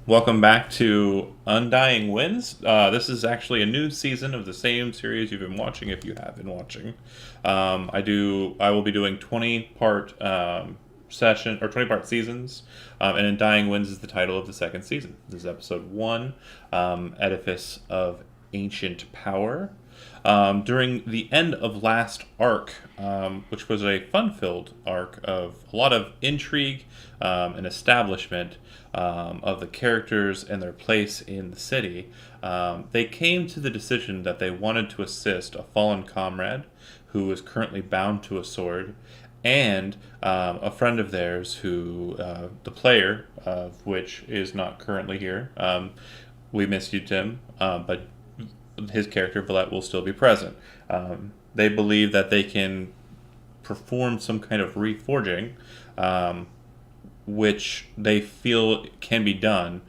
Welcome back to Undying Wins. This is actually a new season of the same series you've been watching if you have been watching. I will be doing 20-part session or 20-part seasons, and Undying Wins is the title of the second season. This is episode 1, Edifice of Ancient Power. During the end of last arc, which was a fun-filled arc of a lot of intrigue and establishment of the characters and their place in the city, they came to the decision that they wanted to assist a fallen comrade who is currently bound to a sword, and a friend of theirs who, the player of which is not currently here. We miss you, Tim, but his character, Villette, will still be present. They believe that they can perform some kind of reforging, which they feel can be done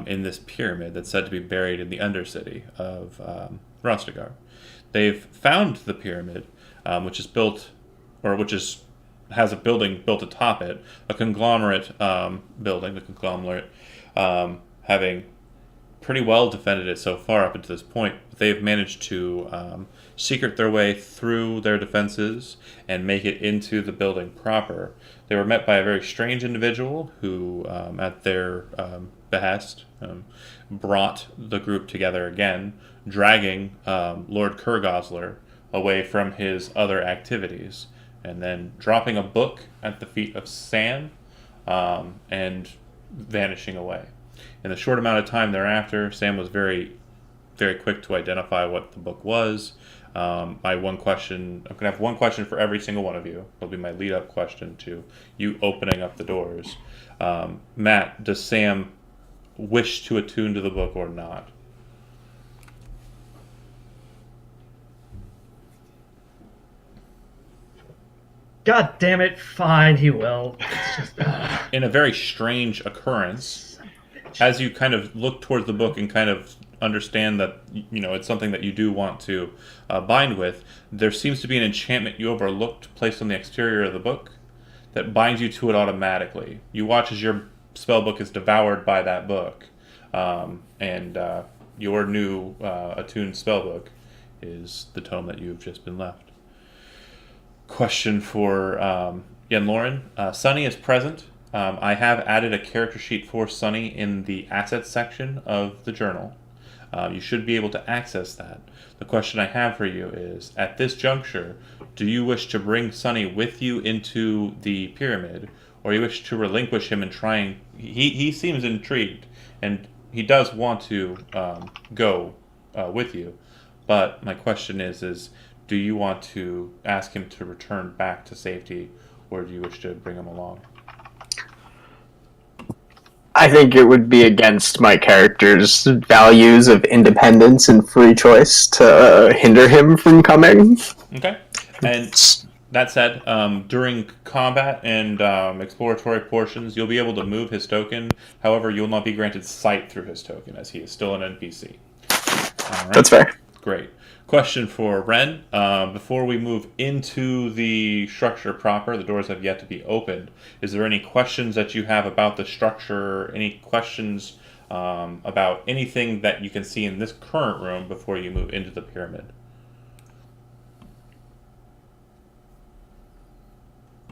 in this pyramid that's said to be buried in the Undercity of Rostigar. They've found the pyramid, which is built, or which is has a building built atop it, a conglomerate building, the conglomerate having pretty well defended it so far up until this point. They've managed to secret their way through their defenses and make it into the building proper. They were met by a very strange individual who, at their behest, brought the group together again, dragging Lord Kurgosler away from his other activities, and then dropping a book at the feet of Sam and vanishing away. In the short amount of time thereafter, Sam was very, very quick to identify what the book was. I'm going to have one question for every single one of you. It'll be my lead-up question to you opening up the doors. Matt, does Sam wish to attune to the book or not? God damn it, fine, he will. It's just, In a very strange occurrence, as you kind of look towards the book and kind of understand that it's something that you do want to bind with, there seems to be an enchantment you overlooked placed on the exterior of the book that binds you to it automatically. You watch as your spell book is devoured by that book, and your new attuned spell book is the tome that you've just been left. Question for Yen Lauren. Sunny is present. I have added a character sheet for Sunny in the assets section of the journal. You should be able to access that. The question I have for you is, at this juncture, do you wish to bring Sunny with you into the pyramid, or you wish to relinquish him and try and... He seems intrigued, and he does want to go with you. But my question is, do you want to ask him to return back to safety, or do you wish to bring him along? I think it would be against my character's values of independence and free choice to hinder him from coming. Okay. And that said, during combat and exploratory portions, you'll be able to move his token. However, you'll not be granted sight through his token, as he is still an NPC. All right. That's fair. Great. Question for Ren. Before we move into the structure proper, the doors have yet to be opened. Is there any questions that you have about the structure? Any questions about anything that you can see in this current room before you move into the pyramid?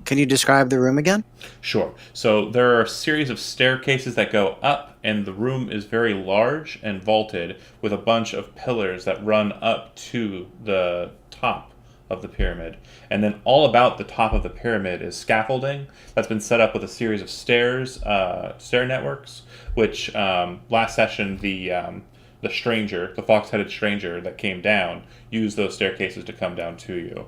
Can you describe the room again? Sure. So there are a series of staircases that go up, and the room is very large and vaulted with a bunch of pillars that run up to the top of the pyramid. And then all about the top of the pyramid is scaffolding that's been set up with a series of stair networks, which last session the stranger, the fox-headed stranger that came down, used those staircases to come down to you.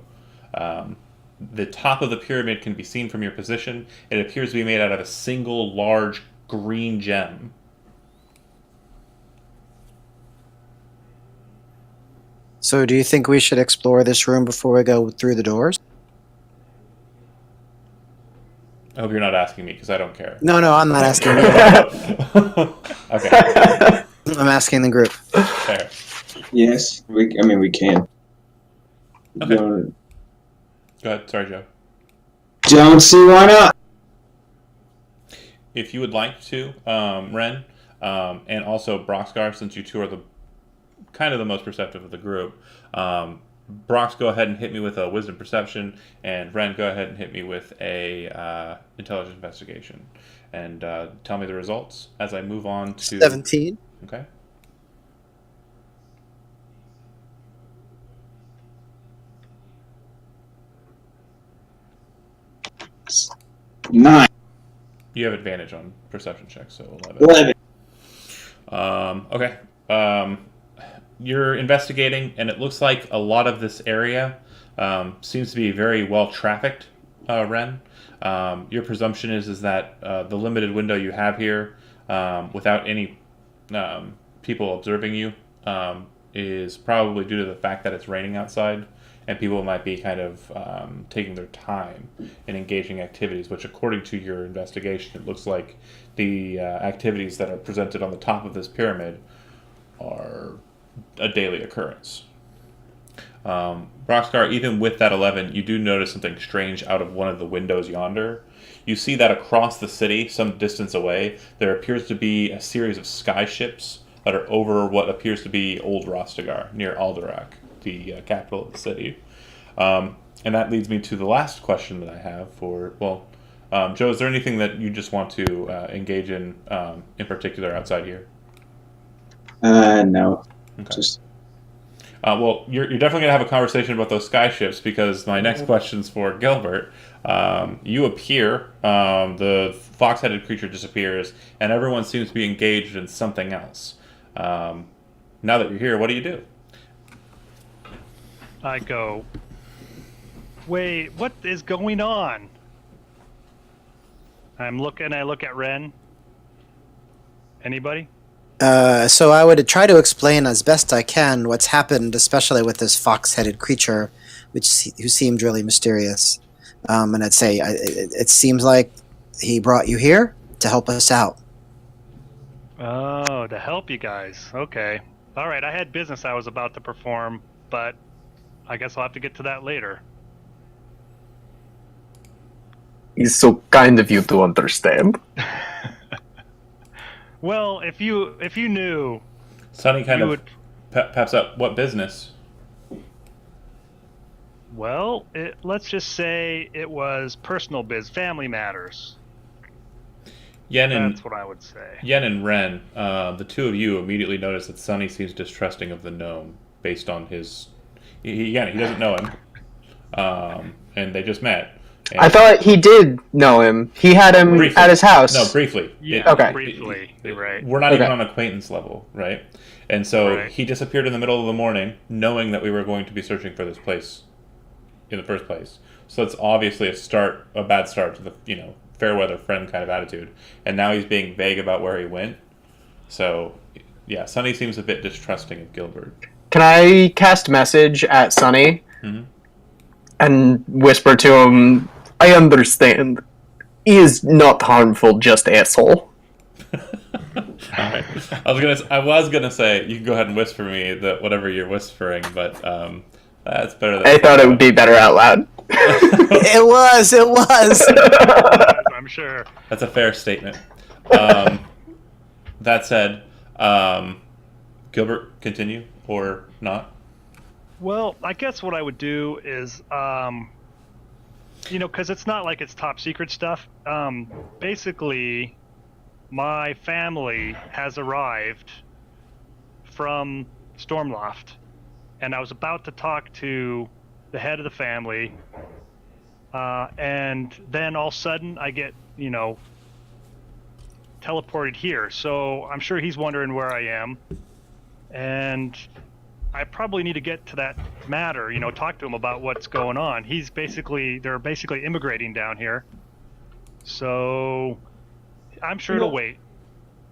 The top of the pyramid can be seen from your position. It appears to be made out of a single large green gem. So do you think we should explore this room before we go through the doors? I hope you're not asking me, because I don't care. No, I'm not asking you. Okay. I'm asking the group. Fair. Yes, we can. Okay. Go ahead. Sorry, Joe. Don't see why not. If you would like to, Ren, and also Broxgar, since you two are the kind of the most perceptive of the group. Brox, go ahead and hit me with a wisdom perception, and Ren, go ahead and hit me with a intelligence investigation, and tell me the results as I move on to 17. Okay. Nine. You have advantage on perception checks, so 11. Okay. You're investigating, and it looks like a lot of this area seems to be very well trafficked, Ren. Your presumption is that the limited window you have here, without any people observing you, is probably due to the fact that it's raining outside, and people might be kind of taking their time in engaging activities, which according to your investigation, it looks like the activities that are presented on the top of this pyramid are a daily occurrence. Broxgar, even with that 11, you do notice something strange out of one of the windows yonder. You see that across the city, some distance away, there appears to be a series of sky ships that are over what appears to be Old Rostigar, near Alderak, the capital of the city. And that leads me to the last question that I have for, Joe, is there anything that you just want to engage in particular outside here? No. Okay. Just you're definitely going to have a conversation about those sky ships, because my next question's for Gilbert. You appear, the fox-headed creature disappears, and everyone seems to be engaged in something else. Now that you're here, what do you do? I go, wait, what is going on? I look at Ren. Anybody? So I would try to explain as best I can what's happened, especially with this fox-headed creature, who seemed really mysterious. And I'd say it seems like he brought you here to help us out. Oh, to help you guys. Okay. All right, I had business I was about to perform, but I guess I'll have to get to that later. He's so kind of you to understand. Well, if you knew, Sonny kind you of would. peps up. What business? Well, let's just say it was personal family matters. That's what I would say. Yen and Ren, the two of you immediately notice that Sonny seems distrusting of the gnome based on his. He doesn't know him, and they just met. And I thought he did know him. He had him briefly. at his house. No, briefly. Yeah, Okay. briefly. You're right. We're not even on acquaintance level, right? And so Right. he disappeared in the middle of the morning, knowing that we were going to be searching for this place in the first place. So it's obviously a bad start to the fair weather friend kind of attitude. And now he's being vague about where he went. So yeah, Sonny seems a bit distrusting of Gilbert. Can I cast message at Sonny and whisper to him, I understand. He is not harmful, just asshole. Alright. I was gonna say you can go ahead and whisper me that whatever you're whispering, but that's better than I thought it would be better out loud. It was. I'm sure. That's a fair statement. That said, Gilbert, continue or not? Well, I guess what I would do is, because it's not like it's top secret stuff. Basically, my family has arrived from Stormloft, and I was about to talk to the head of the family, and then all of a sudden I get, teleported here. So I'm sure he's wondering where I am, and I probably need to get to that matter, talk to him about what's going on. They're basically immigrating down here. So I'm sure to wait.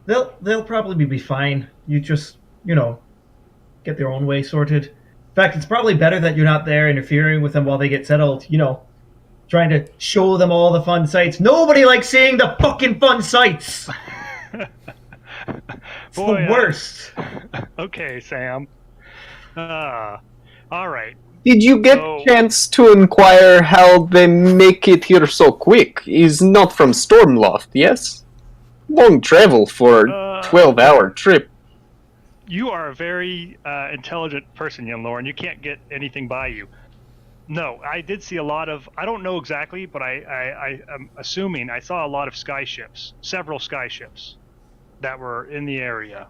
They'll probably be fine. You just, get their own way sorted. In fact, it's probably better that you're not there interfering with them while they get settled, trying to show them all the fun sights. Nobody likes seeing the fucking fun sights! It's the worst. Okay, Sam. All right. Did you get a chance to inquire how they make it here so quick? He's not from Stormloft, yes? long travel for a 12-hour trip. You are a very intelligent person, young Lauren. You can't get anything by you. No, I did see a lot of. I don't know exactly, but I am assuming I saw a lot of sky ships, several sky ships, that were in the area.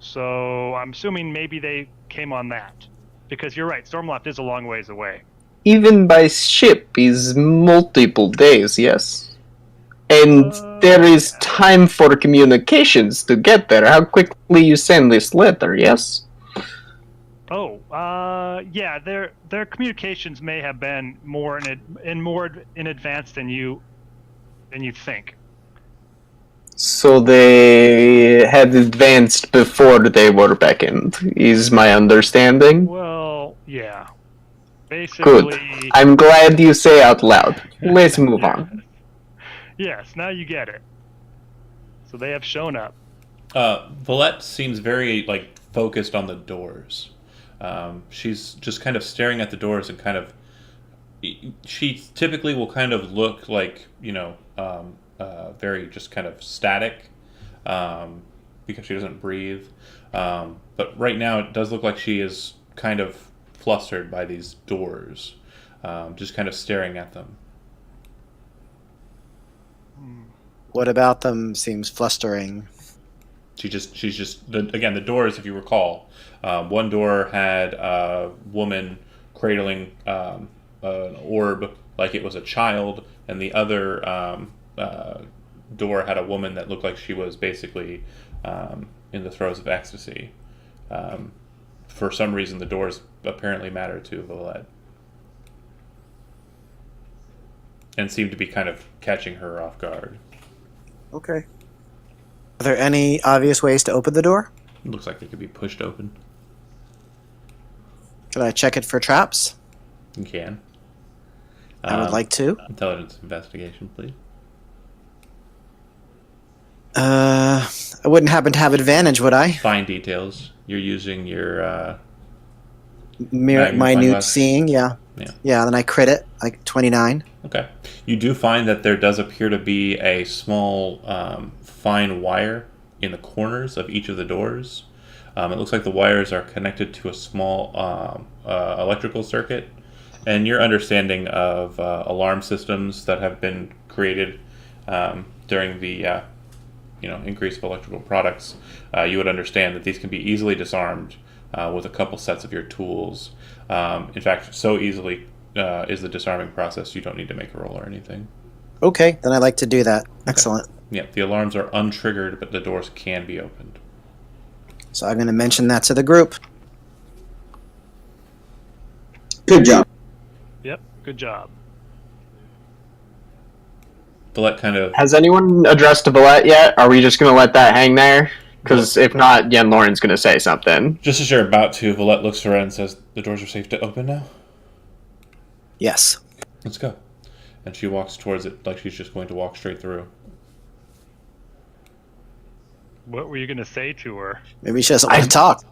So I'm assuming maybe they came on that, because you're right. Stormloft is a long ways away. Even by ship is multiple days, yes. And there is Yeah. time for communications to get there. How quickly you send this letter, yes? Oh, yeah. Their communications may have been more in advance than you think. So they had advanced before they were beckoned, is my understanding. Well, yeah. Basically. Good. I'm glad you say out loud. Let's move on. Yes, now you get it. So they have shown up. Valette seems very focused on the doors. She's just kind of staring at the doors and kind of. She typically will kind of look like very just kind of static, because she doesn't breathe. But right now it does look like she is kind of flustered by these doors, just kind of staring at them. What about them seems flustering? She's just the doors. If you recall, one door had a woman cradling an orb like it was a child, and the other door had a woman that looked like she was basically in the throes of ecstasy. For some reason, the doors apparently matter to Valette, and seem to be kind of catching her off guard. Okay. Are there any obvious ways to open the door? It looks like they could be pushed open. Should I check it for traps? You can. I would like to. Intelligence investigation, please. I wouldn't happen to have advantage, would I? Fine details. You're using your Minute seeing, yeah. Yeah. Yeah, then I crit it, 29. Okay. You do find that there does appear to be a small fine wire in the corners of each of the doors. It looks like the wires are connected to a small electrical circuit. And your understanding of alarm systems that have been created during the increase of electrical products, you would understand that these can be easily disarmed with a couple sets of your tools. In fact, so easily is the disarming process, you don't need to make a roll or anything. Okay, then I'd like to do that. Excellent. Yeah, the alarms are untriggered, but the doors can be opened. So I'm going to mention that to the group. Good job. Yep, good job. Valette kind of... Has anyone addressed to Valette yet? Are we just going to let that hang there? Because if not, Yen Lauren's going to say something. Just as you're about to, Valette looks around and says, "The doors are safe to open now? Yes. Let's go." And she walks towards it like she's just going to walk straight through. What were you going to say to her? Maybe she doesn't want to talk.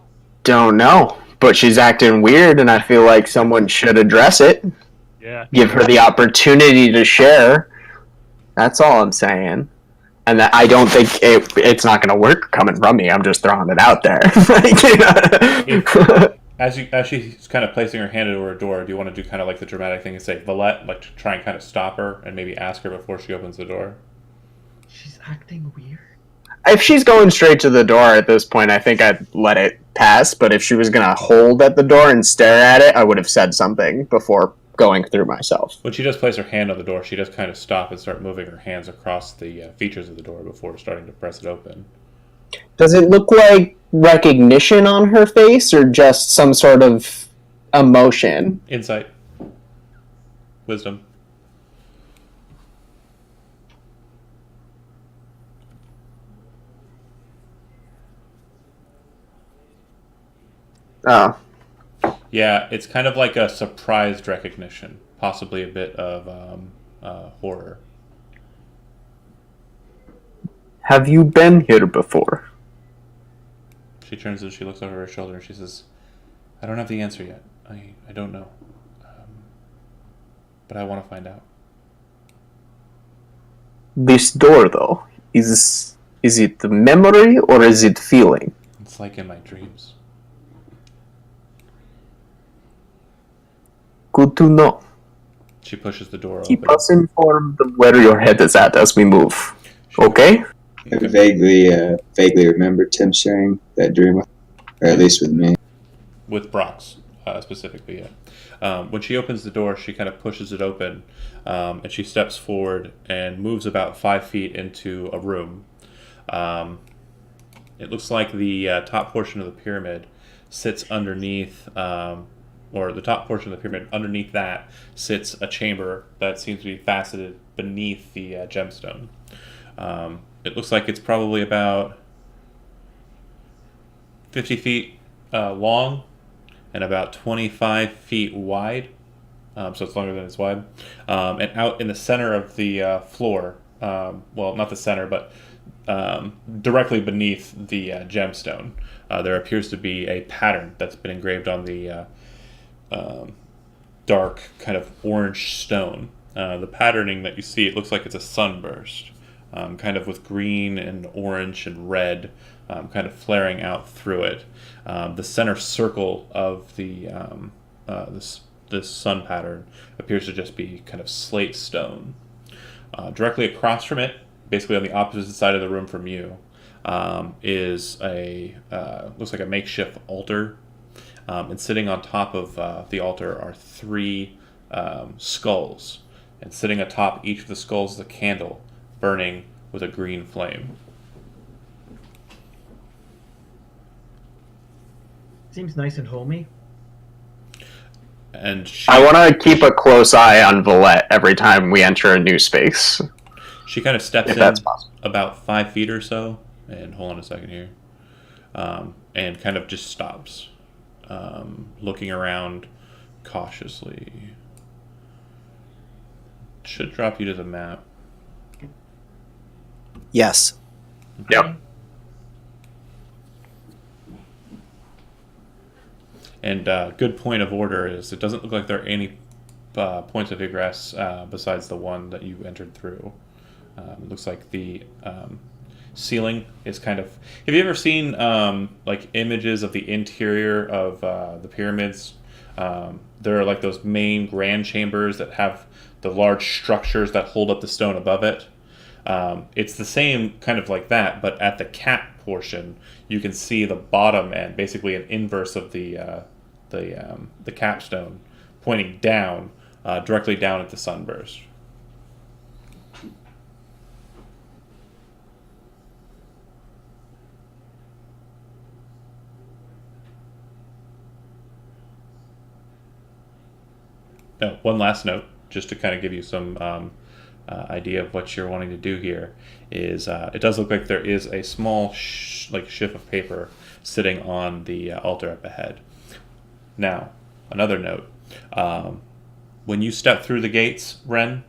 Don't know, but she's acting weird, and I feel like someone should address it. Yeah. Give her the opportunity to share. That's all I'm saying. And that I don't think it's not going to work coming from me. I'm just throwing it out there. As she's kind of placing her hand over her door, do you want to do kind of like the dramatic thing and say, "Valette," like to try and kind of stop her and maybe ask her before she opens the door? She's acting weird. If she's going straight to the door at this point, I think I'd let it pass. But if she was going to hold at the door and stare at it, I would have said something before going through myself. When she does place her hand on the door, she does kind of stop and start moving her hands across the features of the door before starting to press it open. Does it look like recognition on her face or just some sort of emotion? Insight. Wisdom. Oh. Yeah, it's kind of like a surprised recognition, possibly a bit of horror. Have you been here before? She turns and she looks over her shoulder and she says, "I don't have the answer yet. I don't know. But I want to find out." This door, though, is Is it memory or is it feeling? It's like in my dreams. Good to know. She pushes the door Keep open. us informed of where your head is at as we move. Okay? I vaguely remember Tim sharing that dream with, or at least with me. With Brox, specifically, yeah. When she opens the door, she kind of pushes it open, and she steps forward and moves about 5 feet into a room. It looks like the top portion of the pyramid sits underneath, or the top portion of the pyramid, underneath that sits a chamber that seems to be faceted beneath the gemstone. It looks like it's probably about 50 feet long and about 25 feet wide. So it's longer than it's wide. And out in the center of the floor, well, not the center, but directly beneath the gemstone, there appears to be a pattern that's been engraved on the dark kind of orange stone. The patterning that you see, it looks like it's a sunburst, kind of with green and orange and red kind of flaring out through it. The center circle of the this sun pattern appears to just be kind of slate stone. Directly across from it, basically on the opposite side of the room from you, is a looks like a makeshift altar. And sitting on top of the altar are 3 skulls. And sitting atop each of the skulls is a candle burning with a green flame. Seems nice and homey. And I want to keep a close eye on Valette every time we enter a new space. she kind of steps If in that's possible. about 5 feet or so, and hold on a second here, and kind of just stops, looking around cautiously. Should drop you to the map. Yes. Yep. And good point of order is it doesn't look like there are any points of egress besides the one that you entered through. It looks like the ceiling is kind of... Have you ever seen like images of the interior of the pyramids? There are like those main grand chambers that have the large structures that hold up the stone above it. It's the same kind of like that, but at the cap portion, you can see the bottom end, basically an inverse of the capstone, pointing down, directly down at the sunburst. Now, one last note, just to kind of give you some idea of what you're wanting to do here, is it does look like there is a small shift of paper sitting on the altar up ahead. Now, another note. When you step through the gates, Ren,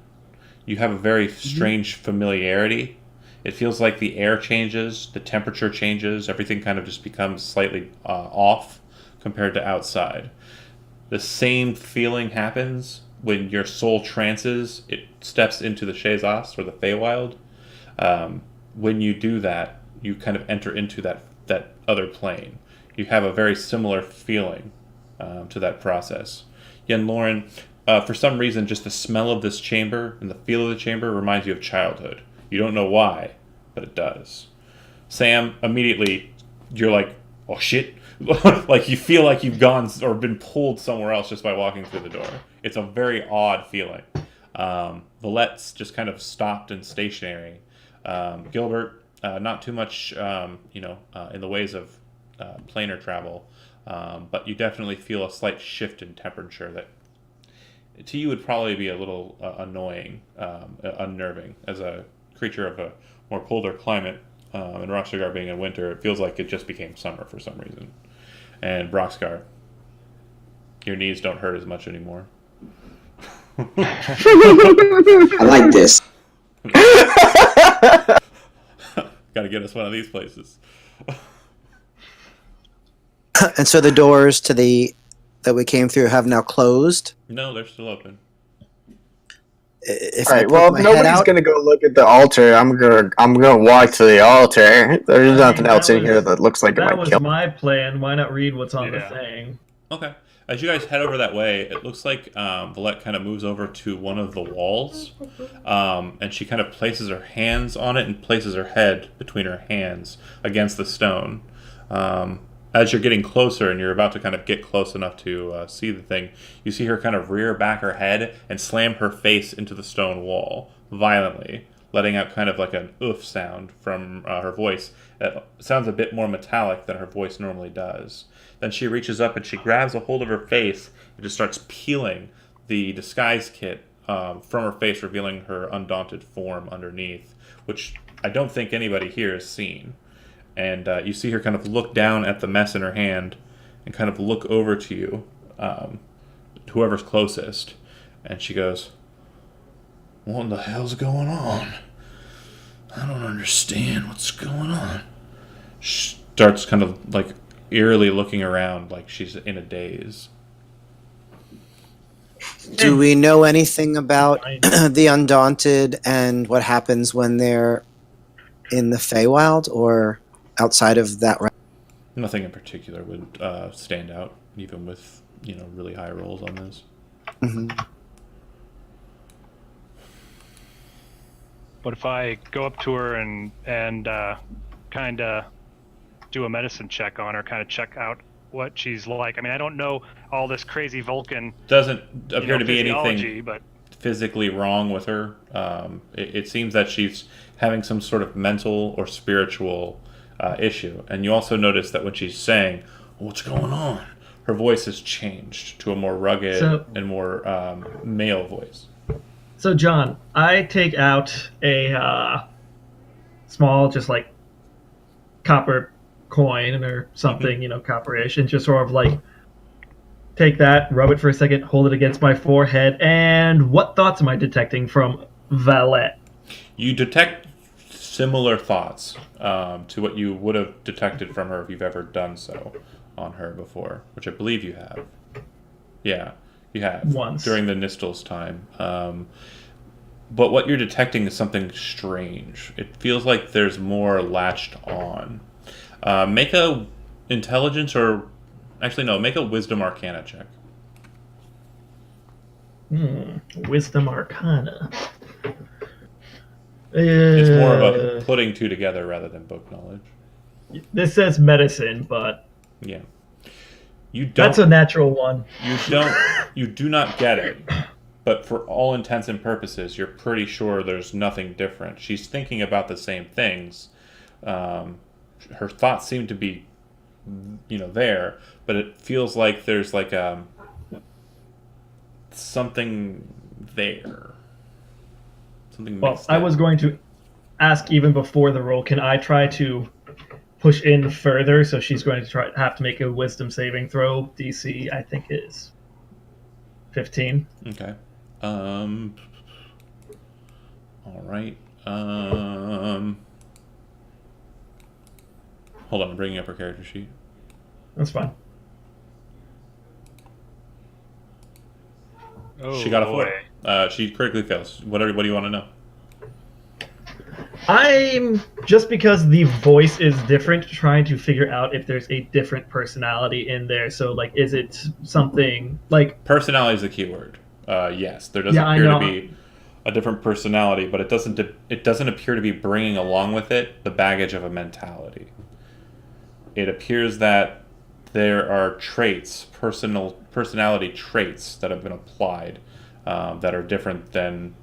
you have a very strange familiarity. It feels like the air changes, the temperature changes, everything kind of just becomes slightly off compared to outside. The same feeling happens when your soul trances, it steps into the Shazas or the Feywild. When you do that, you kind of enter into that other plane. You have a very similar feeling to that process. Yen Lauren, for some reason, just the smell of this chamber and the feel of the chamber reminds you of childhood. You don't know why, but it does. Sam, immediately, you're like, oh shit. Like you feel like you've gone or been pulled somewhere else just by walking through the door. It's a very odd feeling. Valette's just kind of stopped and stationary. Gilbert, not too much, in the ways of planar travel, but you definitely feel a slight shift in temperature that to you would probably be a little annoying, unnerving. As a creature of a more colder climate, and Roxgar being in winter, it feels like it just became summer for some reason. And Broxgar, your knees don't hurt as much anymore. I like this. Gotta get us one of these places. And so the doors to that we came through have now closed. No, they're still open. if All I right. put Well, my if head nobody's out, gonna go look at the altar, I'm gonna walk to the altar. There's nothing That else in here was that looks like it that might was kill. my plan. Why not read what's on the Yeah. thing? Okay. As you guys head over that way, it looks like Valette kind of moves over to one of the walls, and she kind of places her hands on it and places her head between her hands against the stone. As you're getting closer and you're about to kind of get close enough to see the thing, you see her kind of rear back her head and slam her face into the stone wall violently, letting out kind of like an oof sound from her voice. It sounds a bit more metallic than her voice normally does. Then she reaches up and she grabs a hold of her face and just starts peeling the disguise kit from her face, revealing her undaunted form underneath, which I don't think anybody here has seen. And you see her kind of look down at the mess in her hand and kind of look over to you, whoever's closest. And she goes, "What the hell's going on? I don't understand what's going on." She starts kind of like eerily looking around like she's in a daze. do we know anything about Fine. the Undaunted and what happens when they're in the Feywild or outside of that? Nothing in particular would stand out, even with really high rolls on this. Mm-hmm. But if I go up to her and kind of do a medicine check on her, kind of check out what she's like. I mean, I don't know all this crazy Vulcan Doesn't appear to be physiology, anything but physically wrong with her. It seems that she's having some sort of mental or spiritual issue. And you also notice that when she's saying, "What's going on?" her voice has changed to a more rugged and more male voice. So, John, I take out a small, just like copper coin or something, copperish, and just sort of like take that, rub it for a second, hold it against my forehead, and what thoughts am I detecting from Valette? You detect similar thoughts to what you would have detected from her if you've ever done so on her before, which I believe you have. Yeah, you have. Once. During the Nistel's time. But what you're detecting is something strange. It feels like there's more latched on. Make a intelligence or... Actually, no. Make a wisdom arcana check. Wisdom Arcana. It's more of a putting two together rather than book knowledge. This says medicine, but Yeah. You don't... that's a natural one. You do not get it. But for all intents and purposes, you're pretty sure there's nothing different. She's thinking about the same things. Her thoughts seem to be, there, but it feels like there's like something there. Something Well, mixed I in. was going to ask even before the roll, can I try to push in further? So she's going to have to make a wisdom saving throw. DC, I think, is 15. Okay. All right. Hold on, I'm bringing up her character sheet. That's fine. oh, She got a boy. 4. She critically fails. What do you want to know? I'm just because the voice is different, trying to figure out if there's a different personality in there. So, like, is it something like Personality is the key word. Yes, there doesn't Yeah, I appear to know. be a different personality, but it doesn't appear to be bringing along with it the baggage of a mentality. It appears that there are personality traits that have been applied that are different than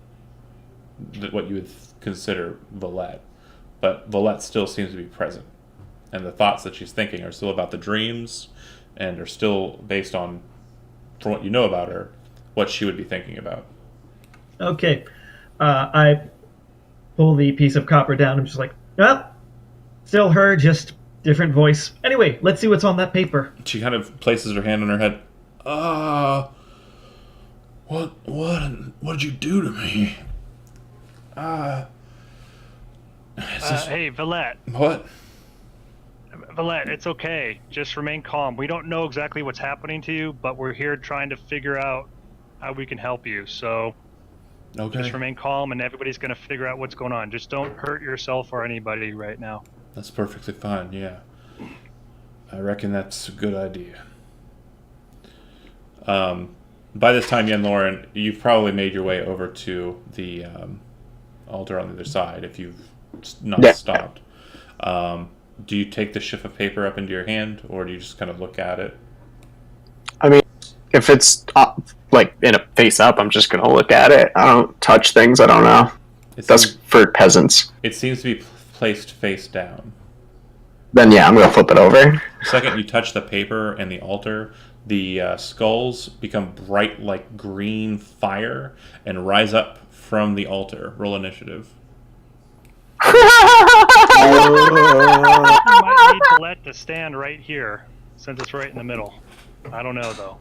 what you would consider Valette. But Valette still seems to be present. And the thoughts that she's thinking are still about the dreams and are still based on, from what you know about her, what she would be thinking about. okay? I pull the piece of copper down. I'm just like, well, still her, just different voice. Anyway, let's see what's on that paper. She kind of places her hand on her head. What'd you do to me? Hey, Valette. What? Valette, it's okay. Just remain calm. We don't know exactly what's happening to you, but we're here trying to figure out how we can help you. So Okay. Just remain calm, and everybody's going to figure out what's going on. Just don't hurt yourself or anybody right now. That's perfectly fine, yeah. I reckon that's a good idea. By this time, Yen Lauren, you've probably made your way over to the altar on the other side if you've not stopped. Do you take the shift of paper up into your hand, or do you just kind of look at it? I mean, if it's up, like in a face up, I'm just gonna look at it. I don't touch things I don't know. That's for peasants. It seems to be placed face down. Then yeah, I'm gonna flip it over. The second you touch the paper and the altar, the skulls become bright like green fire and rise up from the altar. Roll initiative. You might need to let the stand right here, since it's right in the middle. I don't know, though.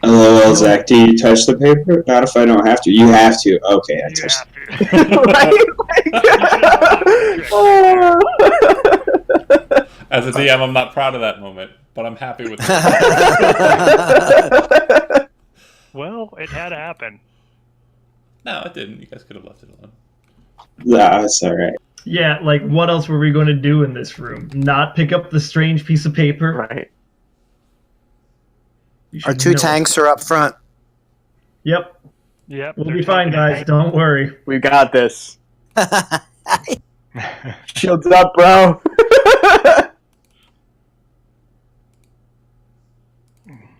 LOL, Zach, do you touch the paper? Not if I don't have to. You have to. Okay, I You touched have to. As a DM, I'm not proud of that moment, but I'm happy with it. Well, it had to happen. No, it didn't. You guys could have left it alone. Nah, it's alright. Yeah, like what else were we going to do in this room? Not pick up the strange piece of paper? Right. You should Our two know. tanks are up front. Yep, Yep. we'll they're be fine, taking guys. Don't worry. We got this. it. Shields up, bro.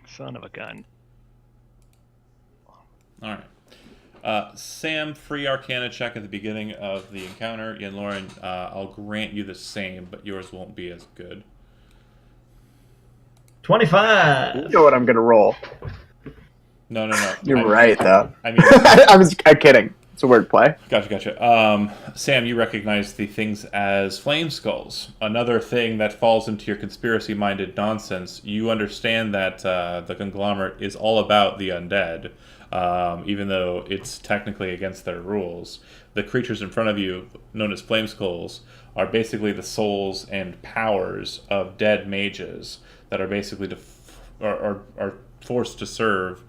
Son of a gun. All right. Sam, free Arcana check at the beginning of the encounter. Yen Lauren, I'll grant you the same, but yours won't be as good. 25. You know what I'm gonna roll. No. You're right, though. I mean, I'm kidding. It's a word play. Gotcha. Sam, you recognize the things as flame skulls. Another thing that falls into your conspiracy-minded nonsense. You understand that the conglomerate is all about the undead, even though it's technically against their rules. The creatures in front of you, known as flame skulls, are basically the souls and powers of dead mages that are basically are forced to serve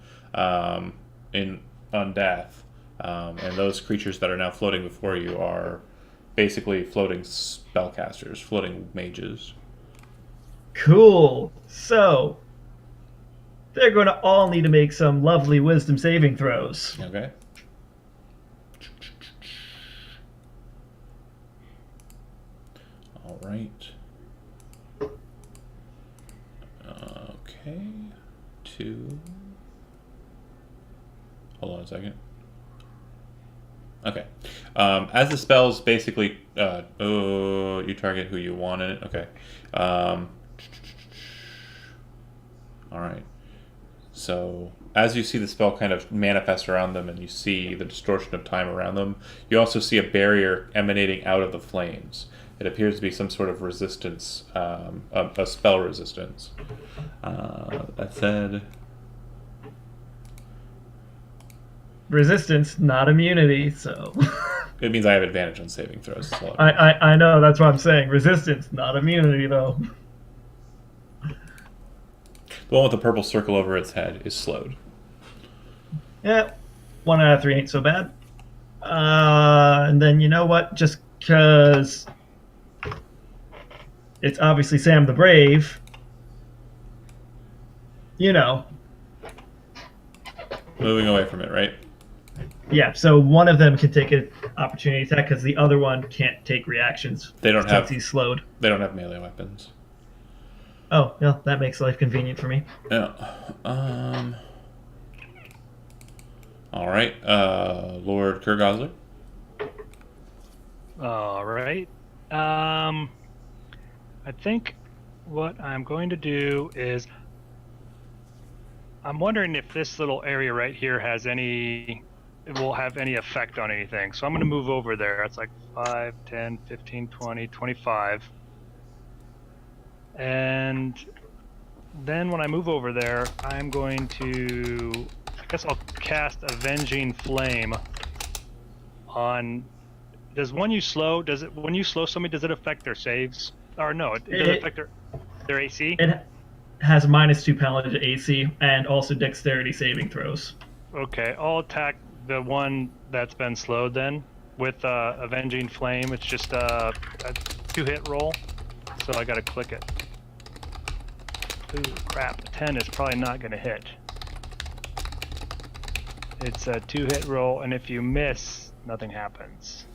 in undeath. And those creatures that are now floating before you are basically floating spellcasters, floating mages. Cool. So, they're going to all need to make some lovely wisdom saving throws. Okay. All right. Okay. 2. Hold on a second. Okay. As the spells basically, you target who you want in it. Okay. All right. So as you see the spell kind of manifest around them, and you see the distortion of time around them, you also see a barrier emanating out of the flames. It appears to be some sort of resistance, a spell resistance. That said. Resistance, not immunity, so... It means I have advantage on saving throws. So I know, that's what I'm saying. Resistance, not immunity, though. the one with the purple circle over its head is slowed. Yeah, 1 out of 3 ain't so bad. And then, you know what? Just because it's obviously Sam the Brave, you know. Moving away from it, right? Yeah, so one of them can take an opportunity attack because the other one can't take reactions. They don't since have. he's slowed. They don't have melee weapons. Oh, well, that makes life convenient for me. Yeah. All right. Lord Kurgosler. All right. I think what I'm going to do is I'm wondering if this little area right here will have any effect on anything. So I'm going to move over there. It's like 5, 10, 15, 20, 25. And then when I move over there, I'm going to, I guess I'll cast Avenging Flame on, when you slow somebody, does it affect their saves? Or no, it doesn't affect their AC? It has -2 paladin AC and also dexterity saving throws. Okay, all attack the one that's been slowed then with Avenging Flame. It's just a 2-hit roll, so I gotta click it. Ooh, crap! 10 is probably not gonna hit. It's a 2-hit roll, and if you miss, nothing happens.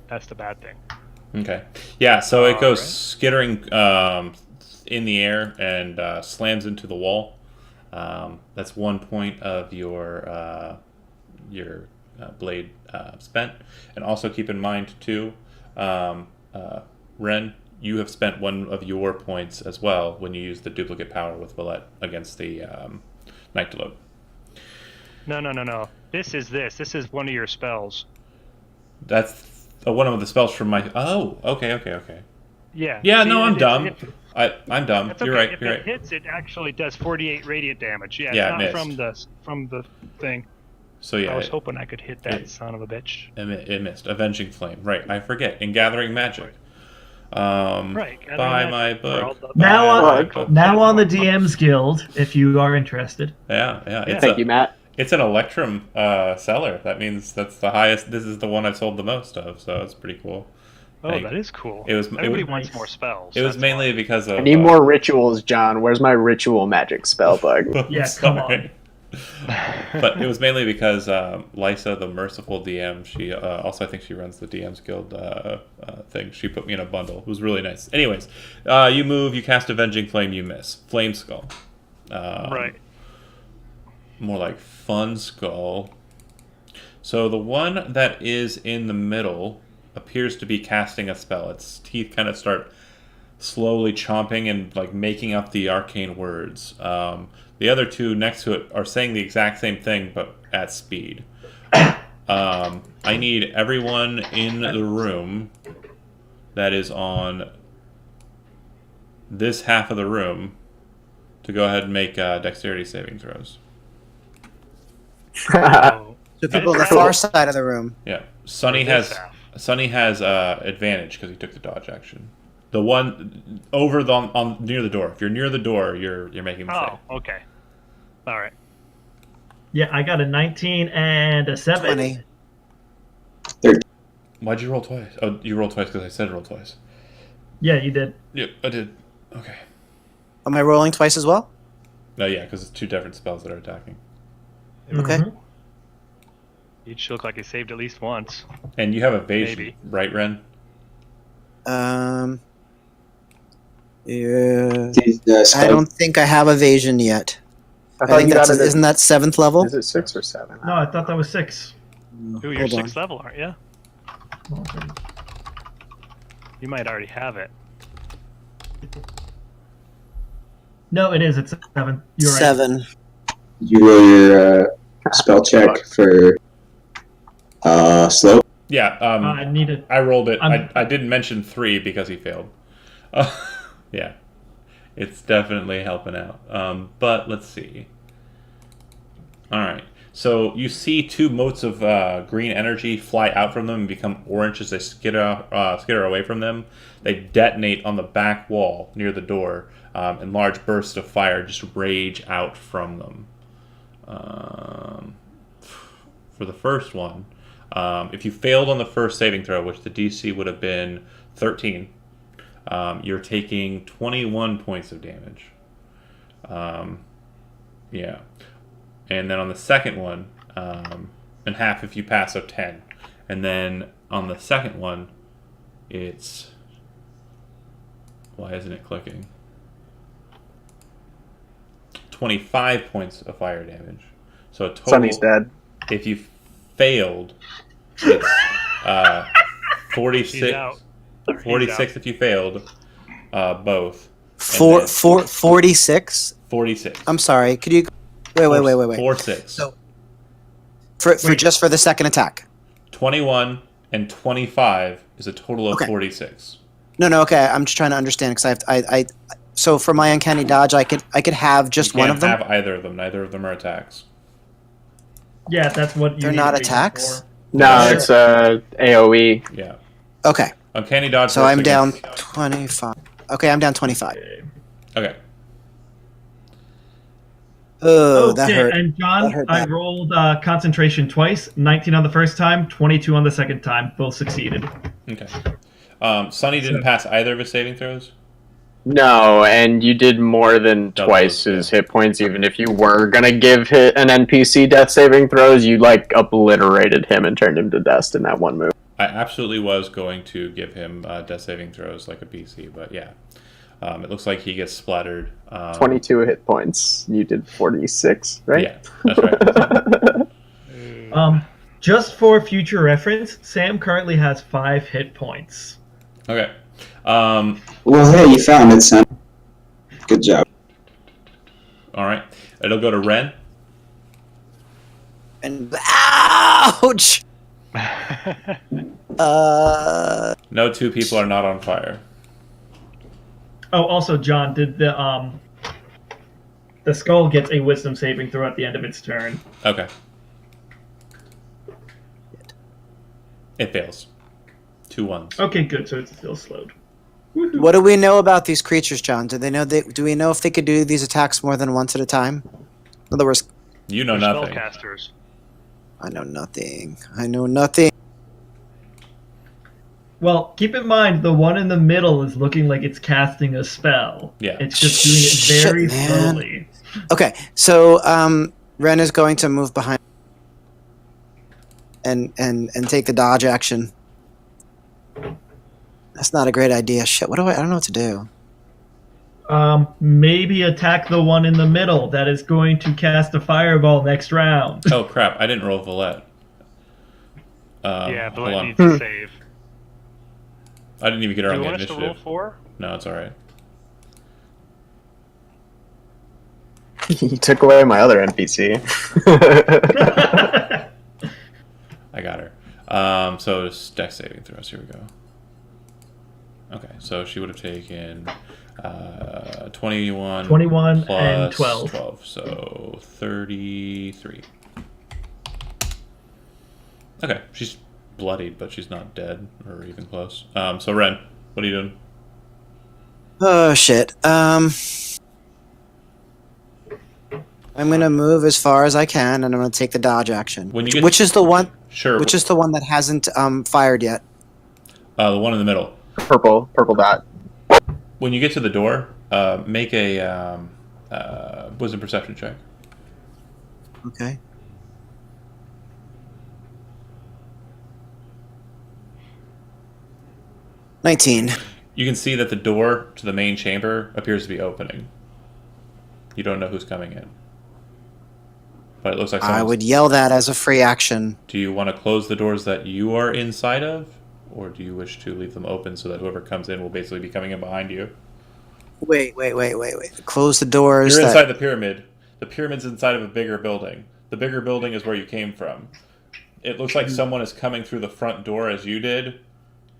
That's the bad thing. Okay. Yeah, so it goes Alright. skittering in the air and slams into the wall. That's 1 point of your blade spent. And also keep in mind, too, Ren, you have spent one of your points as well when you use the duplicate power with Valette against the Night Deload. No. This is one of your spells. That's one of the spells from my... Oh, okay. Yeah. Yeah, See, no, I'm dumb. if- I'm dumb. That's You're okay. right. If You're it right. hits, it actually does 48 radiant damage. Yeah, Yeah, it not missed. from the thing. So yeah, I was hoping I could hit that son of a bitch. it missed. Avenging Flame. Right, I forget. In Gathering Magic. Right. Buy my book. Now Buy on- my book. Now on the DM's Guild, if you are interested. Yeah. It's Thank you, Matt. It's an Electrum seller. That means that's the highest. This is the one I've sold the most of, so it's pretty cool. Oh, Like, that is cool. it was- Everybody it was- wants more spells. It was that's mainly why. because of... I need more rituals, John. Where's my ritual magic spell book? Yeah, come on. Sorry. But it was mainly because Lysa, the merciful DM, she also, I think she runs the DM's Guild thing. She put me in a bundle. It was really nice. Anyways, you move, you cast Avenging Flame, you miss. Flame Skull. Right. More like Fun Skull. So the one that is in the middle appears to be casting a spell. Its teeth kind of start slowly chomping and like making up the arcane words. The other two next to it are saying the exact same thing, but at speed. I need everyone in the room that is on this half of the room to go ahead and make dexterity saving throws. Oh, The people on the That is far cool. side of the room. Yeah, Sonny This has half. Sonny has advantage because he took the dodge action. The one over the on near the door. If you're near the door, you're making the save. Oh, okay. All right. Yeah, I got a 19 and a 7. 20. Why'd you roll twice? Oh, you rolled twice because I said roll twice. Yeah, you did. Yep, I did. Okay. Am I rolling twice as well? No, yeah, because it's two different spells that are attacking. Okay. Mhm. Each look like he saved at least once. And you have evasion, Maybe. right, Ren? Yeah. These, I spell- don't think I have evasion yet. I I thought think you that's, got it. isn't that 7th level? Is it 6 or 7? No, I thought that was 6. Ooh, you're Hold on. 6th level, aren't you? You might already have it. No, it is. It's 7. You're right. 7. you roll your spell check for slow. Yeah, I need it. I rolled it. I'm- I didn't mention 3 because he failed. Yeah. It's definitely helping out. But let's see. Alright. So you see 2 motes of green energy fly out from them and become orange as they skitter away from them. They detonate on the back wall near the door, and large bursts of fire just rage out from them. For the first one, if you failed on the first saving throw, which the DC would have been 13, you're taking 21 points of damage. Yeah. And then on the second one, and half if you pass, so 10. And then on the second one, it's... Why isn't it clicking? 25 points of fire damage. So a total... Sonny's dead. If you failed, it's 46. She's out. Or he's 46 out. if you failed, both. Four, then- 46? 46. I'm sorry. Could you... Wait. 4-6. So- For Wait. just for the second attack. 21 and 25 is a total of Okay. 46. No, okay. I'm just trying to understand because I so for my uncanny dodge, I could have just You one can't of them. have either of them. Neither of them are attacks. Yeah, that's what you They're need not evasion attacks? for. No, Yeah. it's AoE. Yeah. Okay, Uncanny dodge. so works I'm down against- 25. Okay, I'm down 25. Okay. Oh, that Okay, hurt. and John, That hurt I bad. rolled concentration twice. 19 on the first time, 22 on the second time. Both succeeded. Okay. Sonny didn't So- pass either of his saving throws? No, and you did more than Double twice those, his yeah. hit points. Even if you were gonna give an NPC death saving throws, you like obliterated him and turned him to dust in that one move. I absolutely was going to give him death saving throws like a PC, but yeah. It looks like he gets splattered. 22 hit points. You did 46, right? Yeah, that's right. Just for future reference, Sam currently has 5 hit points. Okay. Well, hey, you found it, son. Good job. All right. It'll go to Ren. And ouch! No two people are not on fire. Oh, also, John, did the skull gets a wisdom saving throw at the end of its turn. Okay. It fails. 2 1s. Okay, good. So it's still slowed. What do we know about these creatures, John? Do we know if they could do these attacks more than once at a time? In other words, You know They're nothing. spellcasters. I know nothing. I know nothing. Well, keep in mind the one in the middle is looking like it's casting a spell. Yeah. It's just doing it very Shit, man. slowly. Okay, so Ren is going to move behind and take the dodge action. That's not a great idea. Shit, I don't know what to do. Maybe attack the one in the middle that is going to cast a fireball next round. Oh, crap. I didn't roll Valette. Yeah, but hold it on. needs to save. I didn't even get her Do on you the want us to roll initiative. 4? No, it's all right. You took away my other NPC. I got her. So dex saving throws. Here we go. Okay, so she would have taken 21, 21 plus and 12. 12, so 33. Okay, she's bloodied, but she's not dead or even close. So Ren, what are you doing? Oh shit. I'm gonna move as far as I can, and I'm gonna take the dodge action. When you get- Which is the one? Sure. Which is the one that hasn't fired yet? The one in the middle. Purple dot. When you get to the door, make a wisdom perception check. Okay. $19. You can see that the door to the main chamber appears to be opening. You don't know who's coming in. But it looks like I someone's... would yell that as a free action. Do you want to close the doors that you are inside of? Or do you wish to leave them open so that whoever comes in will basically be coming in behind you? Wait. Close the doors. You're inside the pyramid. The pyramid's inside of a bigger building. The bigger building is where you came from. It looks like someone is coming through the front door as you did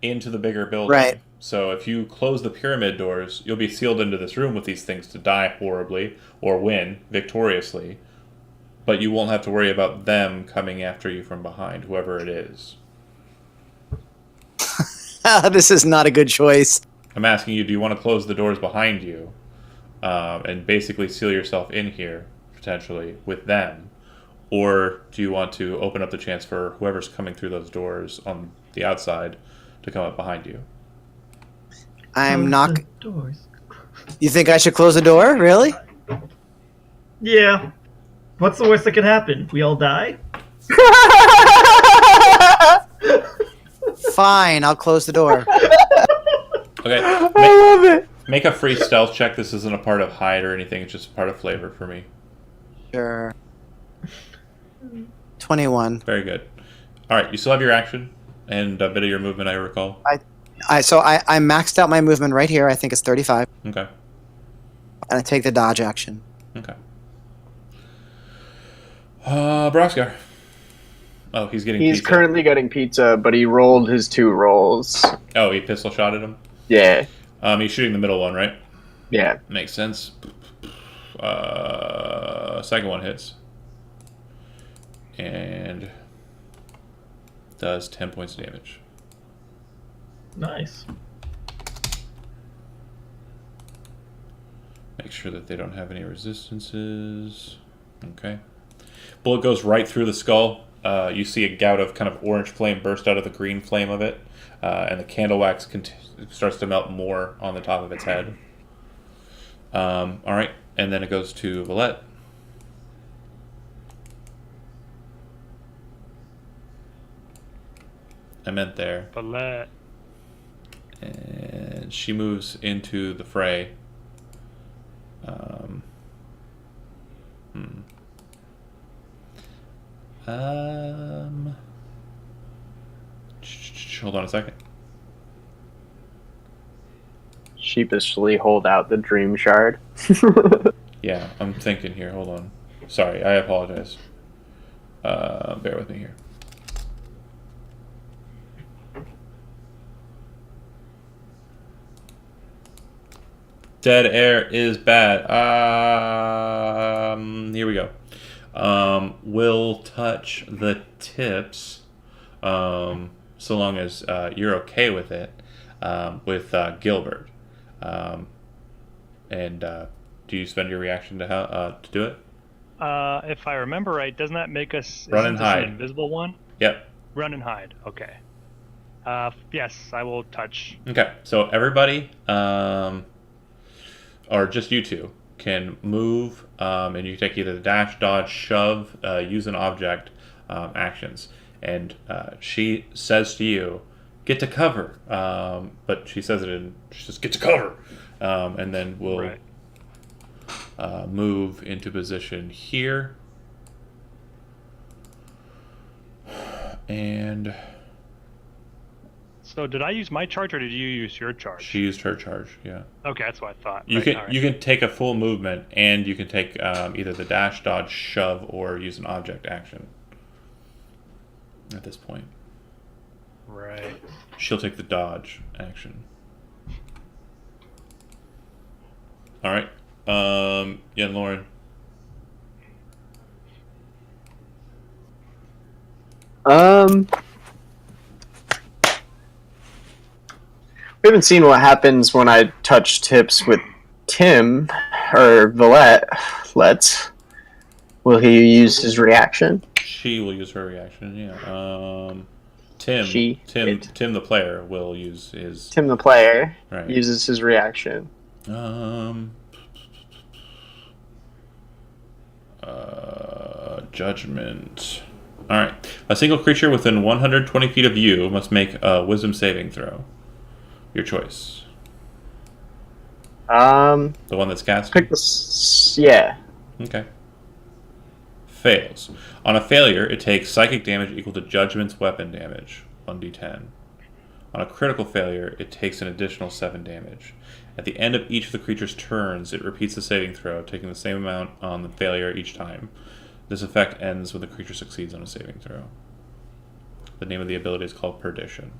into the bigger building. Right. So if you close the pyramid doors, you'll be sealed into this room with these things to die horribly or win victoriously. But you won't have to worry about them coming after you from behind, whoever it is. This is not a good choice. I'm asking you, do you want to close the doors behind you and basically seal yourself in here, potentially, with them? Or do you want to open up the chance for whoever's coming through those doors on the outside to come up behind you? I'm Close not. the doors. You think I should close the door? Really? Yeah. What's the worst that could happen? We all die? Fine, I'll close the door. Okay. I love it. Make a free stealth check. This isn't a part of hide or anything. It's just a part of flavor for me. Sure. 21. Very good. All right. You still have your action and a bit of your movement, I recall. I maxed out my movement right here. I think it's 35. Okay. And I take the dodge action. Okay. Broskar. Oh, he's getting He's pizza. currently getting pizza, but he rolled his 2 rolls. Oh, he pistol shot at him? Yeah. He's shooting the middle one, right? Yeah. Makes sense. Second one hits. And does 10 points of damage. Nice. Make sure that they don't have any resistances. Okay. Bullet goes right through the skull. You see a gout of kind of orange flame burst out of the green flame of it, and the candle wax starts to melt more on the top of its head. All right, and then it goes to Valette. I meant there. Valette. And she moves into the fray. Hold on a second. Sheepishly hold out the dream shard. Yeah, I'm thinking here. Hold on. Sorry, I apologize. Bear with me here. Dead air is bad. Here we go. We'll touch the tips, so long as you're okay with it, with Gilbert. And do you spend your reaction to do it? If I remember right, doesn't that make us Run and isn't this hide. an invisible one? Yep. Run and hide. Okay. Yes, I will touch. Okay. So everybody, or just you two, can move, and you can take either the dash, dodge, shove, use an object actions. And she says to you, "Get to cover," but she says it in she says, "Get to cover," and then we'll Right. move into position here, and So did I use my charge or did you use your charge? she used her charge. Yeah. Okay, that's what I thought. You Right, can all right. you can take a full movement, and you can take either the dash, dodge, shove, or use an object action. At this point, Right. she'll take the dodge action. All right, yeah, Lauren. We haven't seen what happens when I touch tips with Tim or Valette. Will he use his reaction? She will use her reaction. Yeah. Tim. She- Tim. it. Tim, the player, will use his. Tim, the player, Right. uses his reaction. Judgment. All right. A single creature within 120 feet of you must make a Wisdom saving throw. Your choice. The one that's casting. Pick this. Yeah. Okay. Fails. On a failure, it takes psychic damage equal to Judgment's weapon damage, 1d10. On a critical failure, it takes an additional 7 damage. At the end of each of the creature's turns, it repeats the saving throw, taking the same amount on the failure each time. This effect ends when the creature succeeds on a saving throw. The name of the ability is called Perdition.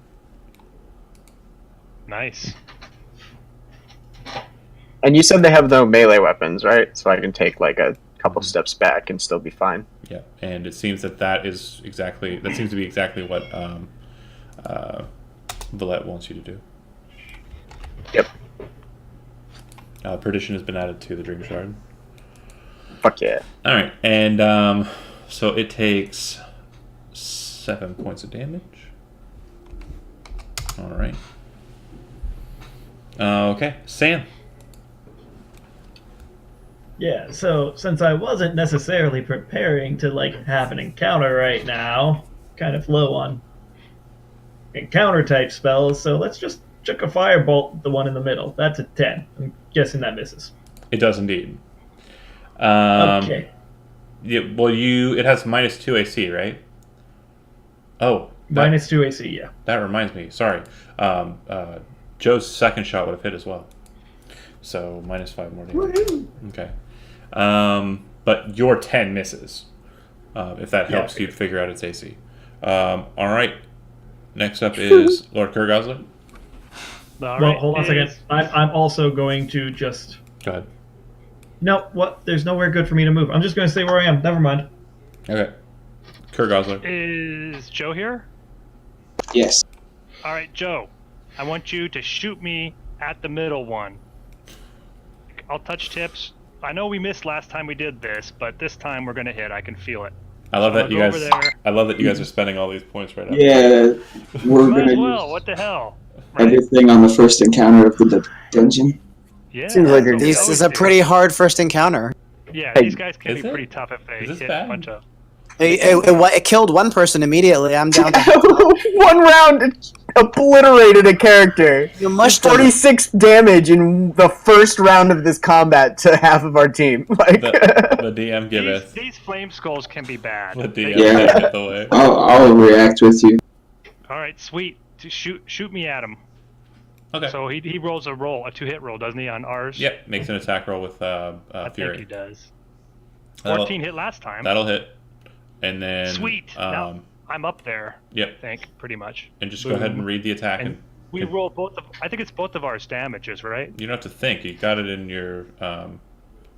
Nice. And you said they have no melee weapons, right? So I can take like a couple steps back and still be fine. Yeah, and it seems that seems to be exactly what Valette wants you to do. Yep. Perdition has been added to the Dream Shard. Fuck yeah. All right, and so it takes 7 points of damage. All right. Okay, Sam. Yeah, so since I wasn't necessarily preparing to have an encounter right now, kind of low on encounter type spells, so let's just chuck a firebolt at the one in the middle. That's a 10. I'm guessing that misses. It does indeed. Okay. Yeah, well, it has -2 AC, right? Oh, -2 AC, yeah. that reminds me. Sorry. Joe's second shot would have hit as well. So -5 more damage. Woohoo! Okay. But your 10 misses. If that Yeah, helps you figure out its AC. All right. Next up is Lord Kurgosler. All Well, right, hold on a second. I'm also going to just... Go ahead. No, what? There's nowhere good for me to move. I'm just going to stay where I am. Never mind. Okay. Kurgosler. Is Joe here? Yes. All right, Joe. I want you to shoot me at the middle one. I'll touch tips. I know we missed last time we did this, but this time we're gonna hit. I can feel it. I love So that I'll you go guys. over there. I love that you guys are spending all these points right now. Yeah, we're Might gonna as well. use What the hell? Right? everything on the first encounter of the dungeon. Yeah. Seems like that's what we This always is a do. pretty hard first encounter. Yeah, Hey, these guys can is be it? pretty tough if they Is this hit bad? a bunch of. It killed one person immediately. I'm down to One round obliterated a character. you mushed him. 46 damage in the first round of this combat to half of our team. Like, The DM These, giveth. these flame skulls can be bad. The DM Yeah. taketh away. I'll react with you. All right, sweet. Shoot me at him. Okay. So he rolls a 2-hit roll, doesn't he, on ours? Yep. Makes an attack roll with I think he Fury. does. That'll- 14 hit last time. That'll hit. And then. Sweet. Now I'm up there. Yep. I think pretty much. And just go ahead and read the attack. And And we roll both of. I think it's both of ours damages, right? you don't have to think. You got it in your.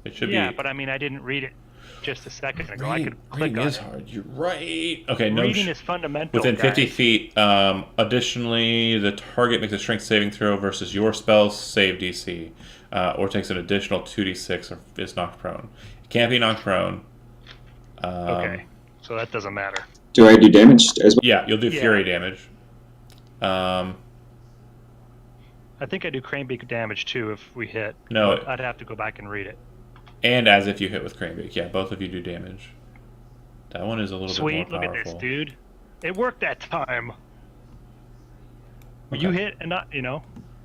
It should Yeah, be. but I mean, I didn't read it just a second ago. I Reading, could click reading on is it. hard. You're right. Okay, no. Reading is fundamental. Within 50 guys. feet. Additionally, the target makes a strength saving throw versus your spell's save DC, or takes an additional 2d6 or is knocked prone. It can't be knocked prone. Okay, so that doesn't matter. Do I do damage as well? Yeah, you'll do Yeah. fury damage. I think I do Cranebeak damage too if we hit. No. But I'd have to go back and read it. And as if you hit with Cranebeak. Yeah, both of you do damage. That one is a little Sweet, bit more look powerful. at this, dude. It worked that time. You Okay. hit and not,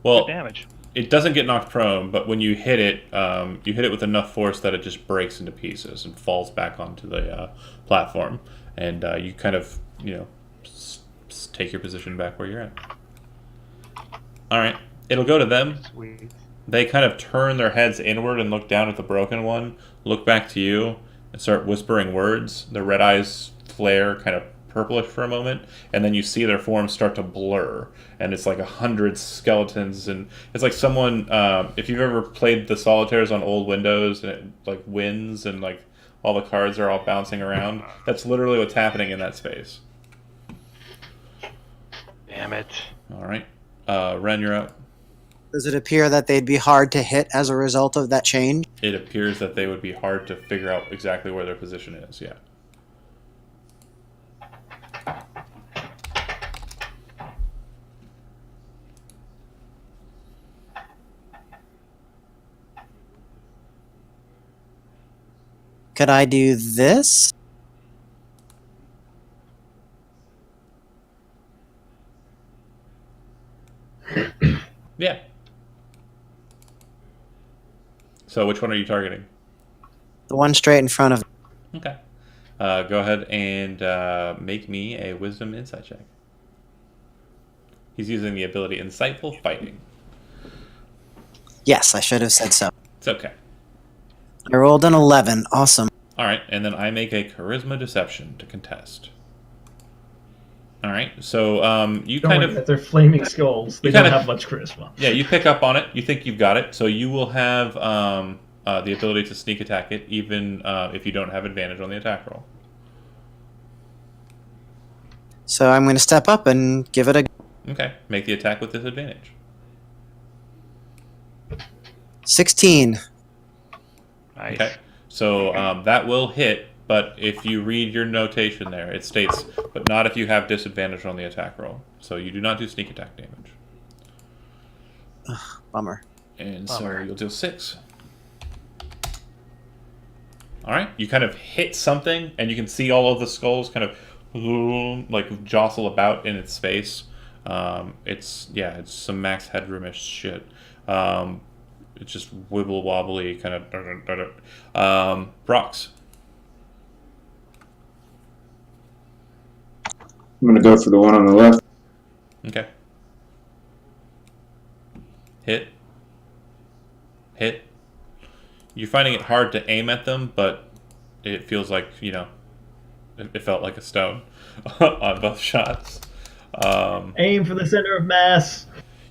Well, good damage. it doesn't get knocked prone, but when you hit it with enough force that it just breaks into pieces and falls back onto the platform. And you kind of, take your position back where you're at. All right. It'll go to them. Sweet. They kind of turn their heads inward and look down at the broken one, look back to you, and start whispering words. Their red eyes flare kind of purplish for a moment, and then you see their forms start to blur, and it's like 100 skeletons, and it's like someone, if you've ever played the solitaires on old Windows, and it like wins, and like all the cards are all bouncing around, that's literally what's happening in that space. Damn it. All right. Ren, you're up. Does it appear that they'd be hard to hit as a result of that change? It appears that they would be hard to figure out exactly where their position is, yeah. Could I do this? Yeah. So which one are you targeting? The one straight in front of Okay. Go ahead and make me a Wisdom Insight check. He's using the ability Insightful Fighting. Yes, I should have said so. It's okay. I rolled an 11. Awesome. All right, and then I make a Charisma Deception to contest. All right, so you Don't kind worry, of that they're flaming skulls. They You don't kind of- have much charisma. yeah, you pick up on it. You think you've got it, so you will have the ability to sneak attack it, even if you don't have advantage on the attack roll. So I'm going to step up and give it a Okay, make the attack with disadvantage. 16. Nice. Okay, so that will hit, but if you read your notation there, it states, but not if you have disadvantage on the attack roll. So you do not do sneak attack damage. Bummer. And so Bummer. you'll deal 6. Alright, you kind of hit something, and you can see all of the skulls kind of like jostle about in its space. It's some max headroom-ish shit. It's just wibble wobbly kind of. Brox. I'm gonna go for the one on the left. Okay. Hit. You're finding it hard to aim at them, but it feels like, it felt like a stone on both shots. Aim for the center of mass.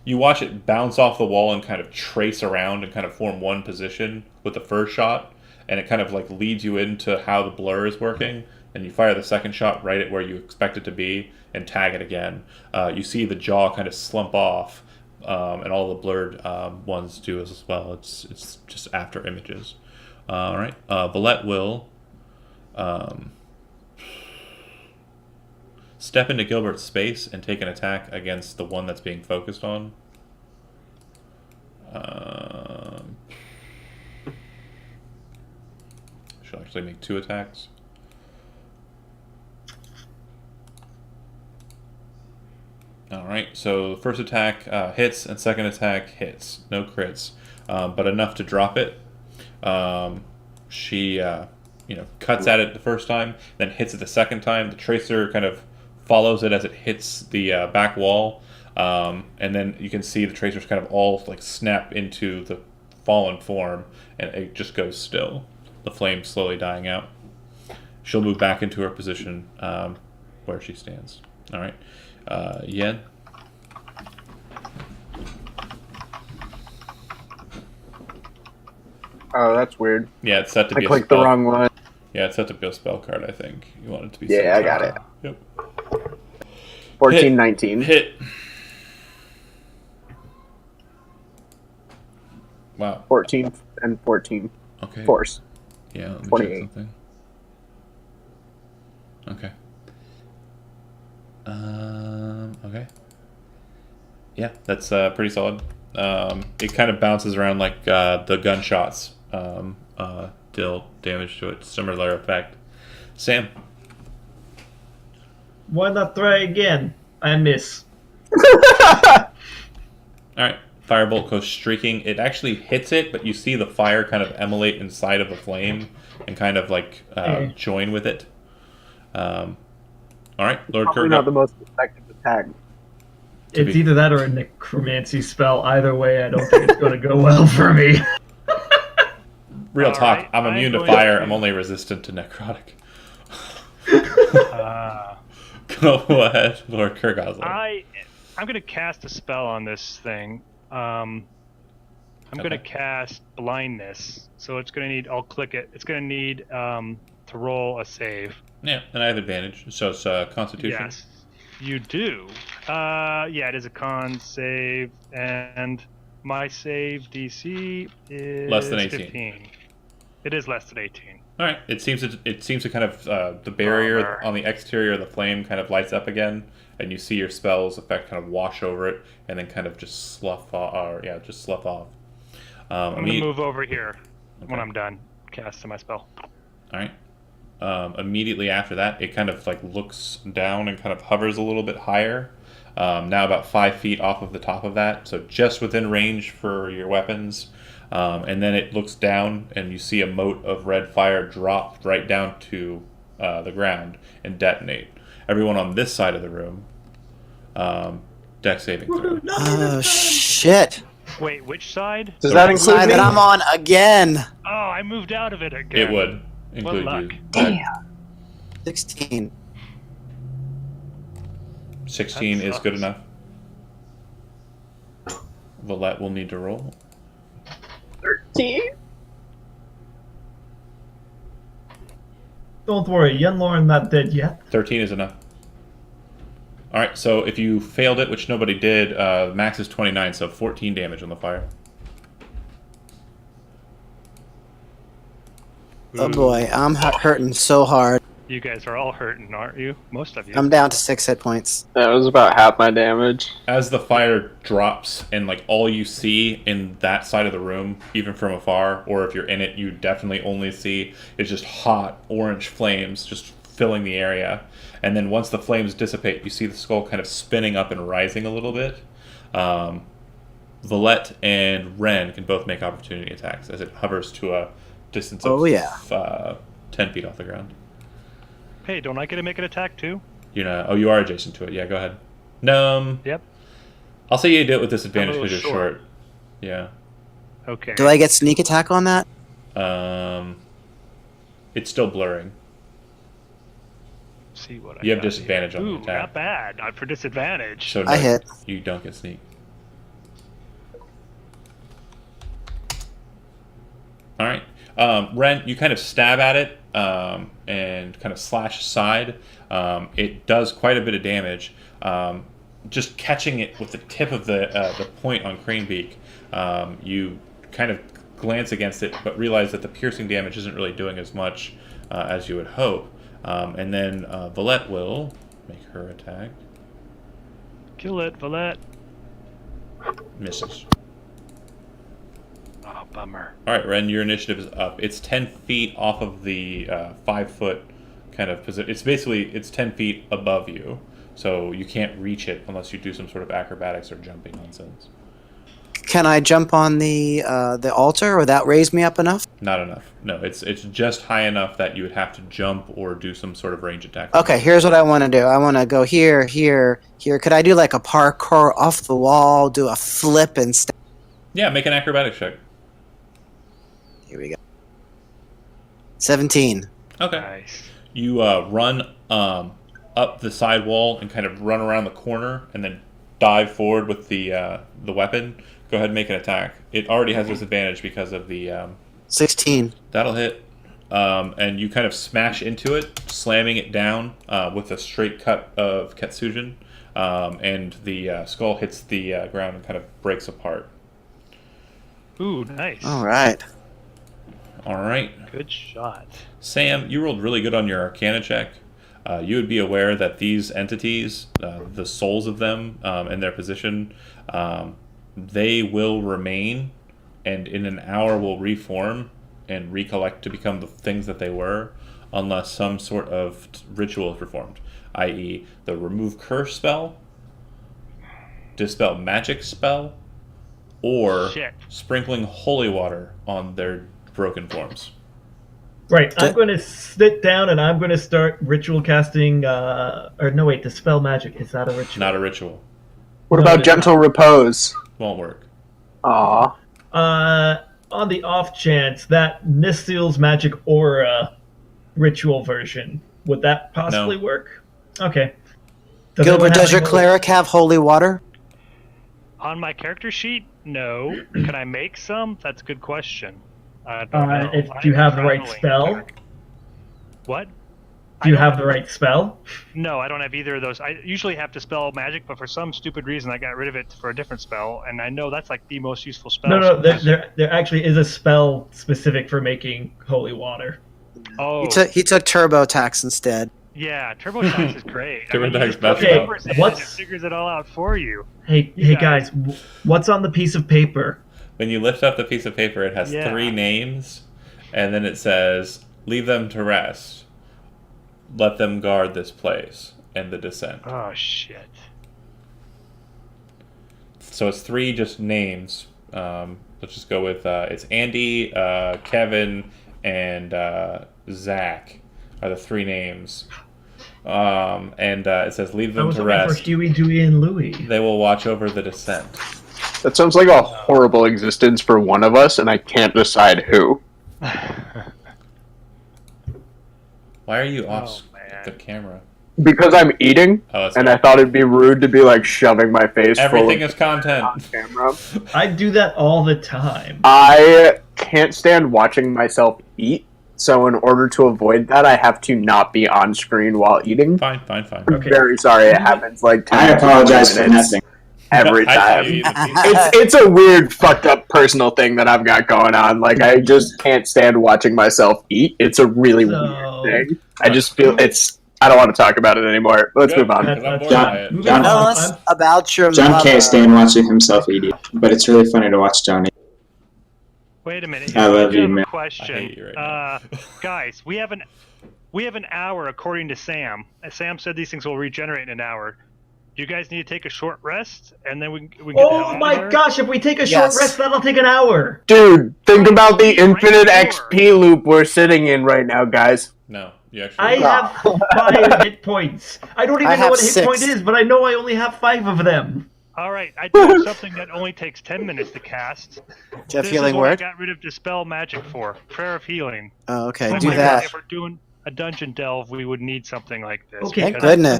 You watch it bounce off the wall and kind of trace around and kind of form one position with the first shot, and it kind of like leads you into how the blur is working, and you fire the second shot right at where you expect it to be and tag it again. You see the jaw kind of slump off, and all the blurred ones do as well. It's just after images. All right. Valette will step into Gilbert's space and take an attack against the one that's being focused on. She'll actually make 2 attacks. Alright, so first attack hits and second attack hits. No crits, but enough to drop it. She cuts at it the first time, then hits it the second time. The tracer kind of follows it as it hits the back wall, and then you can see the tracers kind of all like snap into the fallen form, and it just goes still. The flame slowly dying out. She'll move back into her position where she stands. All right, Yen. Oh, that's weird. Yeah, it's set to I be. clicked the wrong one. Yeah, it's set to be a spell card. I think you want it to be. Yeah, I got it. Yep. 14, 19. Hit. Wow. 14 and 14. Okay. Force. Yeah, let me 28. check something. Okay. Okay. Yeah, that's pretty solid. It kind of bounces around like the gunshots deal damage to it. Similar effect. Sam. Why not try again? I miss. Alright. Firebolt goes streaking. It actually hits it, but you see the fire kind of emulate inside of the flame and kind of like join with it. Alright, Lord Probably not the Kurgan. most effective attack. It's either that or a necromancy spell. Either way, I don't think it's going to go well for me. Real All talk. right, I'm I'm immune to going fire. to- I'm only resistant to necrotic. Uh, Go ahead, Lord Kurgazler. I'm going to cast a spell on this thing. I'm going to Okay. cast blindness. So it's going to need. I'll click it. It's going to need to roll a save. Yeah, and I have advantage. So it's Constitution. Yes, you do. Yeah, it is a con save, and my save DC is Less than 18. 15. It is less than 18. All right. It seems to kind of the barrier Bummer. on the exterior of the flame kind of lights up again, and you see your spell's effect kind of wash over it, and then kind of just slough off. I'm going to move over here when Okay. I'm done casting my spell. All right. Immediately after that, it kind of like looks down and kind of hovers a little bit higher. Now about 5 feet off of the top of that, so just within range for your weapons. And then it looks down, and you see a mote of red fire drop right down to the ground and detonate. Everyone on this side of the room, deck saving throw. Oh shit! Wait, which side? Does that include Side me? that I'm on again. Oh, I moved out of it again. It would include luck. you. Damn. 16. 16 That is good sucks. enough. Valette will need to roll. 13? Don't worry, Yenlorn not dead yet. 13 is enough. All right, so if you failed it, which nobody did, max is 29, so 14 damage on the fire. Oh boy, I'm hurting so hard. You guys are all hurting, aren't you? Most of you. I'm down to 6 hit points. That was about half my damage. As the fire drops, and like all you see in that side of the room, even from afar, or if you're in it, you definitely only see is just hot orange flames just filling the area. And then once the flames dissipate, you see the skull kind of spinning up and rising a little bit. Valette and Ren can both make opportunity attacks as it hovers to a distance of 10 feet off the ground. Hey, don't I get to make an attack too? You are adjacent to it. Yeah, go ahead. No, Yep. I'll say you do it with disadvantage I'm a because you're little short. Yeah. Okay. Do I get sneak attack on that? It's still blurring. See what I You have got here. disadvantage on the Ooh, attack. not bad. Not for disadvantage. So I hit. You don't get sneak. All right. Ren, you kind of stab at it and kind of slash aside. It does quite a bit of damage. Just catching it with the tip of the point on Cranebeak, you kind of glance against it, but realize that the piercing damage isn't really doing as much as you would hope. And then Valette will make her attack. Kill it, Valette. Misses. Oh, bummer. All right, Ren, your initiative is up. It's 10 feet off of the 5-foot kind of position. It's 10 feet above you, so you can't reach it unless you do some sort of acrobatics or jumping nonsense. Can I jump on the altar? Would that raise me up enough? Not enough. No, it's just high enough that you would have to jump or do some sort of range attack. Okay, here's what I want to do. I want to go here, here, here. Could I do like a parkour off the wall, do a flip and Yeah, make an acrobatics check. Here we go. 17. Okay. Nice. You run up the side wall and kind of run around the corner and then dive forward with the weapon. Go ahead and make an attack. It already has disadvantage because of the... 16. That'll hit. And you kind of smash into it, slamming it down with a straight cut of Ketsujin. And the skull hits the ground and kind of breaks apart. Ooh, nice. All right. All right. Good shot. Sam, you rolled really good on your Arcana check. You would be aware that these entities, the souls of them and their position, they will remain, and in an hour will reform and recollect to become the things that they were, unless some sort of ritual is performed, i.e. the remove curse spell, dispel magic spell, or Shit. sprinkling holy water on their broken forms. Right, I'm going to sit down and I'm going to start ritual casting. Or no, wait, dispel magic. Is that a ritual? Not a ritual. What No, about it's gentle repose? Won't work. Aw. On the off chance that Nistyl's magic aura ritual version, would that possibly No. work? Okay. Gilbert, does your anyone have cleric have holy water? On my character sheet, no. Can I make some? That's a good question. I don't know. If you have the right Traveling. spell? What? Do you I don't- have the right spell? No, I don't have either of those. I usually have to spell magic, but for some stupid reason, I got rid of it for a different spell, and I know that's like the most useful spell. No, there actually is a spell specific for making holy water. Oh, He took TurboTax instead. yeah, TurboTax is great. TurboTax you just best put spell. numbers in, What's- it figures it all out for you. Hey, You guys, what's on the piece of paper? When you lift up the piece of paper, it has Yeah. 3 names, and then it says, leave them to rest. Let them guard this place and the descent. Oh shit. So it's 3 just names. Let's just go with, it's Andy, Kevin, and Zach are the 3 names. And it says, leave I them was to looking for rest. Huey, Dewey, and Louie. They will watch over the descent. That sounds like a horrible existence for one of us, and I can't decide who. Why are you off Oh, man. the camera? Because I'm eating, Oh, that's and I thought it'd be rude to be like shoving my face Everything full is content. of camera. I do that all the time. I can't stand watching myself eat, so in order to avoid that, I have to not be on screen while eating. Fine. I'm Okay. very sorry, it happens like 10 I apologize for minutes nothing. every I saw time. you eat the pizza. It's a weird, fucked up personal thing that I've got going on. Like, I just can't stand watching myself eat. It's a really So- weird thing. I just feel I don't want to talk about it anymore. Let's Good. move on. Because I'm bored John- by it. Moving John- on. Tell us about your John mother. can't stand watching himself eat, but it's really funny to watch Johnny. Wait a minute. I love do you, have a man. question. I hate you right now. Guys, we have an hour according to Sam. Sam said these things will regenerate in an hour. Do you guys need to take a short rest, and then we can get the hell Oh out of my here? gosh, if we take a Yes. short rest, that'll take an hour. Dude, think Right, about the right infinite before. XP loop we're sitting in right now, guys. No, you actually. I have 5 hit points. I don't I even know have what a hit 6. point is, but I know I only have 5 of them. All right, I do have something that only takes 10 minutes to cast. Do you have This healing is what I word? got rid of Dispel Magic for. Prayer of Healing. Oh, okay. Oh Do my God, that. if we're doing a dungeon delve, we would need something like this. Okay, Thank because- goodness.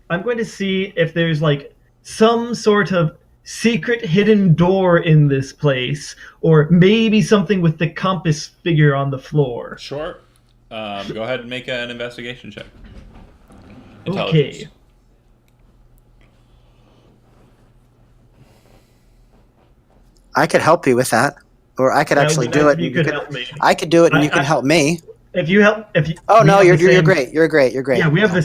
I'm going to see if there's like some sort of secret hidden door in this place, or maybe something with the compass figure on the floor. Sure. Go ahead and make an investigation check. Okay. I could help you with that. or I could That would actually be do nice it. if you and could help me. I could do it, and you can I- help me. If you help, if you. Oh we no, have you're the same- great. You're great. You're great. Yeah, we have the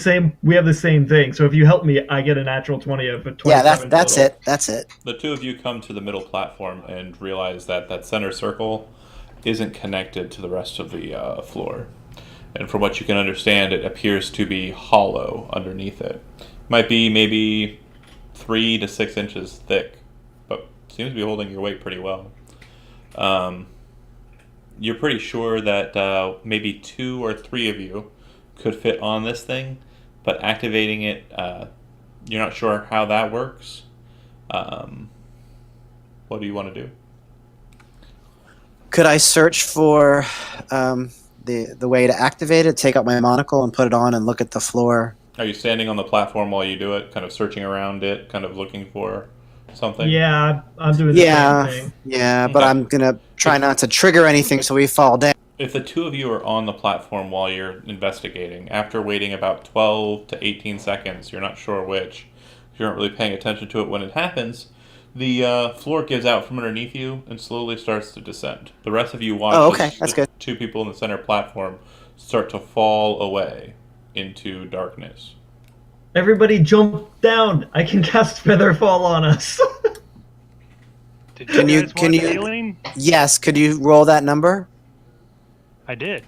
same thing. So if you help me, I get a natural 20 of a 27 Yeah, that's total. it. That's it. The two of you come to the middle platform and realize that that center circle isn't connected to the rest of the floor. And from what you can understand, it appears to be hollow underneath it. Might be maybe 3 to 6 inches thick, but seems to be holding your weight pretty well. You're pretty sure that maybe 2 or 3 of you could fit on this thing, but activating it, you're not sure how that works. What do you want to do? Could I search for the way to activate it? Take out my monocle and put it on, and look at the floor. Are you standing on the platform while you do it, kind of searching around it, kind of looking for something? Yeah, I'm doing the Yeah, same thing. yeah, but Okay. I'm gonna try not to trigger anything so we fall down. If the two of you are on the platform while you're investigating, after waiting about 12 to 18 seconds, you're not sure which, you aren't really paying attention to it when it happens, the floor gives out from underneath you and slowly starts to descend. The rest of you watch Oh, okay, as that's the good. two people in the center platform start to fall away into darkness. Everybody jump down. I can cast Feather Fall on us. Did Can you- guys can want you- healing? Yes, could you roll that number? I did.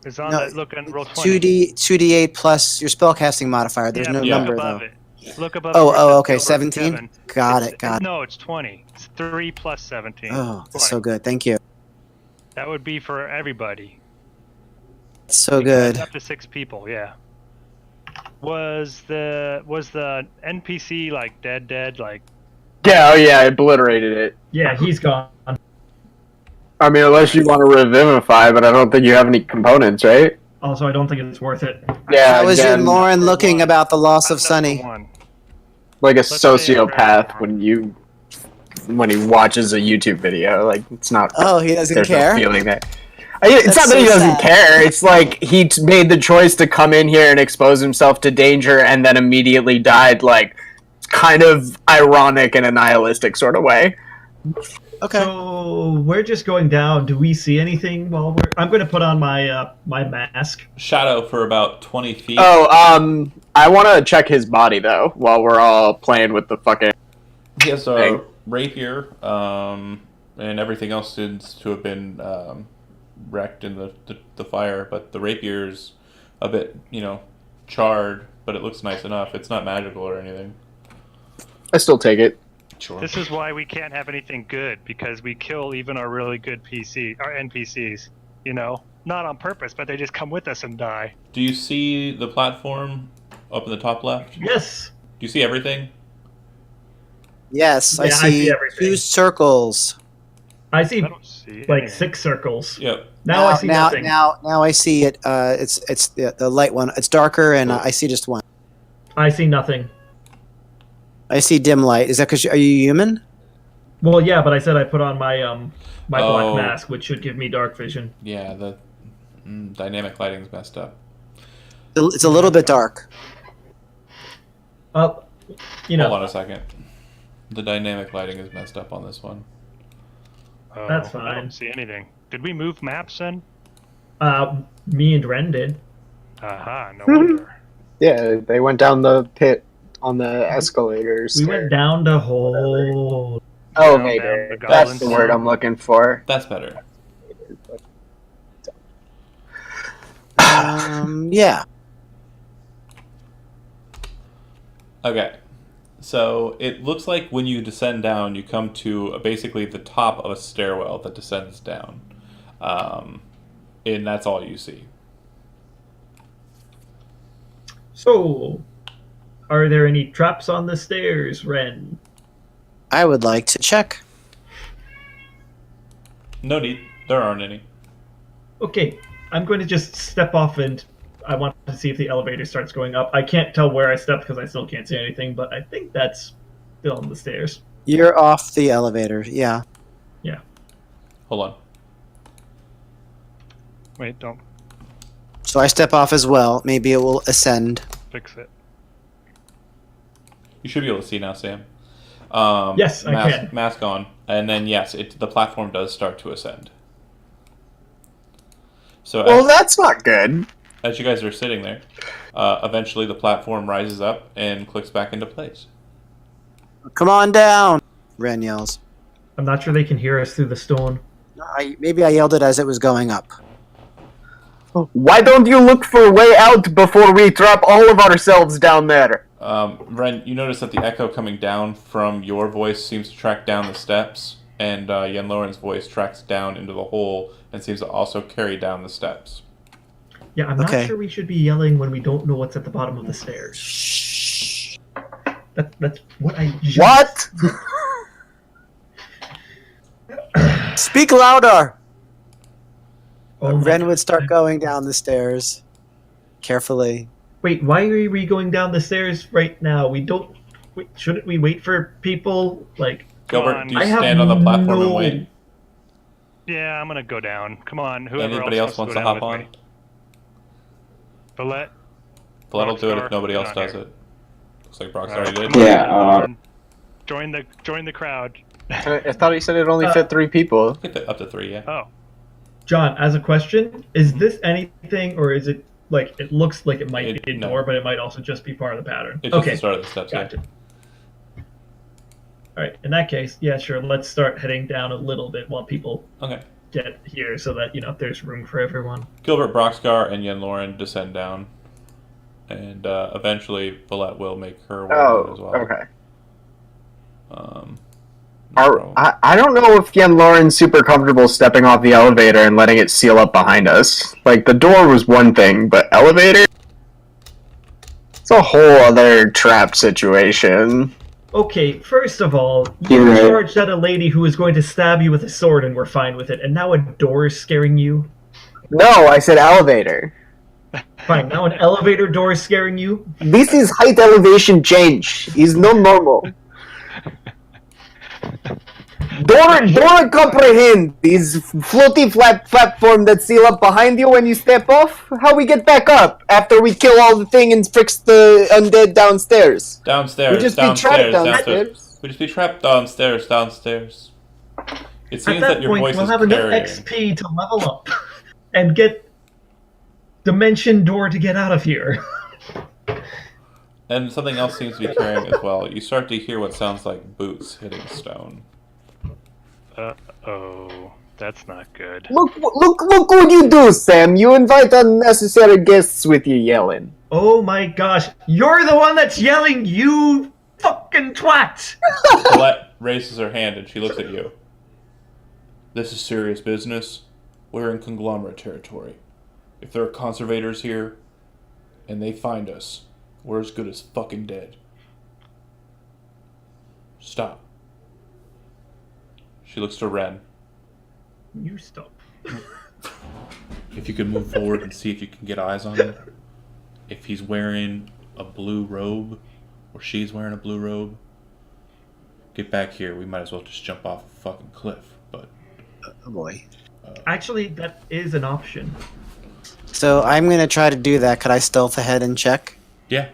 It's on No, that. Look on roll 20. 2d8 plus your spellcasting modifier. There's Yeah, no but number look above though. it. Look above Oh, it where it oh, says okay, Gilbert 17? Kevin. Got it, got it. No, it's 20. It's 3 plus 17. Oh, that's 20. so good. Thank you. That would be for everybody. So Because good. Up to 6 people, yeah. Was the NPC like dead like? Yeah, oh yeah, I obliterated it. Yeah, he's gone. I mean, unless you want to revivify, but I don't think you have any components, right? Also, I don't think it's worth it. Yeah, How was you and again, Lauren looking one. about the loss of Number Sunny? 1. like a say I'm sociopath very- when he watches a YouTube video. Like, it's not. Oh, he doesn't There's care? no feeling there. It's That's not that he so doesn't sad. care. It's like he made the choice to come in here and expose himself to danger, and then immediately died. Like, kind of ironic in a nihilistic sort of way. Okay. So we're just going down. Do we see anything while we're? I'm going to put on my my mask. Shadow for about 20 feet. Oh, I want to check his body though while we're all playing with the fucking. He has a Hey. rapier, and everything else seems to have been wrecked in the fire, but the rapier's a bit, charred, but it looks nice enough. It's not magical or anything. I still take it. Sure. This is why we can't have anything good, because we kill even our really good our NPCs. Not on purpose, but they just come with us and die. Do you see the platform up in the top left? Do Yes. you see everything? Yes, I Yeah, I see see everything. 2 circles. I see I don't see like anything. 6 circles. Yep. Now I see nothing. Now I see it. It's the light one. It's darker, and I see just one. I see nothing. I see dim light. Is that because are you human? Well, yeah, but I said I put on my my Oh. black mask, which should give me dark vision. Yeah, the dynamic lighting's messed up. It's a little bit dark. Hold Hold on a second. The dynamic lighting is messed up on this one. Oh, That's I fine. don't see anything. Did we move maps then? Me and Ren did. Aha, no wonder. Yeah, they went down the pit on the escalators. We went down the hole. Elevator. Down the That's goblin the word tunnel. I'm looking for. That's better. Yeah. Okay. So it looks like when you descend down, you come to basically the top of a stairwell that descends down. And that's all you see. So, are there any traps on the stairs, Ren? I would like to check. No need. There aren't any. Okay, I'm going to just step off and I want to see if the elevator starts going up. I can't tell where I stepped because I still can't see anything, but I think that's still on the stairs. You're off the elevator. Yeah. Hold on. Wait, don't So I step off as well. Maybe it will ascend. fix it. You should be able to see now, Sam. Yes, I can. Mask on, and then yes, the platform does start to ascend. So Well, that's not good. as you guys are sitting there, eventually the platform rises up and clicks back into place. Come on down, Ren yells. I'm not sure they can hear us through the stone. Maybe I yelled it as it was going up. Why don't you look for a way out before we drop all of ourselves down there? Ren, you notice that the echo coming down from your voice seems to track down the steps, and Yen Lauren's voice tracks down into the hole and seems to also carry down the steps. Yeah, I'm Okay. not sure we should be yelling when we don't know what's at the bottom of the stairs. Shh. That's what I just... What? Speak louder! Oh my Ren God. would start going down the stairs. Carefully. Wait, why are we going down the stairs right now? We don't... Wait, shouldn't we wait for people? Like... Gilbert, on. do you I have stand on the platform and no- wait? Yeah, I'm gonna go down. Come on, whoever Anybody else wants wants to go down hop with on? me. Valette. Valett'll do it if Rockstar, nobody you're else not does here. it. Looks like Brock's All right, already did. come on, Yeah, Lauren. Join the crowd. I thought he said it only fit 3 people. Get that up to 3, yeah. Oh, John, as a question, is this anything, or is it, like, it looks like it might be a No. door, but it might also just be part of the pattern? It's just Okay, the start of the steps, yeah. gotcha. Alright, in that case, yeah, sure, let's start heading down a little bit while people Okay. get here so that, there's room for everyone. Gilbert, Broxgar, and Yen Lauren descend down. And eventually, Valette will make her way down as well. okay. No problem. I don't know if Yen Lauren's super comfortable stepping off the elevator and letting it seal up behind us. Like, the door was one thing, but elevator? It's a whole other trap situation. Okay, first of all, You're you right. charged at a lady who was going to stab you with a sword and we're fine with it, and now a door is scaring you? No, I said elevator. Fine, now an elevator door is scaring you? This is height elevation change. Is not normal. Don't comprehend. Is floaty flat platform that seal up behind you when you step off? How we get back up after we kill all the thing and fix the undead downstairs? Downstairs, We just be downstairs, trapped downstairs. downstairs. We just be trapped downstairs, downstairs. It At seems that that your point, voice we'll is have enough carrying. XP to level up and get Dimension Door to get out of here. And something else seems to be carrying as well. You start to hear what sounds like boots hitting stone. oh, that's not good. Look what you do, Sam. You invite unnecessary guests with you yelling. Oh my gosh, you're the one that's yelling, you fucking twat! Colette raises her hand and she looks at you. This is serious business. We're in conglomerate territory. If there are conservators here and they find us, we're as good as fucking dead. Stop. She looks to Ren. You stop. If you could move forward and see if you can get eyes on him. If he's wearing a blue robe, or she's wearing a blue robe, get back here. We might as well just jump off a fucking cliff. But Oh boy. Actually, that is an option. So I'm going to try to do that. Could I stealth ahead and check? yeah,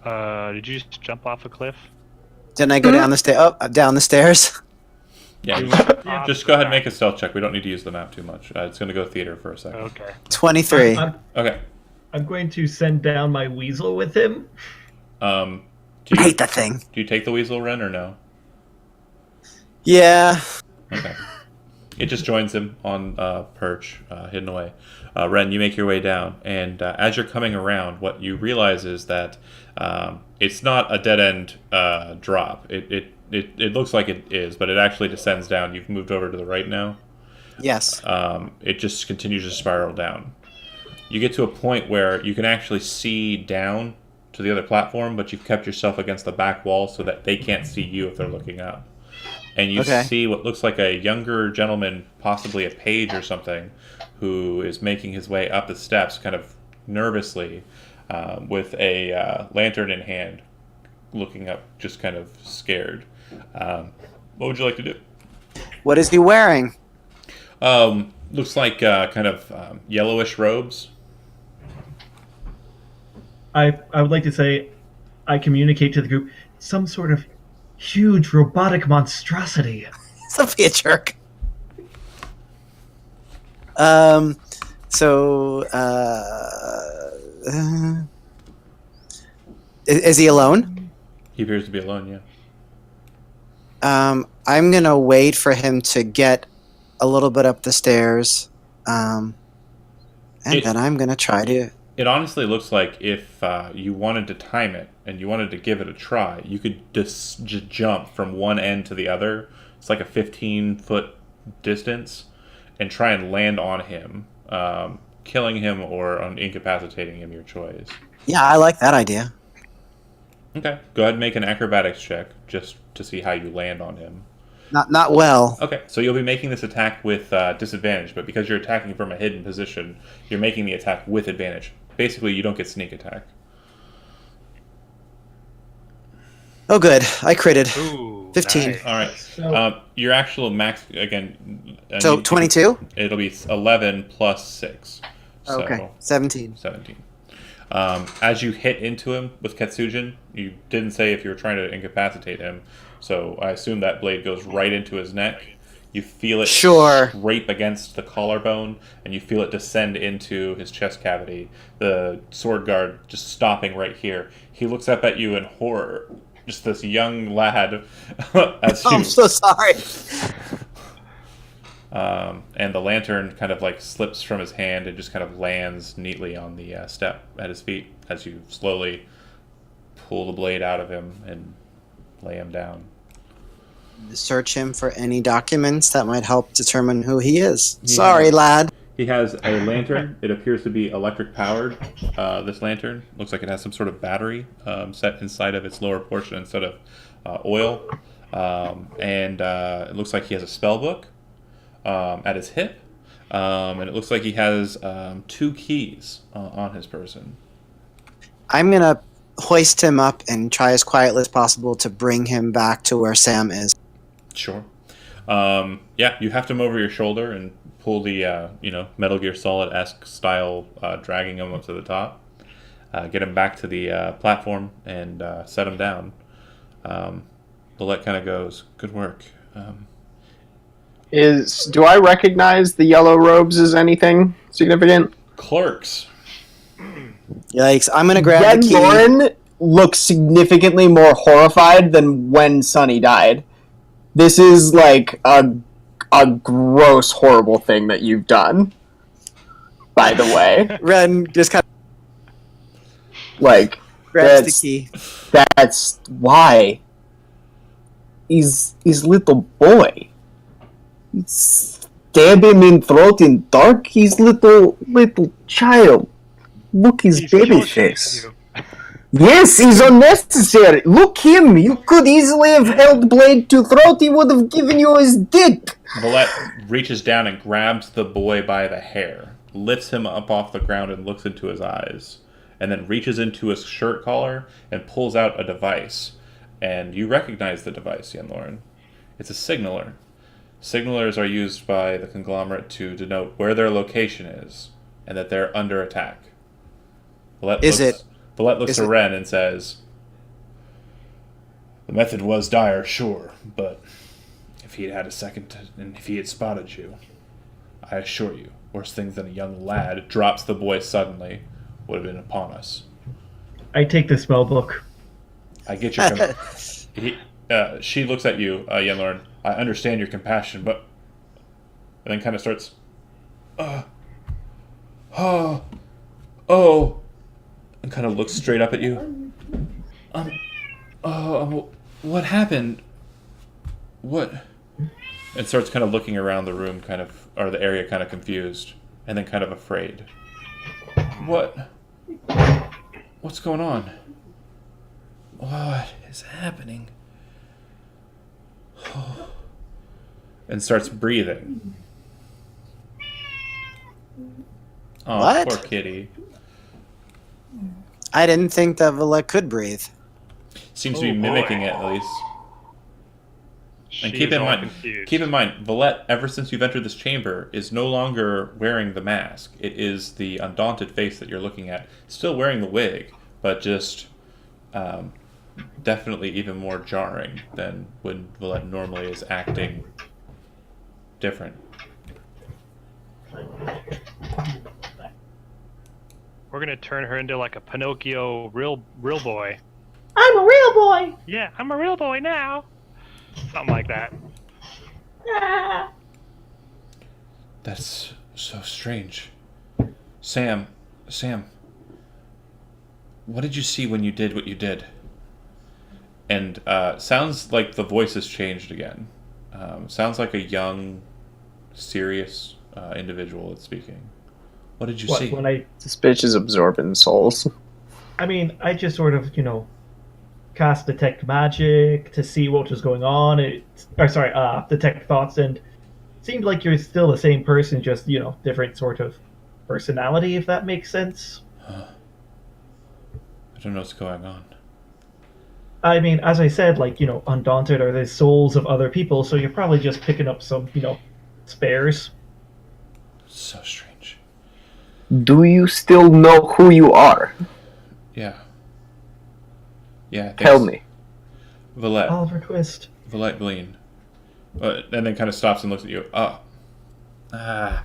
Did you just jump off a cliff? Didn't I go down the down the stairs? yeah. Yeah. Just go ahead and make a stealth check. We don't need to use the map too much. It's going to go theater for a second. Okay. 23. Okay. I'm going to send down my weasel with him. Do I you, hate that thing. do you take the weasel, Ren, or no? Yeah. Okay. It just joins him on perch, hidden away. Ren, you make your way down, and as you're coming around, what you realize is that it's not a dead end drop. It looks like it is, but it actually descends down. You've moved over to the right now. Yes. It just continues to spiral down. You get to a point where you can actually see down to the other platform, but you've kept yourself against the back wall so that they can't see you if they're looking up. And you Okay. see what looks like a younger gentleman, possibly a page or something, who is making his way up the steps kind of nervously with a lantern in hand, looking up just kind of scared. What would you like to do? What is he wearing? Looks like kind of yellowish robes. I would like to say, I communicate to the group some sort of huge robotic monstrosity. Don't be a jerk. So, is he alone? He appears to be alone, yeah. I'm gonna wait for him to get a little bit up the stairs, and then I'm gonna try to. It honestly looks like if you wanted to time it and you wanted to give it a try, you could just jump from one end to the other. It's like a 15-foot distance, and try and land on him, killing him or incapacitating him, your choice. Yeah, I like that idea. Okay, go ahead and make an acrobatics check just to see how you land on him. Not well. Okay, so you'll be making this attack with disadvantage, but because you're attacking from a hidden position, you're making the attack with advantage. Basically, you don't get sneak attack. Oh, good. I critted. Ooh, 15. nice. All right. So, Your actual max, again... So 22? It'll be 11 plus 6. So Okay, 17. 17. As you hit into him with Ketsujin, you didn't say if you were trying to incapacitate him, so I assume that blade goes right into his neck. You feel it scrape against the collarbone, and you feel it descend into his chest cavity. The sword guard just stopping right here. He looks up at you in horror. Just this young lad. As I'm so sorry. And the lantern kind of like slips from his hand and just kind of lands neatly on the step at his feet as you slowly pull the blade out of him and lay him down. Search him for any documents that might help determine who he is. Sorry, lad. He has a lantern. It appears to be electric powered. This lantern looks like it has some sort of battery set inside of its lower portion instead of oil. And it looks like he has a spell book at his hip. And it looks like he has 2 keys on his person. I'm going to hoist him up and try as quietly as possible to bring him back to where Sam is. Sure. Yeah, you have him over your shoulder and pull the, Metal Gear Solid-esque style, dragging him up to the top. Get him back to the platform and set him down. Lillette kind of goes, "Good work." Do I recognize the yellow robes as anything significant? Clerks. Yikes. I'm going to grab Jen the key. Lauren looks significantly more horrified than when Sonny died. This is like a gross, horrible thing that you've done. By the way, Ren just kind like of grabs the key. that's why he's little boy. Stab him in throat in dark. He's little child. Look his He's baby joking face. with you. Yes, he's unnecessary. Look him. You could easily have held blade to throat. He would have given you his dick. Villette reaches down and grabs the boy by the hair, lifts him up off the ground and looks into his eyes, and then reaches into his shirt collar and pulls out a device. And you recognize the device, Yen Lauren. It's a signaler. Signalers are used by the conglomerate to denote where their location is and that they're under attack. Villette looks to Ren and says, "The method was dire, sure, but if he had had a second and if he had spotted you, I assure you, worse things than a young lad drops the boy suddenly would have been upon us." I take the spell book. I get your... she looks at you, Yen Lauren. "I understand your compassion, but..." And then kind of starts... Oh... And kind of looks straight up at you. What happened? What? And starts kind of looking around the room, kind of, or the area, kind of confused, and then kind of afraid. What's going on? What is happening? And starts breathing. Oh, What? poor kitty. I didn't think that Villa could breathe. Seems to be mimicking it, at least. And She keep is in all mind, confused. Villette, ever since you've entered this chamber, is no longer wearing the mask. It is the undaunted face that you're looking at. Still wearing the wig, but just definitely even more jarring than when Villette normally is acting different. We're gonna turn her into like a Pinocchio real boy. I'm a real boy. Yeah, I'm a real boy now. Something like that. Ah. That's so strange. Sam, what did you see when you did what you did? And sounds like the voice has changed again. Sounds like a young, serious individual that's speaking. What did you What see? when I? This bitch is absorbing souls. I mean, I just sort of cast detect magic to see what was going on. Detect thoughts, and it seemed like you're still the same person, just different sort of personality, if that makes sense. I don't know what's going on. I mean, as I said, undaunted are the souls of other people, so you're probably just picking up some, spares. So strange. Do you still know who you are? Yeah. Yeah. Tell me. Villette. Oliver Twist. Villette Glean. And then kind of stops and looks at you. The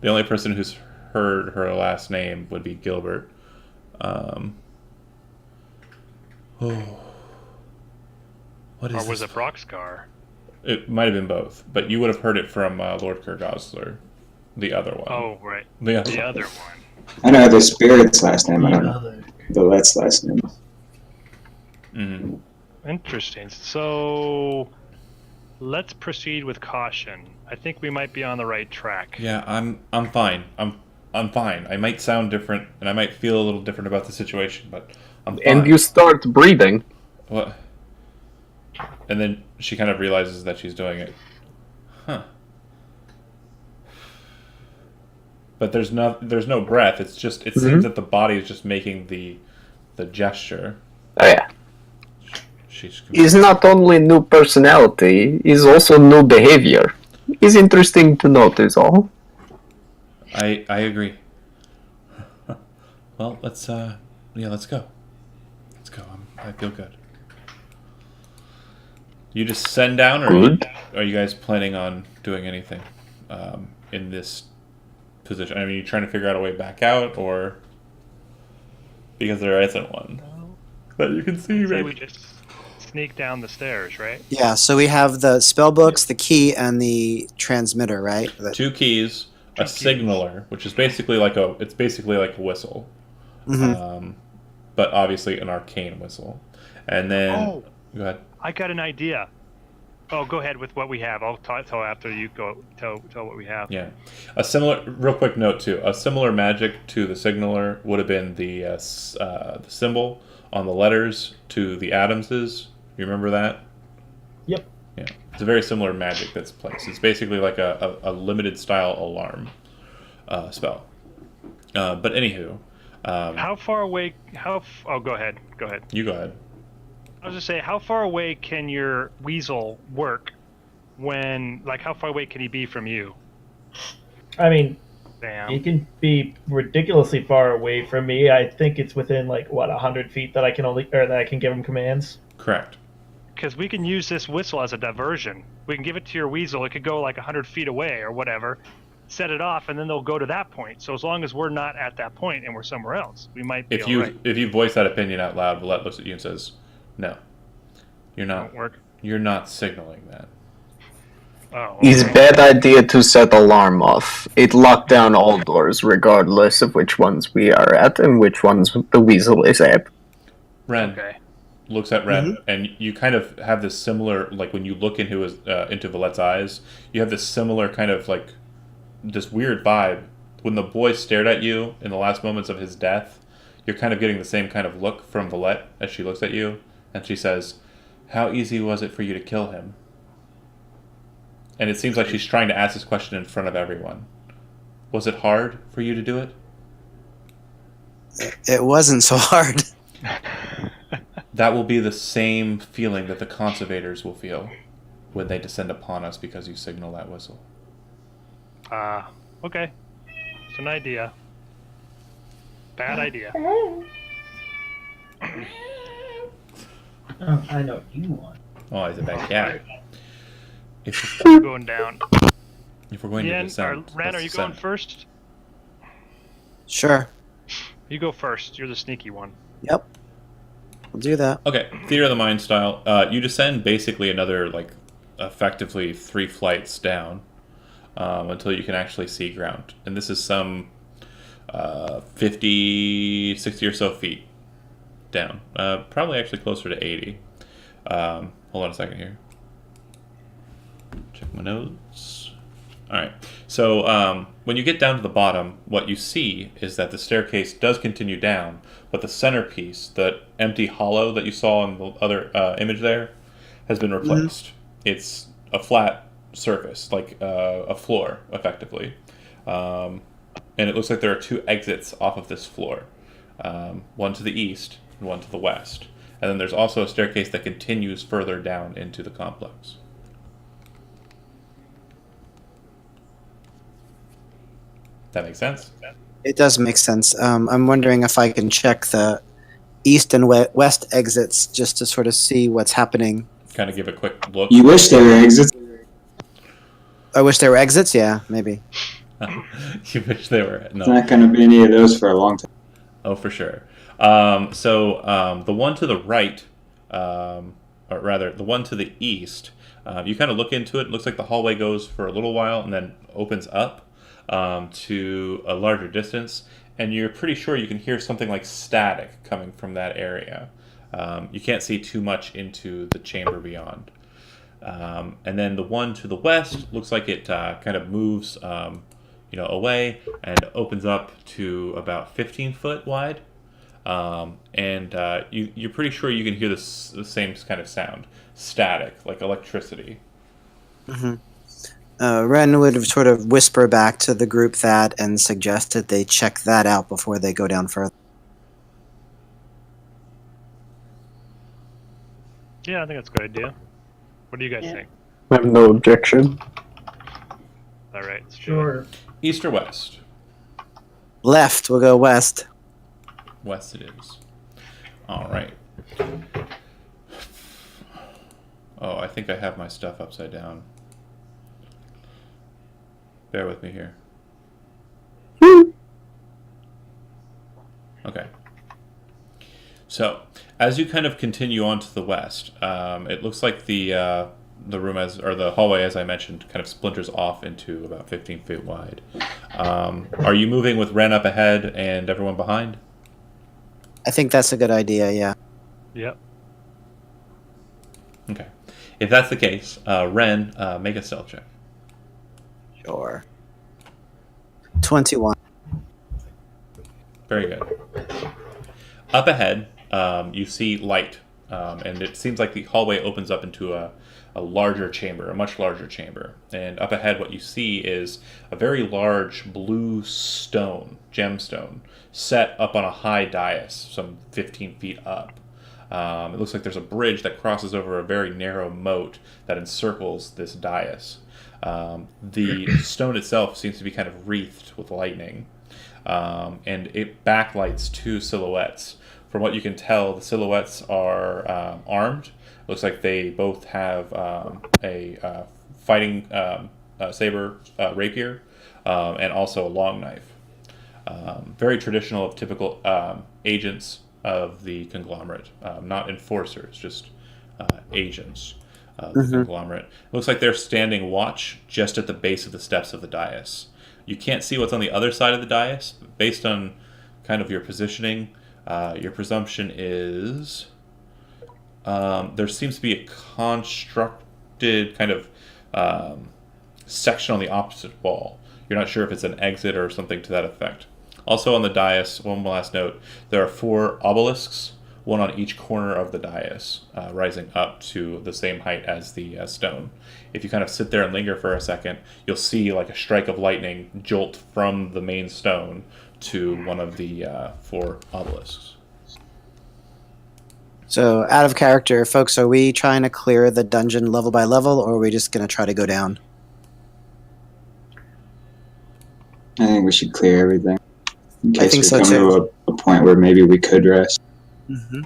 only person who's heard her last name would be Gilbert. What is Or was this? it Broxgar? It might have been both, but you would have heard it from Lord Kirgosler, the other one. Oh, right. The other The one. other one. I know the spirit's last name. I don't know the Let's last name. Mm-hmm. Interesting. So let's proceed with caution. I think we might be on the right track. Yeah, I'm fine. I'm fine. I might sound different, and I might feel a little different about the situation, but I'm fine. And you start breathing. What? And then she kind of realizes that she's doing it. Huh. But there's no breath. It seems that the body is just making the gesture. Oh yeah. She's Is not only new personality, is also new behavior. Is interesting to note is all. I agree. Well, let's go. Let's go. I feel good. You just send down, or are you guys planning on doing anything in this position? I mean, are you trying to figure out a way back out, or because there isn't one that you can see? Say Right? we just sneak down the stairs, right? Yeah, so we have the spell books, the key, and the transmitter, right? Two keys, a signaler, which is basically like a whistle, but obviously an arcane whistle, and then go ahead. I got an idea. Oh, go ahead with what we have. I'll tell after you go. Tell what we have. Yeah, real quick note too. A similar magic to the signaler would have been the symbol on the letters to the Adamses. You remember that? Yep. Yeah, it's a very similar magic that's placed. It's basically like a limited style alarm spell. But anywho, How far away? Oh, go ahead. you go ahead. I was just saying, how far away can your weasel work? How far away can he be from you? I mean, Sam. he can be ridiculously far away from me. I think it's within 100 feet that I can give him commands. Correct. Because we can use this whistle as a diversion. We can give it to your weasel. It could go 100 feet away or whatever. Set it off, and then they'll go to that point. So as long as we're not at that point and we're somewhere else, we might be all right. If you voice that opinion out loud, Villette looks at you and says, "No, you're not. Won't work. You're not signaling that." Oh, It's a bad idea to set alarm off. It locked down all doors, regardless of which ones we are at and which ones the weasel is at. Ren Okay. looks at Ren, and you kind of have this similar, when you look into Villette's eyes, you have this similar kind of this weird vibe. When the boy stared at you in the last moments of his death, you're kind of getting the same kind of look from Villette as she looks at you, and she says, "How easy was it for you to kill him?" And it seems like she's trying to ask this question in front of everyone. Was it hard for you to do it? It wasn't so hard. That will be the same feeling that the conservators will feel when they descend upon us because you signal that whistle. Okay. It's an idea. Bad idea. Oh, I know what you want. Oh, he's a bad cat. If, I'm going down. if we're going to descend, Ren, let's are you going descend. first? Sure. You go first. You're the sneaky one. Yep. We'll do that. Okay, Theater of the Mind style. You descend basically another, like, effectively 3 flights down until you can actually see ground. And this is some 50, 60 or so feet down. Probably actually closer to 80. Hold on a second here. Check my notes. All right. So when you get down to the bottom, what you see is that the staircase does continue down, but the centerpiece, the empty hollow that you saw in the other image there, has been replaced. It's a flat surface, like a floor, effectively. And it looks like there are 2 exits off of this floor, one to the east and one to the west. And then there's also a staircase that continues further down into the complex. That makes sense? It does make sense. I'm wondering if I can check the east and west exits just to sort of see what's happening. Kind of give a quick look. You wish there were exits. I wish there were exits. Yeah, maybe. You wish they were. There's No. not going to be any of those for a long time. Oh, for sure. The one to the right, or rather, the one to the east, you kind of look into it. It looks like the hallway goes for a little while and then opens up to a larger distance. And you're pretty sure you can hear something like static coming from that area. You can't see too much into the chamber beyond. And then the one to the west looks like it kind of moves away and opens up to about 15 foot wide. You're pretty sure you can hear the same kind of sound, static, like electricity. Ren would sort of whisper back to the group that and suggest that they check that out before they go down further. Yeah, I think that's a good idea. What do you guys think? I have no objection. All right, let's do it. Sure. East or west? Left, we'll go west. West it is. All right. Oh, I think I have my stuff upside down. Bear with me here. Okay. So, as you kind of continue on to the west, it looks like the room or the hallway, as I mentioned, kind of splinters off into about 15 feet wide. Are you moving with Ren up ahead and everyone behind? I think that's a good idea, yeah. Yep. Okay. If that's the case, Ren, make a stealth check. Sure. 21. Very good. Up ahead, you see light, and it seems like the hallway opens up into a larger chamber, a much larger chamber. And up ahead, what you see is a very large blue stone, gemstone, set up on a high dais, some 15 feet up. It looks like there's a bridge that crosses over a very narrow moat that encircles this dais. The stone itself seems to be kind of wreathed with lightning, and it backlights 2 silhouettes. From what you can tell, the silhouettes are armed. It looks like they both have a fighting saber, rapier, and also a long knife. Very traditional of typical agents of the conglomerate, not enforcers, just agents of the conglomerate. It looks like they're standing watch just at the base of the steps of the dais. You can't see what's on the other side of the dais, but based on kind of your positioning, your presumption is there seems to be a constructed kind of section on the opposite wall. You're not sure if it's an exit or something to that effect. Also on the dais, one last note, there are 4 obelisks, one on each corner of the dais, rising up to the same height as the stone. If you kind of sit there and linger for a second, you'll see like a strike of lightning jolt from the main stone to one of the 4 obelisks. So, out of character, folks, are we trying to clear the dungeon level by level, or are we just going to try to go down? I think we should clear everything in I case think we so come too. to a point where maybe we could rest. Mm-hmm.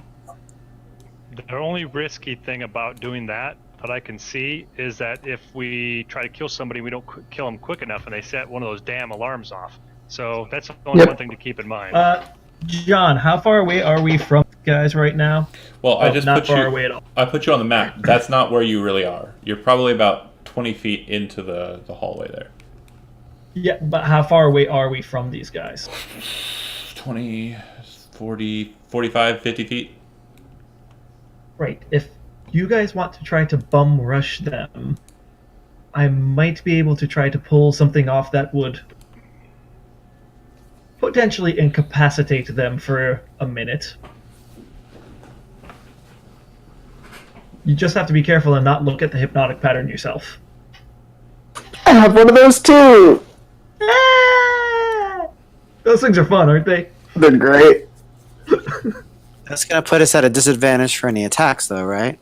The only risky thing about doing that I can see is that if we try to kill somebody, we don't kill them quick enough, and they set one of those damn alarms off. So that's the only one thing to keep in mind. John, how far away are we from guys right now? Well, I just not put far you. away at all. I put you on the map. That's not where you really are. You're probably about 20 feet into the hallway there. Yeah, but how far away are we from these guys? 20, 40, 45, 50 feet. Right. If you guys want to try to bum rush them, I might be able to try to pull something off that would potentially incapacitate them for a minute. You just have to be careful and not look at the hypnotic pattern yourself. I have one of those too. Those things are fun, aren't they? They're great. That's going to put us at a disadvantage for any attacks, though, right?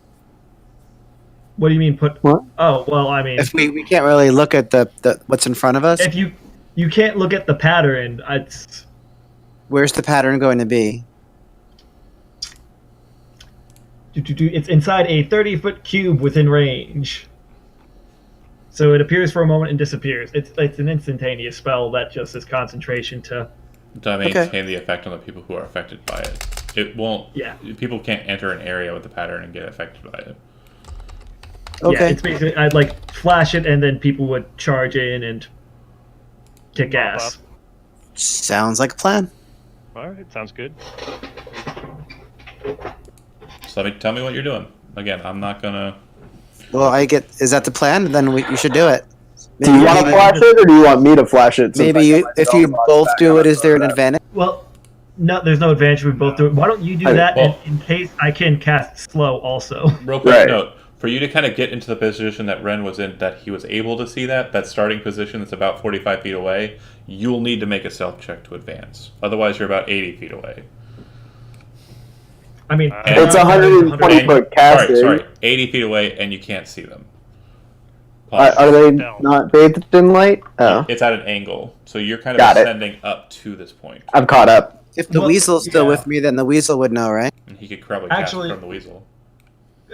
What do you mean put? What? Oh, well, I mean, If we can't really look at the what's in front of us, if you can't look at the pattern, where's the pattern going to be? it's inside a 30-foot cube within range. So it appears for a moment and disappears. It's an instantaneous spell that just is concentration to. To maintain the effect on the people who are affected by it. It won't. Yeah. People can't enter an area with the pattern and get affected by it. Okay. Yeah, it's basically I'd like flash it and then people would charge in and kick Mop ass. Sounds like a plan. All right, sounds good. So tell me what you're doing. Again, I'm not gonna. Well, is that the plan? Then you should do it. Do you want to flash it, or do you want me to flash it? Maybe if you both do it, is there an advantage? Well, no, there's no advantage. We both do it. Why don't you do that in case I can cast slow also? Real quick note. For you to kind of get into the position that Ren was in, that he was able to see that starting position that's about 45 feet away, you'll need to make a stealth check to advance. Otherwise, you're about 80 feet away. I mean, It's 120 foot casting. Sorry, 80 feet away, and you can't see them. Are they not bathed in light? Oh. It's at an angle, so you're kind of ascending up to this point. I'm caught up. If the weasel's still with me, then the weasel would know, right? And he could probably cast from the weasel.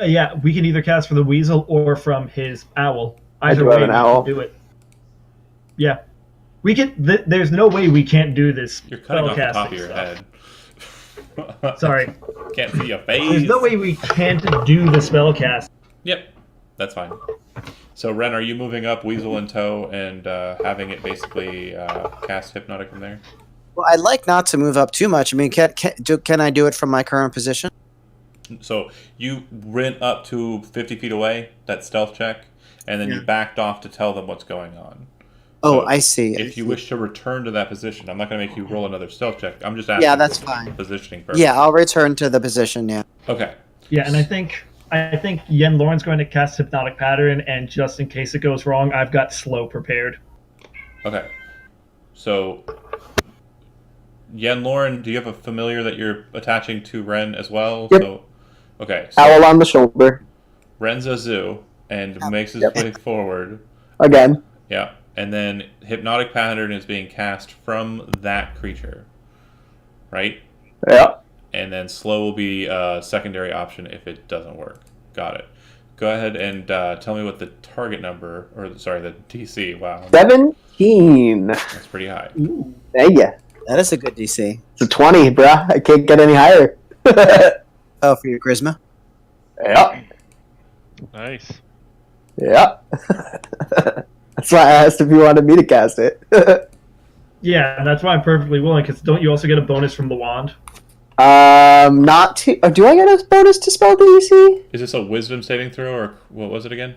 Yeah, we can either cast from the weasel or from his owl. Either way, we can do it. Yeah, we can. There's no way we can't do this. You're cutting off the top of your head. Sorry, can't see your face. There's no way we can't do the spell cast. Yep, that's fine. So Ren, are you moving up, weasel in tow, and having it basically cast hypnotic from there? Well, I'd like not to move up too much. I mean, can I do it from my current position? So you went up to 50 feet away, that stealth check, and then you backed off to tell them what's going on. Oh, So I see. If you wish to return to that position, I'm not going to make you roll another stealth check. I'm just asking. Yeah, that's for fine. Positioning purposes. Yeah, I'll return to the position. Yeah. Okay. Yeah, and I think Yen Lauren's going to cast hypnotic pattern, and just in case it goes wrong, I've got slow prepared. Okay. So, Yen Lauren, do you have a familiar that you're attaching to Ren as well? Yep. So, okay. So Owl on the shoulder. Ren's a zoo and makes his way forward. Again. Yeah. And then hypnotic pattern is being cast from that creature. Right? Yeah. And then slow will be a secondary option if it doesn't work. Got it. Go ahead and tell me what the target number, the DC. Wow. 17. That's pretty high. Ooh. There you. That is a good DC. It's a 20, bruh. I can't get any higher. Oh, for your charisma? Yeah. Nice. Yeah. That's why I asked if you wanted me to cast it. Yeah, and that's why I'm perfectly willing, because don't you also get a bonus from the wand? Not to. Do I get a bonus to spell DC? Is this a wisdom saving throw, or what was it again?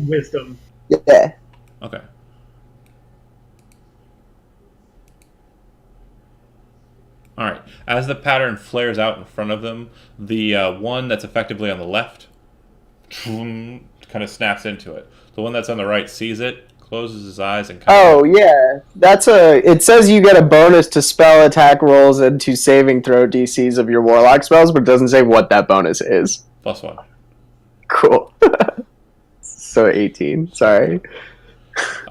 Wisdom. Yeah. Okay. All right. As the pattern flares out in front of them, the one that's effectively on the left kind of snaps into it. The one that's on the right sees it, closes his eyes, and Yeah. It says you get a bonus to spell attack rolls and to saving throw DCs of your warlock spells, but it doesn't say what that bonus is. +1. Cool. So 18. Sorry.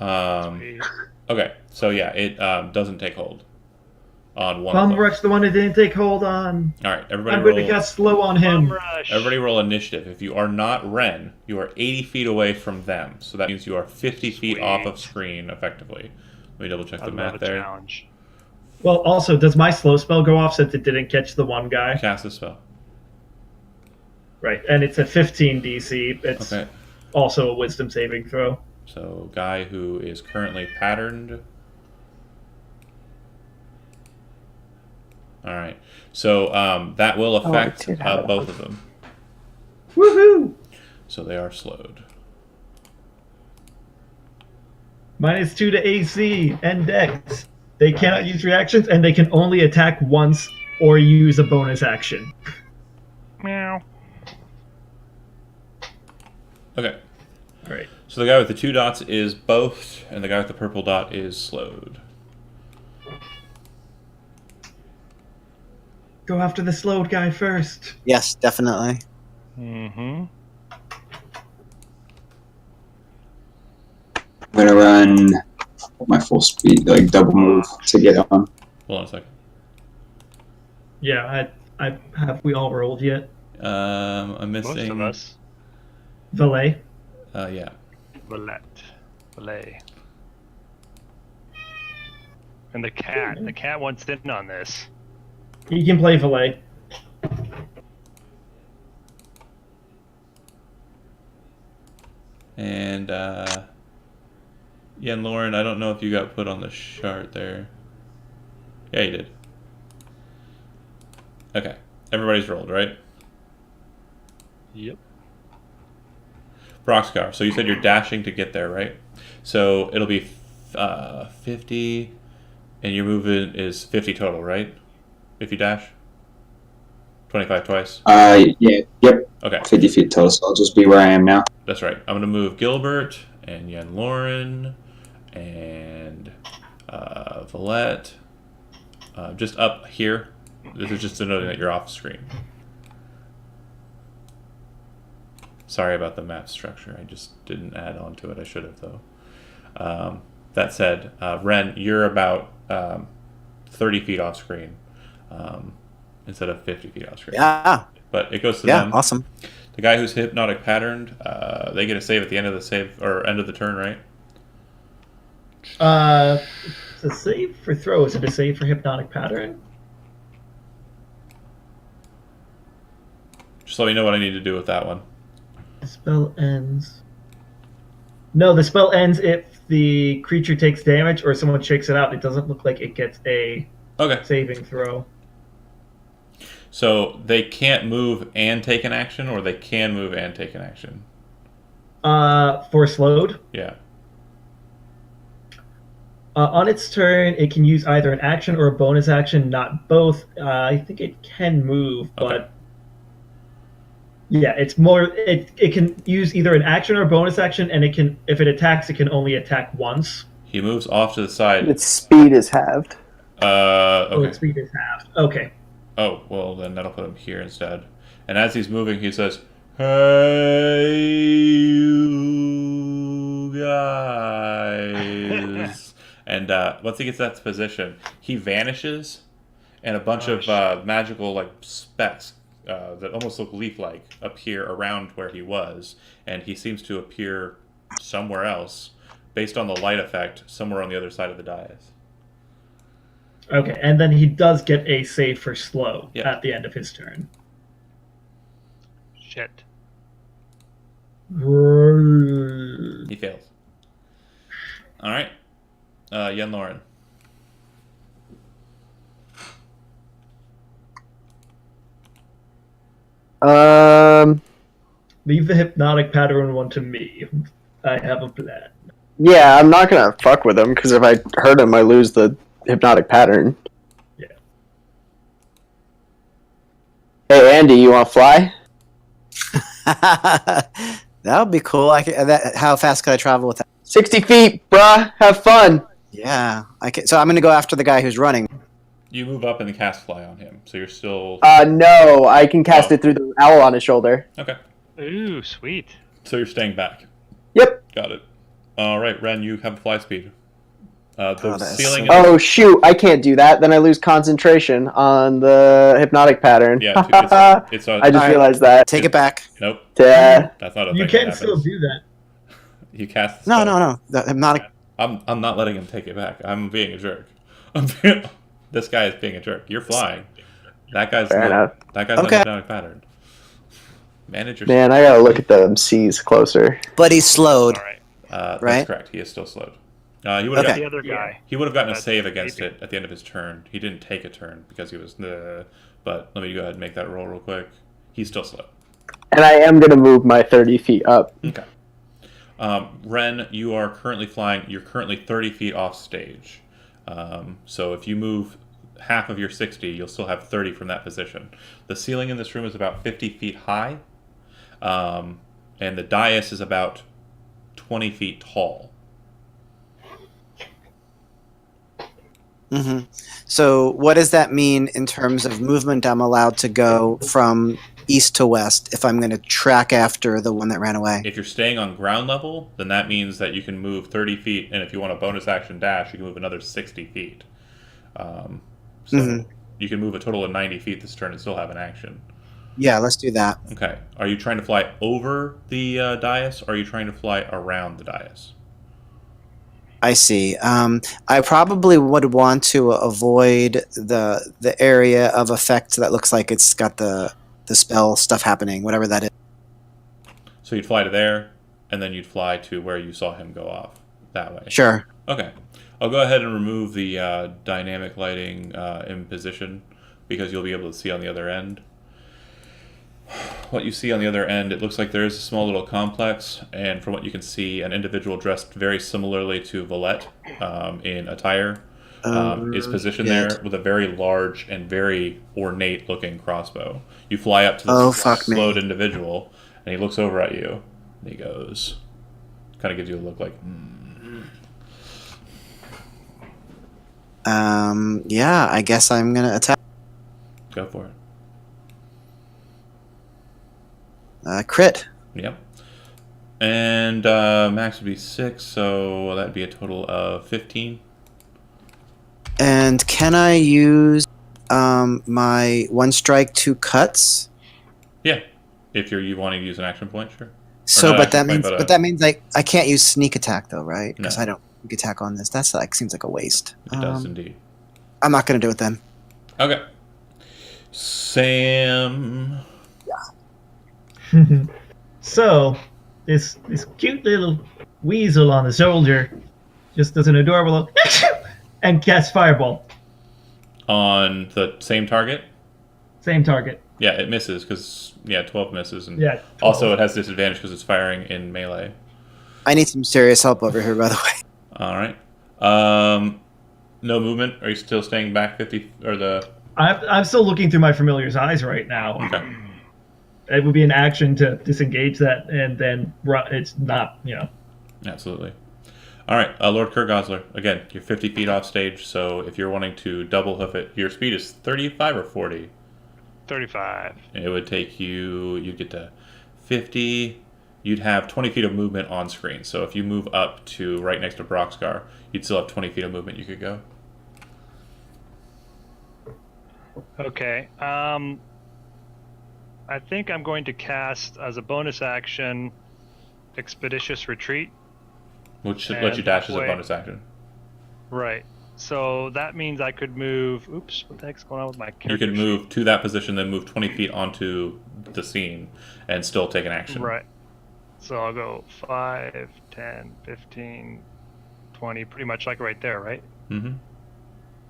Okay. So yeah, it doesn't take hold. on one of Bum them. rush the one that didn't take hold on. All right, everybody I'm going to roll. cast slow on him. All right, I'm going to cast slow on Bum him. rush. Everybody roll initiative. If you are not Ren, you are 80 feet away from them. So that means you are 50 feet off of Sweet. screen, effectively. Let me double check I the love math a there. challenge. Well, also, does my slow spell go off since it didn't catch the one guy? Cast a spell. Right, and it's a 15 DC. It's Okay. also a wisdom saving throw. So, guy who is currently patterned. All right. So that will affect did have it both of them. Woohoo! So they are slowed. -2 to AC and Dex. They cannot use reactions, and they can only attack once or use a bonus action. Meow. Okay. All right. So the guy with the 2 dots is both, and the guy with the purple dot is slowed. Go after the slowed guy first. Yes, definitely. Mm-hmm. I'm gonna run my full speed, like double move to get on. Hold on a second. Yeah, I have we all rolled yet? I'm missing. Most of us. Valet. Yeah. Valet. And the cat. The cat wants in on this. He can play Valet. And yeah, and Lauren, I don't know if you got put on the chart there. Yeah, you did. Okay, everybody's rolled, right? Yep. Broxcar, so you said you're dashing to get there, right? So it'll be 50, and your movement is 50 total, right? If you dash? 25 twice? Yeah, yep, Okay, 50 feet total, so I'll just be where I am now. that's right. I'm going to move Gilbert, and Yen Lauren, and Valette, just up here. This is just to know that you're off screen. Sorry about the map structure. I just didn't add on to it. I should have, though. That said, Ren, you're about 30 feet off screen instead of 50 feet off screen. Yeah. But it goes to Yeah. them. Awesome. The guy who's hypnotic patterned, they get a save at the end of the save or end of the turn, right? It's a save for throw. Is it a save for hypnotic pattern? Just let me know what I need to do with that one. The spell ends. No, the spell ends if the creature takes damage or someone shakes it out. It doesn't look like it gets a Okay. saving throw. So they can't move and take an action, or they can move and take an action? For slowed, Yeah. on its turn, it can use either an action or a bonus action, not both. I think it can move, but Okay. yeah, it's more. It can use either an action or a bonus action, and it can, if it attacks, it can only attack once. He moves off to the side. Its speed is halved. Oh, Okay. its speed is halved. Okay. Oh, well, then that'll put him here instead. And as he's moving, he says, "Hey, you guys." And once he gets that position, he vanishes, and a bunch of magical like specks that almost look leaf-like appear around where he was, and he seems to appear somewhere else, based on the light effect, somewhere on the other side of the dais. Okay, and then he does get a save for slow Yeah. at the end of his turn. Shit. He fails. All right, Yen Lauren. Leave the hypnotic pattern one to me. I have a plan. Yeah, I'm not gonna fuck with him because if I hurt him, I lose the hypnotic pattern. Yeah. Hey, Andy, you want to fly? That would be cool. How fast could I travel with that? 60 feet, bruh. Have fun. Yeah. So I'm going to go after the guy who's running. You move up and cast fly on him, so you're still No, I can cast Oh. it through the owl on his shoulder. okay. Ooh, sweet. So you're staying back. Yep. Got it. All right, Ren, you have fly speed. The that is ceiling. so- Oh shoot! I can't do that. Then I lose concentration on the hypnotic pattern. Yeah, it's I just Alright. realized that. Take it back. Nope, Yeah. that's not a You thing that can still happens. do that. You cast the No, spell. no, no. The hypnotic. I'm not letting him take it back. I'm being a jerk. This guy is being a jerk. You're flying. That guy's Fair enough. that guy's Okay. on the hypnotic pattern. Manage your. Man, I gotta look at the C's closer. But he's slowed. All right. That's right? correct. He is still slowed. He would have Okay. The other guy. he would have gotten a That's save against maybe. it at the end of his turn. He didn't take a turn because he was but let me go ahead and make that roll real quick. He's still slowed. And I am gonna move my 30 feet up. Okay. Ren, you are currently flying. You're currently 30 feet off stage. So if you move half of your 60, you'll still have 30 from that position. The ceiling in this room is about 50 feet high, and the dais is about 20 feet tall. Hmm. So what does that mean in terms of movement? I'm allowed to go from east to west if I'm going to track after the one that ran away. If you're staying on ground level, then that means that you can move 30 feet, and if you want a bonus action dash, you can move another 60 feet. So Mhm. you can move a total of 90 feet this turn and still have an action. Yeah, let's do that. Okay. Are you trying to fly over the dais, or are you trying to fly around the dais? I see. I probably would want to avoid the area of effect that looks like it's got the spell stuff happening, whatever that is. So you'd fly to there, and then you'd fly to where you saw him go off that way. Sure. Okay. I'll go ahead and remove the dynamic lighting in position because you'll be able to see on the other end. What you see on the other end, it looks like there is a small little complex, and from what you can see, an individual dressed very similarly to Valette in attire is positioned shit. there with a very large and very ornate looking crossbow. You fly up to this Oh, fuck me. slowed individual, and he looks over at you, and he goes, kind of gives you a look like, Yeah, I guess I'm going to attack. go for it. Crit. Yep. And max would be 6, so that'd be a total of 15. And can I use my one strike, two cuts? Yeah. If you wanting to use an action point, sure. So, not but that action point, means, but, that means I can't use sneak attack though, right? Because No. I don't sneak attack on this. That's like seems like a waste. It does indeed. I'm not going to do it then. Okay. Sam. So, this cute little weasel on the shoulder just does an adorable little and casts fireball. On the same target? Same target. Yeah, it misses because, 12 misses. And Yeah. 12. also, it has disadvantage because it's firing in melee. I need some serious help over here, by the way. All right. No movement? Are you still staying back 50? Or the. I'm still looking through my familiar's eyes right now. Okay. It would be an action to disengage that, and then it's not, Absolutely. All right, Lord Kurt Gosler. Again, you're 50 feet off stage, so if you're wanting to double hoof it, your speed is 35 or 40. 35. It would take you. You'd get to 50. You'd have 20 feet of movement on screen. So if you move up to right next to Broxgar, you'd still have 20 feet of movement you could go. Okay. I think I'm going to cast as a bonus action Expeditious Retreat. Which should let you dash as a wait. bonus action. Right. So that means I could move. Oops, what the heck's going on with my character? You could sheet? move to that position, then move 20 feet onto the scene, and still take an action. Right. So I'll go 5, 10, 15, 20, pretty much like right there, right? Mm-hmm.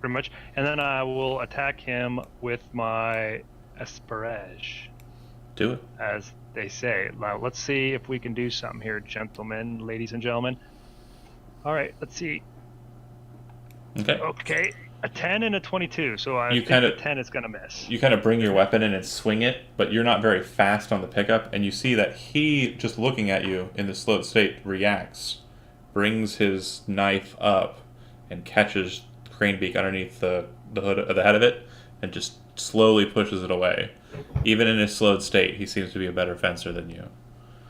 Pretty much. And then I will attack him with my Esperage, Do it. as they say. Now, let's see if we can do something here, gentlemen, ladies and gentlemen. All right, let's see. Okay. Okay, a 10 and a 22, so I You think kinda- the 10 is going to miss. You kind of bring your weapon in and swing it, but you're not very fast on the pickup, and you see that he, just looking at you in this slowed state, reacts, brings his knife up, and catches Cranebeak underneath the hood, the head of it, and just slowly pushes it away. Even in his slowed state, he seems to be a better fencer than you.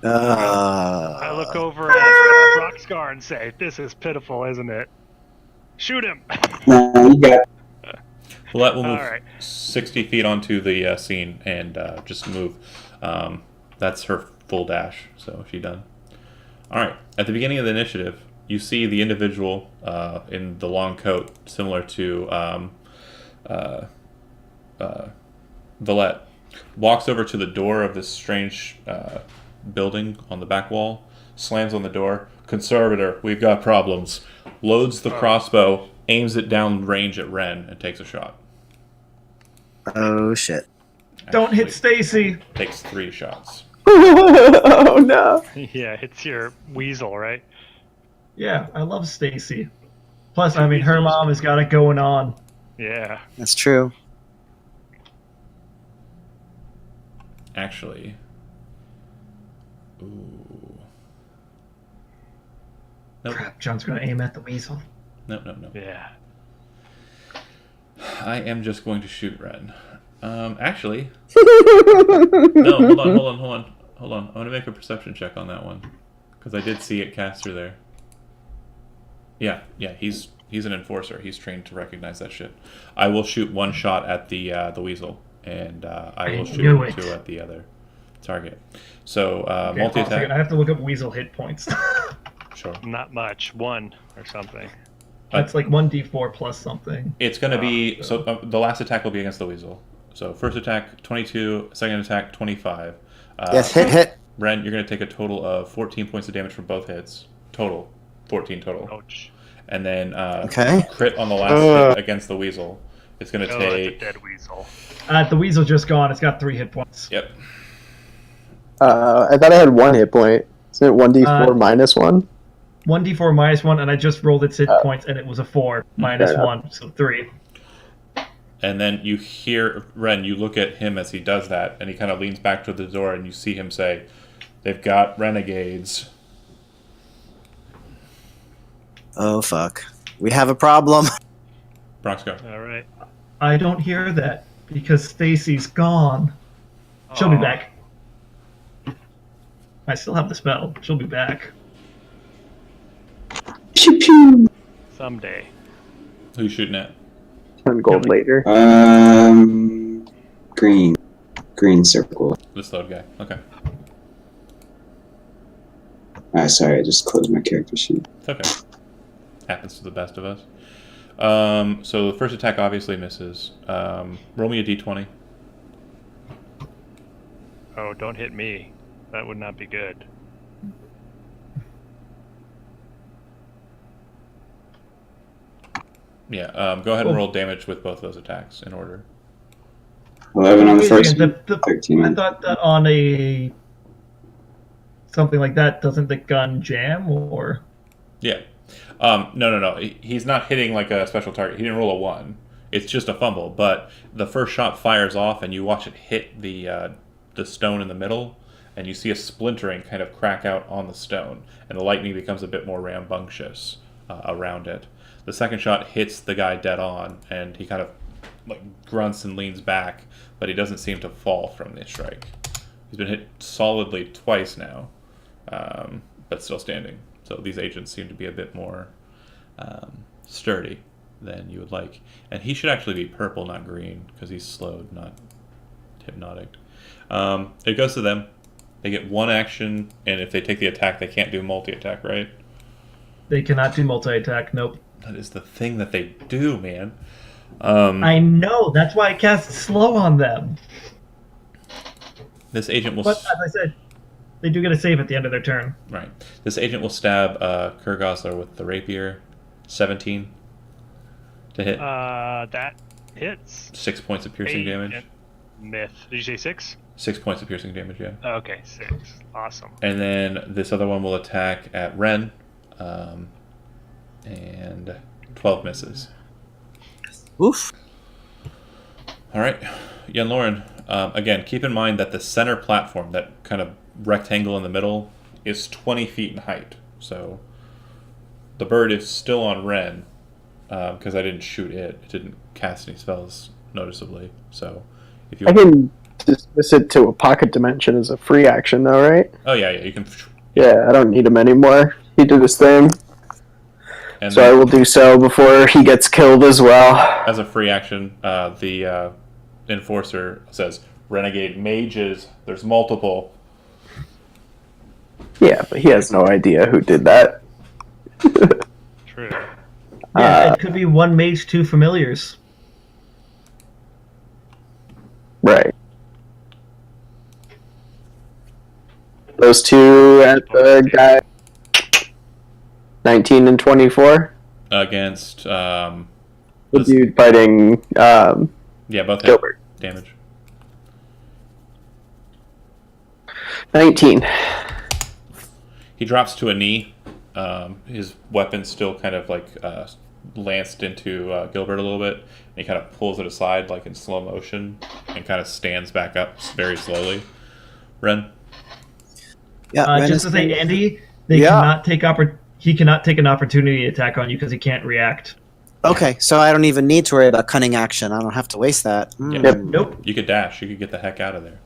I look over at Broxgar and say, "This is pitiful, isn't it?" Shoot him. No, you got. Well, that will move All right. 60 feet onto the scene and just move. That's her full dash, so she done. All right. At the beginning of the initiative, you see the individual in the long coat, similar to Valette, walks over to the door of this strange building on the back wall, slams on the door. Conservator, we've got problems. Loads the crossbow, aims it down range at Ren, and takes a shot. Oh shit. Don't hit Actually, Stacy. Takes 3 shots. Oh no. Yeah, it's your weasel, right? Yeah, I love Stacy. Plus, I mean, her mom has got it going on. Yeah. That's true. Actually, ooh. Nope. Crap, John's gonna aim at the weasel. No. Yeah. I am just going to shoot Ren. Actually, no. Hold on. I'm gonna make a perception check on that one because I did see it cast through there. Yeah. He's an enforcer. He's trained to recognize that shit. I will shoot 1 shot at the weasel, and I will shoot knew it. 2 at the other target. So Okay, multi hold on a second, I attack. have to look up weasel hit points. Sure. Not much. 1 or something. That's like 1d4 plus something. It's going to be so. The last attack will be against the weasel. So first attack 22, second attack 25. Yes, hit. Ren, you're going to take a total of 14 points of damage from both hits. Total, 14 total. Ouch. And then Okay. crit on the last hit against the weasel. It's going to Oh, it's a take. dead weasel. The weasel just gone. It's got 3 hit points. Yep. I thought I had 1 hit point. Isn't it 1d4 minus 1? 1d4 minus 1, and I just rolled its hit points, and it was a 4 minus Fair 1, so 3. And then you hear Ren. You look at him as he does that, and he kind of leans back to the door, and you see him say, "They've got renegades." Oh fuck. We have a problem. Bronx, go. All right. I don't hear that, because Stacy's gone. She'll be Aw. back. I still have the spell. She'll be back. Pew pew. Someday. Who you shooting at? 10 gold later. Green circle. The slowed guy. Okay. Sorry, I just closed my character sheet. It's okay. Happens to the best of us. So the first attack obviously misses. Roll me a d20. Oh, don't hit me. That would not be good. Yeah, go ahead and roll damage with both of those attacks in order. 11 on the Wait a first second, one, 13 I on thought that on a something like that, doesn't the gun jam, or Yeah. No. He's not hitting like a special target. He didn't roll a 1. It's just a fumble, but the first shot fires off and you watch it hit the stone in the middle, and you see a splintering kind of crack out on the stone, and the lightning becomes a bit more rambunctious around it. The second shot hits the guy dead on, and he kind of like grunts and leans back, but he doesn't seem to fall from the strike. He's been hit solidly twice now, but still standing. So these agents seem to be a bit more sturdy than you would like. And he should actually be purple, not green, because he's slowed, not hypnotic. It goes to them. They get 1 action, and if they take the attack, they can't do multi-attack, right? they cannot do multi-attack. Nope. That is the thing that they do, man. I know. That's why I cast slow on them. This agent will... But as I said, they do get a save at the end of their turn. Right. This agent will stab Kurgosler with the rapier. 17 to hit. That hits. 6 points of piercing 8 damage. and Myth. Did you say 6? 6 points of piercing damage, yeah. Okay, 6. Awesome. And then this other one will attack at Ren. And 12 misses. Oof. All right. Yen Lauren, again, keep in mind that the center platform, that kind of rectangle in the middle, is 20 feet in height. So the bird is still on Ren, because I didn't shoot it. It didn't cast any spells noticeably. So if you I can dismiss it to a pocket dimension as a free action, though, right? Oh, yeah, you can... Yeah, I don't need him anymore. He did his thing. And So I will do so before he gets killed as well. as a free action, the enforcer says, "Renegade mages. There's multiple." Yeah, but he has no idea who did that. True. Yeah, it could be one mage, two familiars. Right. Those two at the guy 19 and 24. Against The this- dude fighting yeah, both hit Gilbert. damage. 19. He drops to a knee. His weapon's still kind of like lanced into Gilbert a little bit. And he kind of pulls it aside, like in slow motion, and kind of stands back up very slowly. Ren? Yeah, Ren Just is- to say, Andy, they Yeah. cannot take he cannot take an opportunity attack on you because he can't react. Okay, so I don't even need to worry about cunning action. I don't have to waste that. Yeah. Yep. Nope. You could dash. You could get the heck out of there.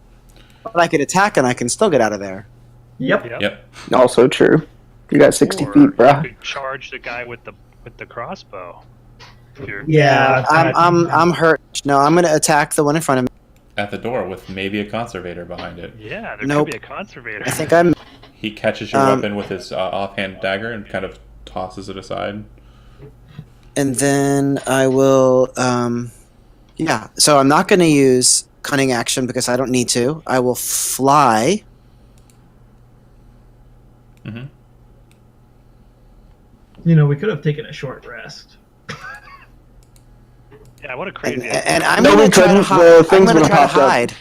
But I could attack and I can still get out of there. Yep. Yep. Also true. You got 60 Or feet, you bruh. could charge the guy with the crossbow. If you're- Yeah. I'm hurt. No, I'm gonna attack the one in front of me. At the door with maybe a conservator behind it. Yeah, there Nope. could be a conservator. I think I'm. He catches your Um, weapon with his offhand dagger and kind of tosses it aside. And then I will. Yeah, so I'm not going to use cunning action because I don't need to. I will fly. Mm-hmm. You know, we could have taken a short rest. Yeah, what a And, crazy. and I'm No, going we to try to couldn't. hide. The I'm things going to would've try to popped up. hide.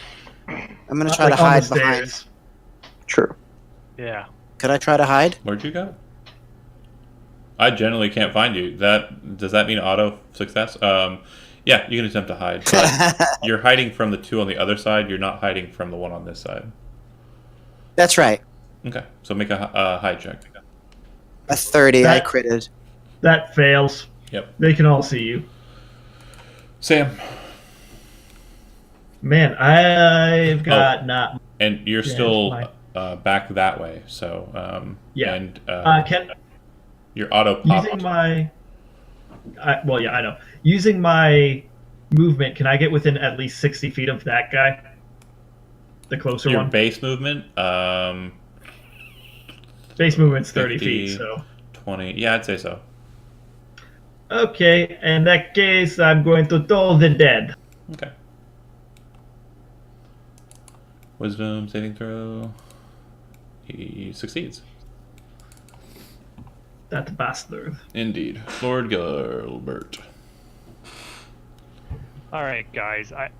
I'm going to try to Like on hide the behind. stairs. True. Yeah. Could I try to hide? Where'd you go? I generally can't find you. Does that mean auto success? Yeah, you can attempt to hide. But you're hiding from the two on the other side. You're not hiding from the one on this side. That's right. Okay, so make a hide check. A 30. I That- critted. That fails. Yep. They can all see you. Sam, Man, I've got not. and you're Yeah, still fine. back that way. So Yeah. and Can your auto pop. using my. Well, yeah, I know. Using my movement, can I get within at least 60 feet of that guy? The closer Your one. base movement, Base movement's 30 50. feet, so. 20. Yeah, I'd say so. Okay, in that case, I'm going to toll the dead. Okay. Wisdom saving throw. He succeeds. That bastard. Indeed. Lord Gilbert. All right, guys. I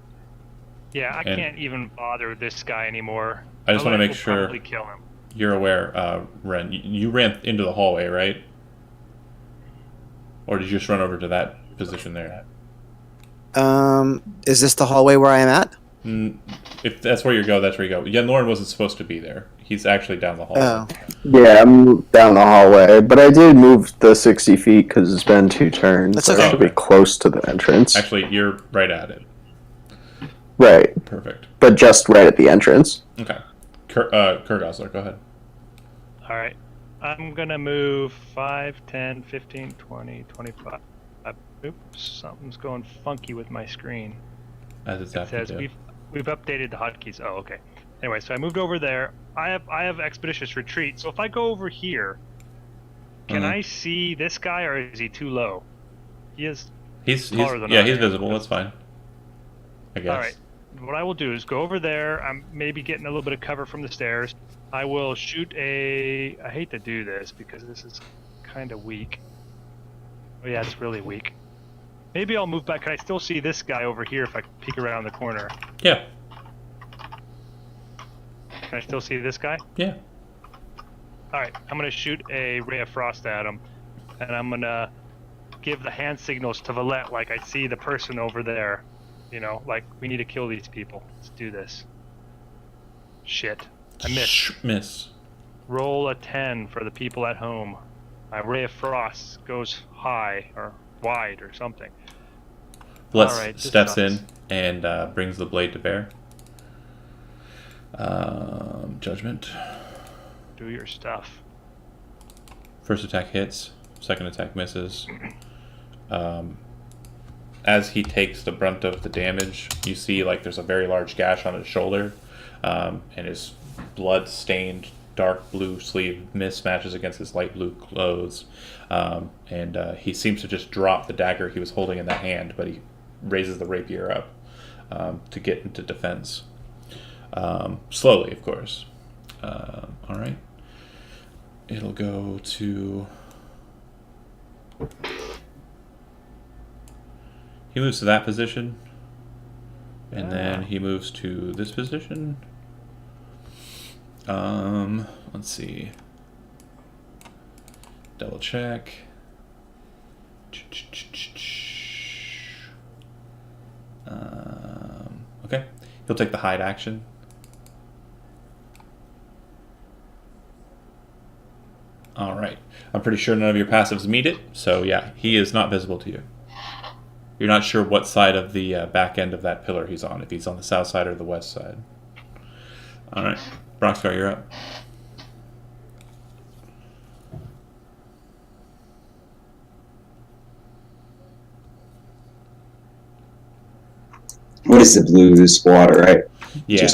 And- can't even bother this guy anymore. I just want to Alec make will sure Probably kill him. you're aware, Ren. You ran into the hallway, right? Or did you just run over to that position there? Is this the hallway where I am at? If that's where you go, that's where you go. Yeah, Lauren wasn't supposed to be there. He's actually down the hallway. Oh. Yeah, I'm down the hallway, but I did move the 60 feet because it's been 2 turns. That's so okay. I should be close to the entrance. Actually, you're right at it. Right, Perfect. but just right at the entrance. Okay. Kurgosler, go ahead. All right. I'm going to move 5, 10, 15, 20, 25. Oops, something's going funky with my screen. As it's It after says we've updated the hotkeys. Oh, okay. Anyway, so I moved over there. I have expeditious retreat. So if I go over here, can I see this guy or is he too low? He is. He's taller than yeah, I he's am. visible. That's fine. I guess. All right. What I will do is go over there. I'm maybe getting a little bit of cover from the stairs. I will shoot a. I hate to do this because this is kind of weak. Oh yeah, it's really weak. Maybe I'll move back. Can I still see this guy over here if I peek around the corner? Yeah. Can I still see this guy? Yeah. All right. I'm gonna shoot a ray of frost at him, and I'm gonna give the hand signals to Valette like I see the person over there. You know, like we need to kill these people. Let's do this. Shit. I missed. Miss. Roll a 10 for the people at home. My ray of frost goes high or wide or something. Blitz Alright, this steps sucks. in and brings the blade to bear. Judgment. Do your stuff. First attack hits. Second attack misses. As he takes the brunt of the damage, you see like there's a very large gash on his shoulder, and his blood-stained dark blue sleeve mismatches against his light blue clothes, and he seems to just drop the dagger he was holding in the hand, but he raises the rapier up to get into defense. Slowly, of course. All right. It'll go to... He moves to that position, and then he moves to this position. Let's see. Double check. Okay, he'll take the hide action. All right. I'm pretty sure none of your passives meet it, so yeah, he is not visible to you. You're not sure what side of the back end of that pillar he's on, if he's on the south side or the west side. All right. Broxgar, you're up. What is the blue? This water, right? Yeah.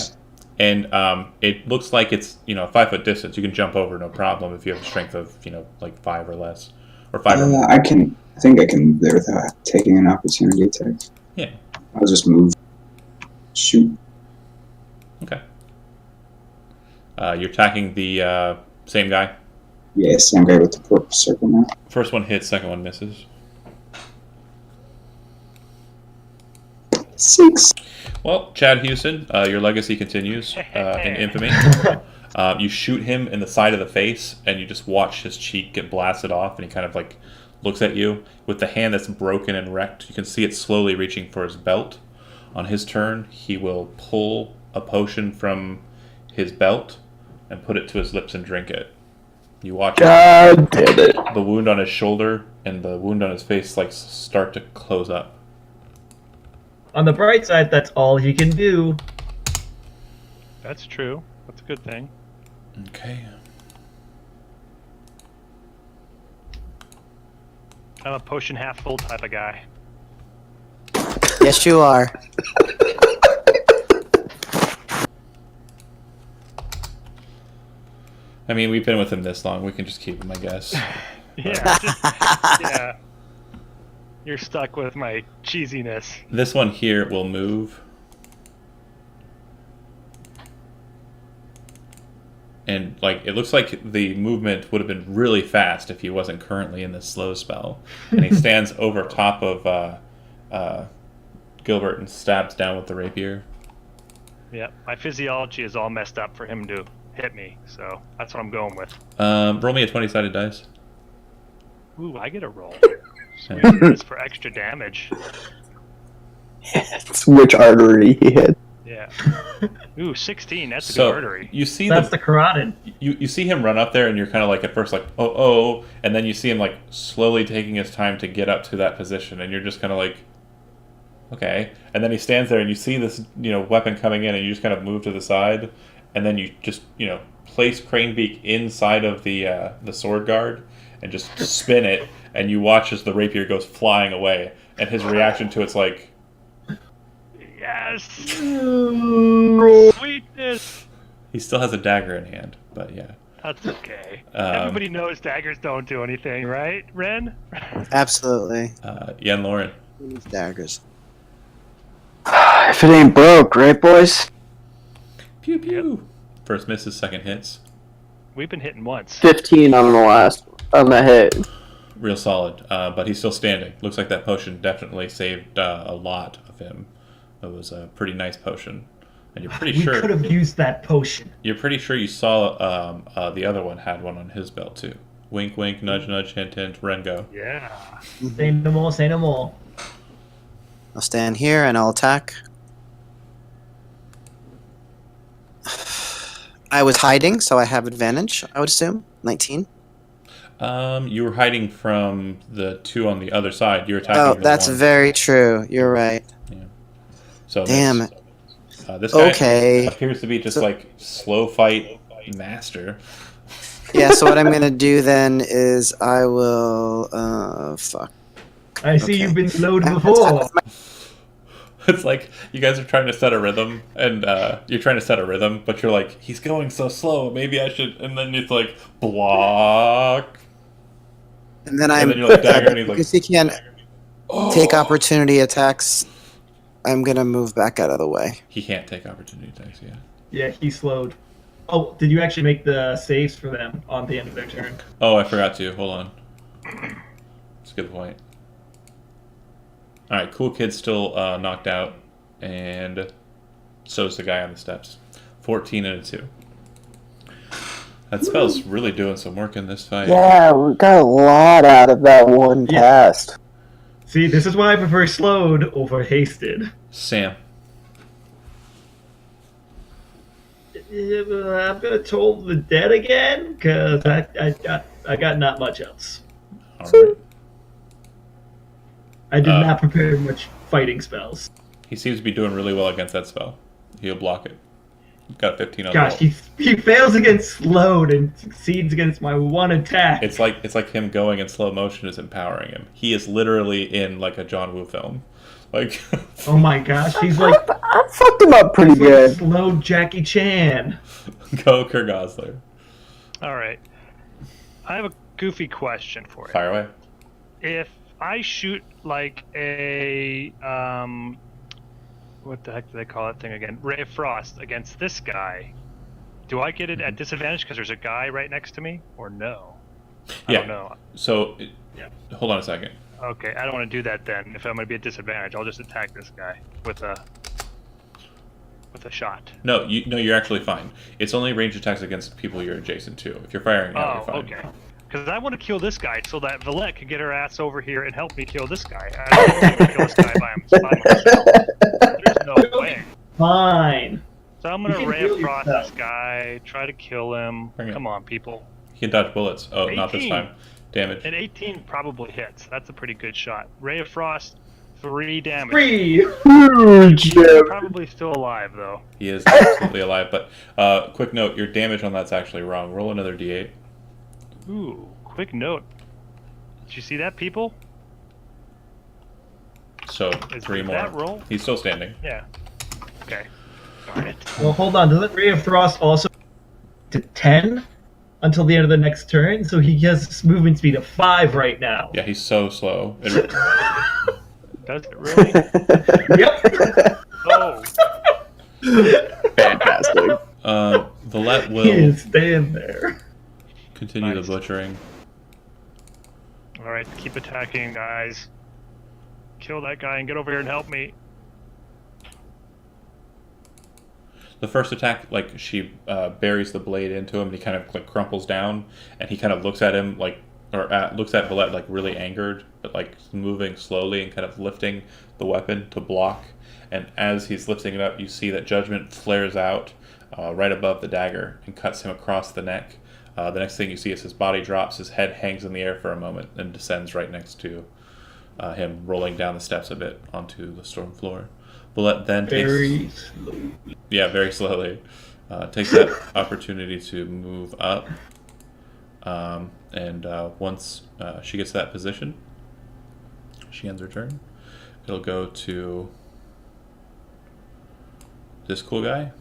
And it looks like it's, a 5 foot distance. You can jump over no problem if you have a strength of, like 5 or less. Or 5 or more. I think I can move there without taking an opportunity attack. Yeah. I'll just move. Shoot. Okay. You're attacking the same guy? Yeah, same guy with the purple circle now. First one hits, second one misses. 6. Well, Chad Houston, your legacy continues in infamy. You shoot him in the side of the face, and you just watch his cheek get blasted off, and he kind of like looks at you with the hand that's broken and wrecked. You can see it slowly reaching for his belt. On his turn, he will pull a potion from his belt and put it to his lips and drink it. You watch God damn it. the wound on his shoulder and the wound on his face like start to close up. On the bright side, that's all he can do. That's true. That's a good thing. Okay. I'm a potion half full type of guy. Yes, you are. I mean, we've been with him this long. We can just keep him, I guess. Yeah. You're stuck with my cheesiness. This one here will move. And, it looks like the movement would have been really fast if he wasn't currently in this slow spell. And he stands over top of Gilbert and stabs down with the rapier. Yeah, my physiology is all messed up for him to hit me, so that's what I'm going with. Roll me a 20-sided dice. Ooh, I get a roll. Yeah. Sweet, it's for extra damage. It's which artery he hit. Yeah. Ooh, 16. That's a So good artery. you see That's the carotid. you see him run up there, and you're kind of like at first like oh, and then you see him like slowly taking his time to get up to that position, and you're just kind of like okay, and then he stands there, and you see this weapon coming in, and you just kind of move to the side, and then you just place Cranebeak inside of the sword guard and just spin it, and you watch as the rapier goes flying away, and his reaction to it's like. Yes! Sweetness! He still has a dagger in hand, but yeah. That's okay. Everybody knows daggers don't do anything, right, Ren? Absolutely. Yen Lauren. Who needs daggers? If it ain't broke, right, boys? Pew pew. First misses, second hits. We've been hitting once. 15 on the last, on the hit. Real solid, but he's still standing. Looks like that potion definitely saved a lot of him. It was a pretty nice potion, and you're pretty sure We could have used that potion. you're pretty sure you saw the other one had one on his belt too. Wink, wink, nudge, nudge, hint, hint. Rengo. Yeah. Say no more, say no more. I'll stand here and I'll attack. I was hiding, so I have advantage, I would assume. 19. You were hiding from the two on the other side. You're attacking. Oh, the that's one. very true. You're right. So Damn this, it. This guy Okay. appears to be just So- like slow fight master. Yeah, so what I'm gonna do then is I will fuck. I see Okay. you've been slowed I'm gonna before. attack with my- It's like you guys are trying to set a rhythm, and you're trying to set a rhythm, but you're like, he's going so slow. Maybe I should. And then it's like block, And then and I'm then you're like dagger, and he's like, because he can take opportunity attacks. I'm gonna move back out of the way. he can't take opportunity attacks. Yeah. Yeah, he's slowed. Oh, did you actually make the saves for them on the end of their turn? Oh, I forgot to. Hold on. That's a good point. All right, cool kid's still knocked out, and so's the guy on the steps. 14 and a 2. That spell's really doing some work in this fight. Yeah, we got a lot out of that one Yeah. cast. See, this is why I prefer slowed over hasted. Sam. I'm gonna toll the dead again because I got not much else. All right. I did not prepare much fighting spells. He seems to be doing really well against that spell. He'll block it. Got a 15 on the Gosh, roll. he fails against slowed and succeeds against my one attack. It's like him going in slow motion is empowering him. He is literally in like a John Woo film. Like Oh my gosh, he's like I fucked him up pretty good. slowed Jackie Chan. go Kurt Gosler. All right. I have a goofy question for you. Fire away. If I shoot like a what the heck do they call that thing again? Ray of Frost against this guy, do I get it at disadvantage because there's a guy right next to me, or no? I Yeah. don't know. So Yeah. hold on a second. Okay, I don't want to do that then. If I'm going to be at disadvantage, I'll just attack this guy with a shot. No, you're actually fine. It's only range attacks against people you're adjacent to. If you're firing now, you're Oh, fine. okay. Because I want to kill this guy so that Valette can get her ass over here and help me kill this guy. I don't want to kill this guy by myself. There's no way. Fine. So I'm going You to can Ray heal of Frost yourself. this guy, try to kill him. Bring it. Come on, people. He can dodge bullets. Oh, not this 18. time. Damage. An 18 probably hits. That's a pretty good shot. Ray of Frost, 3 damage. 3. Huge. He's probably still alive, though. He is absolutely alive. But quick note, your damage on that's actually wrong. Roll another d8. Ooh, quick note. Did you see that, people? So Is 3 more. that roll? He's still standing. Yeah. Okay. Darn it. Well, hold on. Doesn't Ray of Frost also to 10 until the end of the next turn? So he has movement speed of 5 right now. Yeah, he's so slow. Does it really? Yep. Oh, Fantastic. Valette He will is staying there. continue Nice. the butchering. all right. Keep attacking, guys. Kill that guy and get over here and help me. The first attack, like she buries the blade into him, and he kind of like crumples down, and he kind of looks at him like, or looks at Valette like really angered, but like moving slowly and kind of lifting the weapon to block. And as he's lifting it up, you see that Judgment flares out right above the dagger and cuts him across the neck. The next thing you see is his body drops, his head hangs in the air for a moment, and descends right next to him, rolling down the steps a bit onto the storm floor. Valette then takes... Very slow. Yeah, very slowly. Takes that opportunity to move up. And once she gets to that position, she ends her turn. It'll go to this cool guy.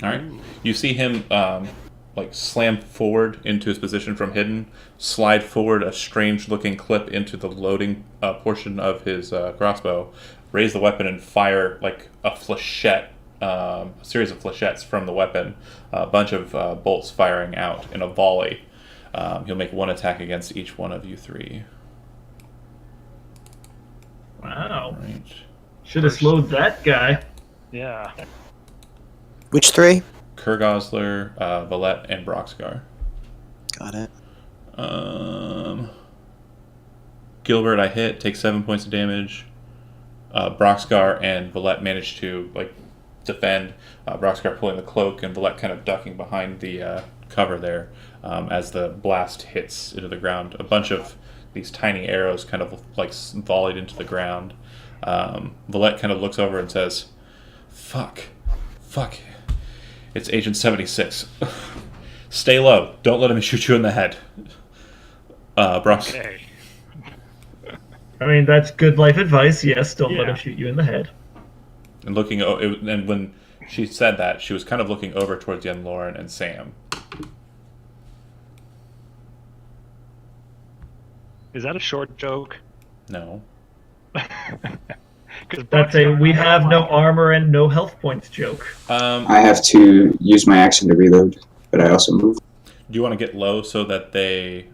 Alright. You see him like slam forward into his position from hidden, slide forward a strange looking clip into the loading portion of his crossbow, raise the weapon and fire like a flechette, a series of flechettes from the weapon, a bunch of bolts firing out in a volley. He'll make one attack against each one of you 3. Wow. Right. Should have slowed that guy. Yeah. Which 3? Kurgosler, Valette, and Broxgar. Got it. Gilbert, I hit, takes 7 points of damage. Broxgar and Valette manage to like defend. Broxgar pulling the cloak and Valette kind of ducking behind the cover there as the blast hits into the ground. A bunch of these tiny arrows kind of like volleyed into the ground. Valette kind of looks over and says, fuck, it's Agent 76. Stay low, don't let him shoot you in the head. Bronx. Okay. I mean, that's good life advice. Yes, don't let Yeah. him shoot you in the head. And and when she said that, she was kind of looking over towards Yen Lauren and Sam. Is that a short joke? No. That's a we have no armor and no health points joke. I have to use my action to reload, but I also move. Do you want to get low so that they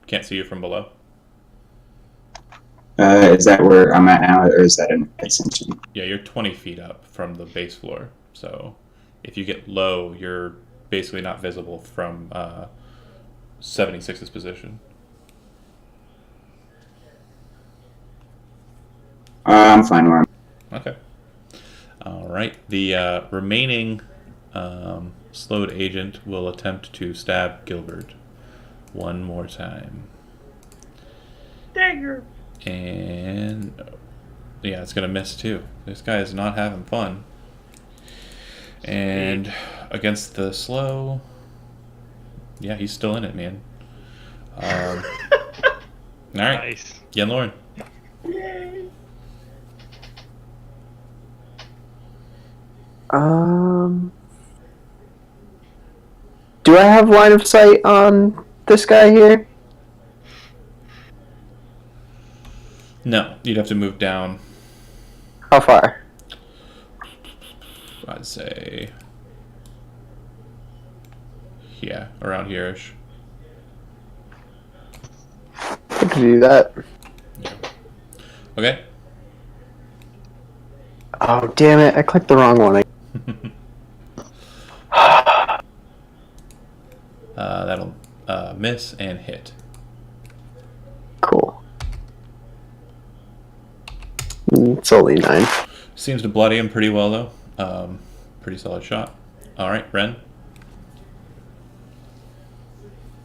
can't see you from below? Is that where I'm at now, or is that an extension? Yeah, you're 20 feet up from the base floor. So if you get low, you're basically not visible from 76's position. I'm fine where I'm. Okay. All right. The remaining slowed agent will attempt to stab Gilbert one more time. Dagger. And yeah, it's going to miss too. This guy is not having fun. And against the slow, yeah, he's still in it, man. All right. Nice. Yen Lauren. Yay. Do I have line of sight on this guy here? No, you'd have to move down. How far? I'd say, yeah, around here-ish. I could do that. Okay. Oh, damn it. I clicked the wrong one. That'll miss and hit. Cool. It's only 9. Seems to bloody him pretty well, though. Pretty solid shot. All right, Ren.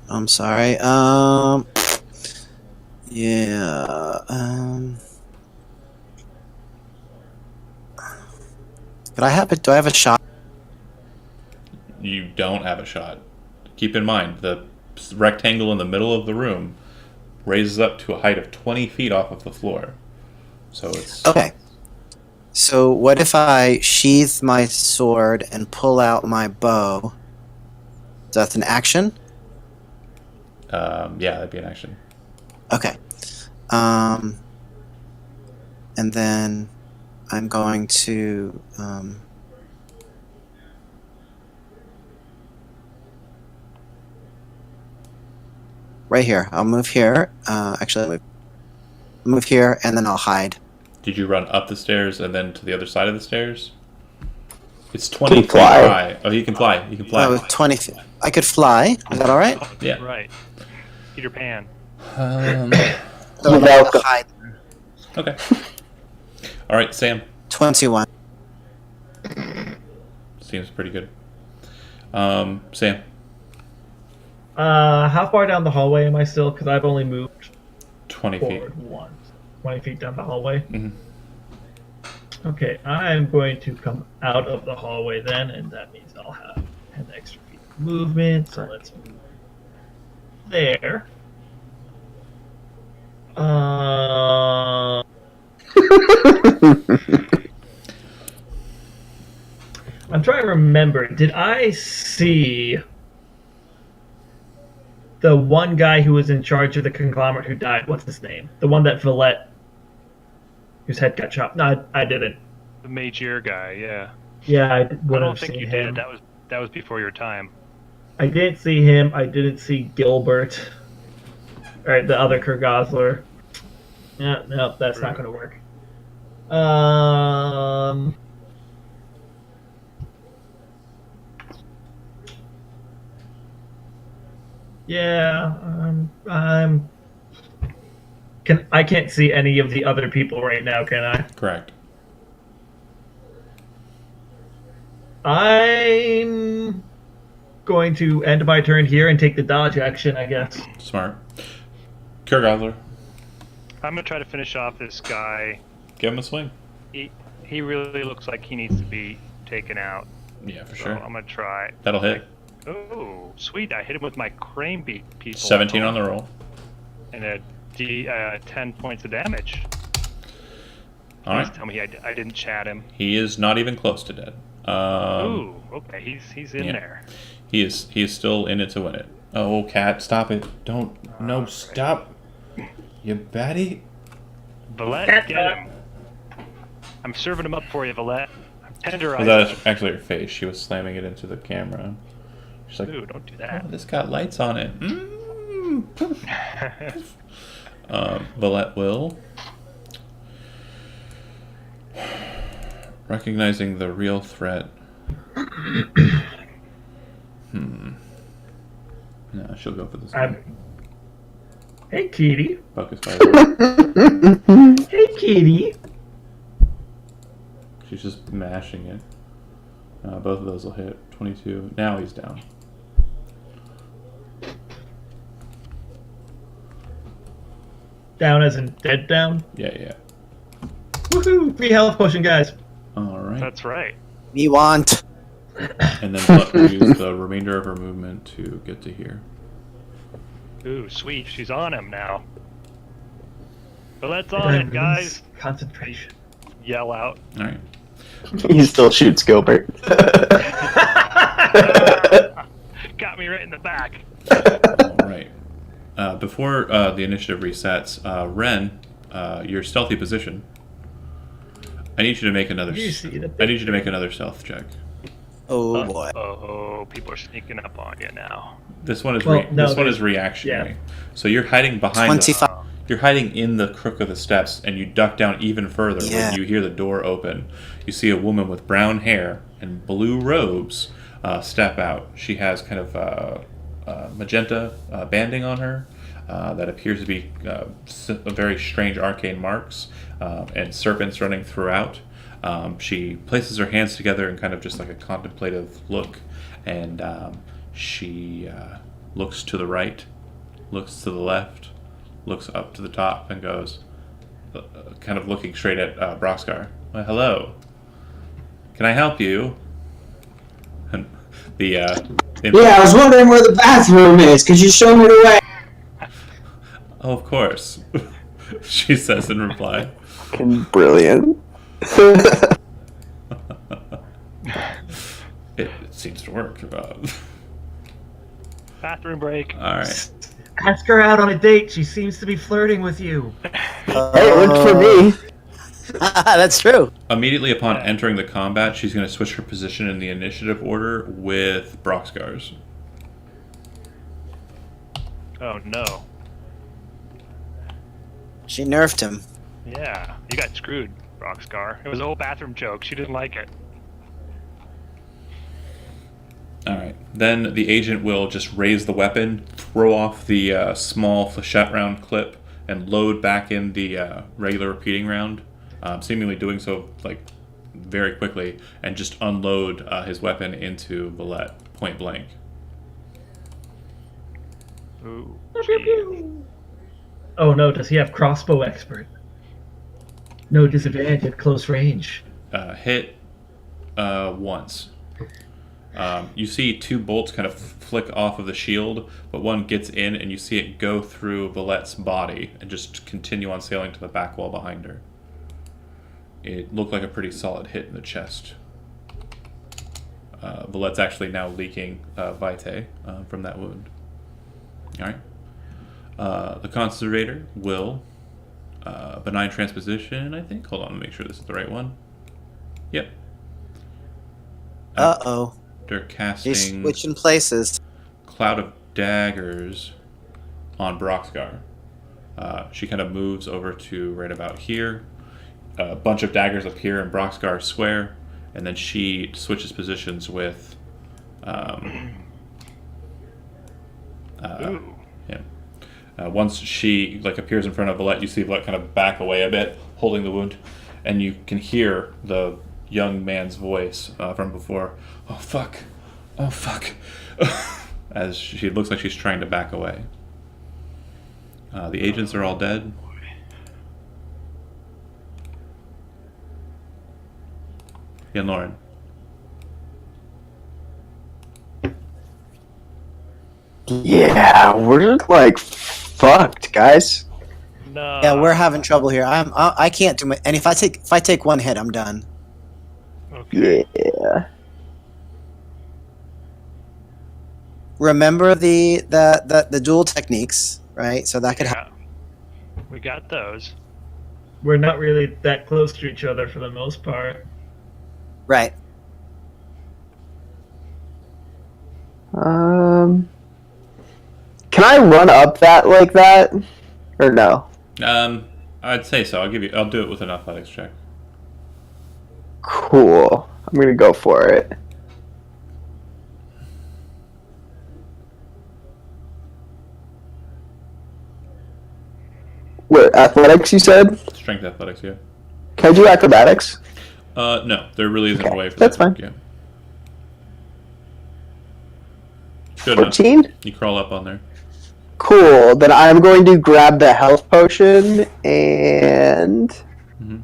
I'm sorry. Yeah. But I have it. Do I have a shot? You don't have a shot. Keep in mind, the rectangle in the middle of the room raises up to a height of 20 feet off of the floor. So it's... Okay. So what if I sheath my sword and pull out my bow? That's an action? Yeah, that'd be an action. Okay. And then I'm going to... right here. I'll move here. Actually, I'll move here, and then I'll hide. Did you run up the stairs and then to the other side of the stairs? It's 20 feet fly. high. Oh, he can fly. He can fly. Oh, 20 feet. I could fly. Is that all right? Yeah. Right. Peter Pan. Um, So I'm Without gonna hide. okay. All right, Sam. 21. Seems pretty good. Sam. How far down the hallway am I still? Because I've only moved 20 feet. forward once. 20 feet down the hallway. Mhm. Okay, I'm going to come out of the hallway then, and that means I'll have 10 extra feet of movement. So let's move there. I'm trying to remember. Did I see the one guy who was in charge of the conglomerate who died? What's his name? The one that Valette, whose head got chopped. No, I didn't. The Magier guy, yeah. Yeah, I I wouldn't don't have think seen you him. did. That was before your time. I didn't see him. I didn't see Gilbert. All right, the other Kurt Gosler. Yeah, no, that's not going to work. Yeah, I can't see any of the other people right now, can I? Correct. I'm going to end my turn here and take the dodge action, I guess. Smart. Kurgother, I'm gonna try to finish off this guy. give him a swing. He really looks like he needs to be taken out. Yeah, for So sure. I'm gonna try. That'll hit. Oh, sweet! I hit him with my crane beat people. 17 on the roll. And a 10 points of damage. All Please right. tell me I didn't chat him. He is not even close to dead. Ooh, okay, he's in yeah. there. He is still in it to win it. Oh, cat, stop it! Don't. No, right. stop. You batty. Valette, get him. I'm serving him up for you, Valette. I'm tenderizing. Was that him. actually her face? She was slamming it into the camera. She's like, Ooh, don't do oh, that. this got lights on it. Valette will. Recognizing the real threat. No, she'll go for this one. Hey, kitty. Focus by Hey, kitty. She's just mashing it. Both of those will hit. 22. Now he's down. Down as in dead down. Yeah. Woohoo! Free health potion, guys. All right. That's right. We want. And then Buck will use the remainder of her movement to get to here. Ooh, sweet. She's on him now. Valette's on it, guys. Concentration. Yell out. All right. He still shoots Gilbert. Got me right in the back. All right. Before the initiative resets, Ren, your stealthy position. I need you to make another. You see the I need you to make another stealth check. Oh boy. Oh, people are sneaking up on you now. This one is Well, no, this one there's- is reactionary. yeah. So you're hiding behind. 25. You're hiding in the crook of the steps, and you duck down even further Yeah. when you hear the door open. You see a woman with brown hair and blue robes step out. She has kind of magenta banding on her that appears to be very strange arcane marks and serpents running throughout. She places her hands together in kind of just like a contemplative look, and she looks to the right, looks to the left, looks up to the top, and goes, kind of looking straight at Broxgar. Well, hello. Can I help you? And Yeah, I was wondering where the bathroom is. Could you show me the way? Oh, of course. She says in reply. Brilliant. It seems to work. Bathroom break. All right. Ask her out on a date. She seems to be flirting with you. Hey, it worked for me. That's true. Immediately upon entering the combat, she's going to switch her position in the initiative order with Broxgar's. Oh no. She nerfed him. Yeah, you got screwed, Rockscar. It was a whole bathroom joke. She didn't like it. All right. Then the agent will just raise the weapon, throw off the small flechette round clip, and load back in the regular repeating round, seemingly doing so like very quickly, and just unload his weapon into Valette point blank. Ooh. Oh no, does he have crossbow expert? No disadvantage at close range. Hit once. You see two bolts kind of flick off of the shield, but one gets in and you see it go through Valette's body and just continue on sailing to the back wall behind her. It looked like a pretty solid hit in the chest. Valette's actually now leaking vitae from that wound. Alright. The Conservator will benign transposition, I think. Hold on, let me make sure this is the right one. Yep. Uh-oh. They're He's casting switching places. Cloud of Daggers on Broxgar. She kind of moves over to right about here. A bunch of daggers appear in Broxgar's square, and then she switches positions with Ooh. him. Once she appears in front of Valette, you see Valette kind of back away a bit, holding the wound, and you can hear the young man's voice from before. Oh fuck! Oh fuck! As she looks like she's trying to back away. The agents are all dead. Yeah, Lauren. Yeah, we're like fucked, guys. No. Yeah, we're having trouble here. I can't do my. And if I take one hit, I'm done. Okay. Yeah. Remember the dual techniques, right? So that could help. Yeah. We got those. We're not really that close to each other for the most part. Right. Can I run up that like that, or no? I'd say so. I'll do it with an athletics check. Cool. I'm gonna go for it. What, athletics, you said? Strength athletics, yeah. Can I do acrobatics? No, there really isn't a Okay, way for that's that. fine. Yeah. Good enough. 14? You crawl up on there. Cool. Then I'm going to grab the health potion and... Mhm.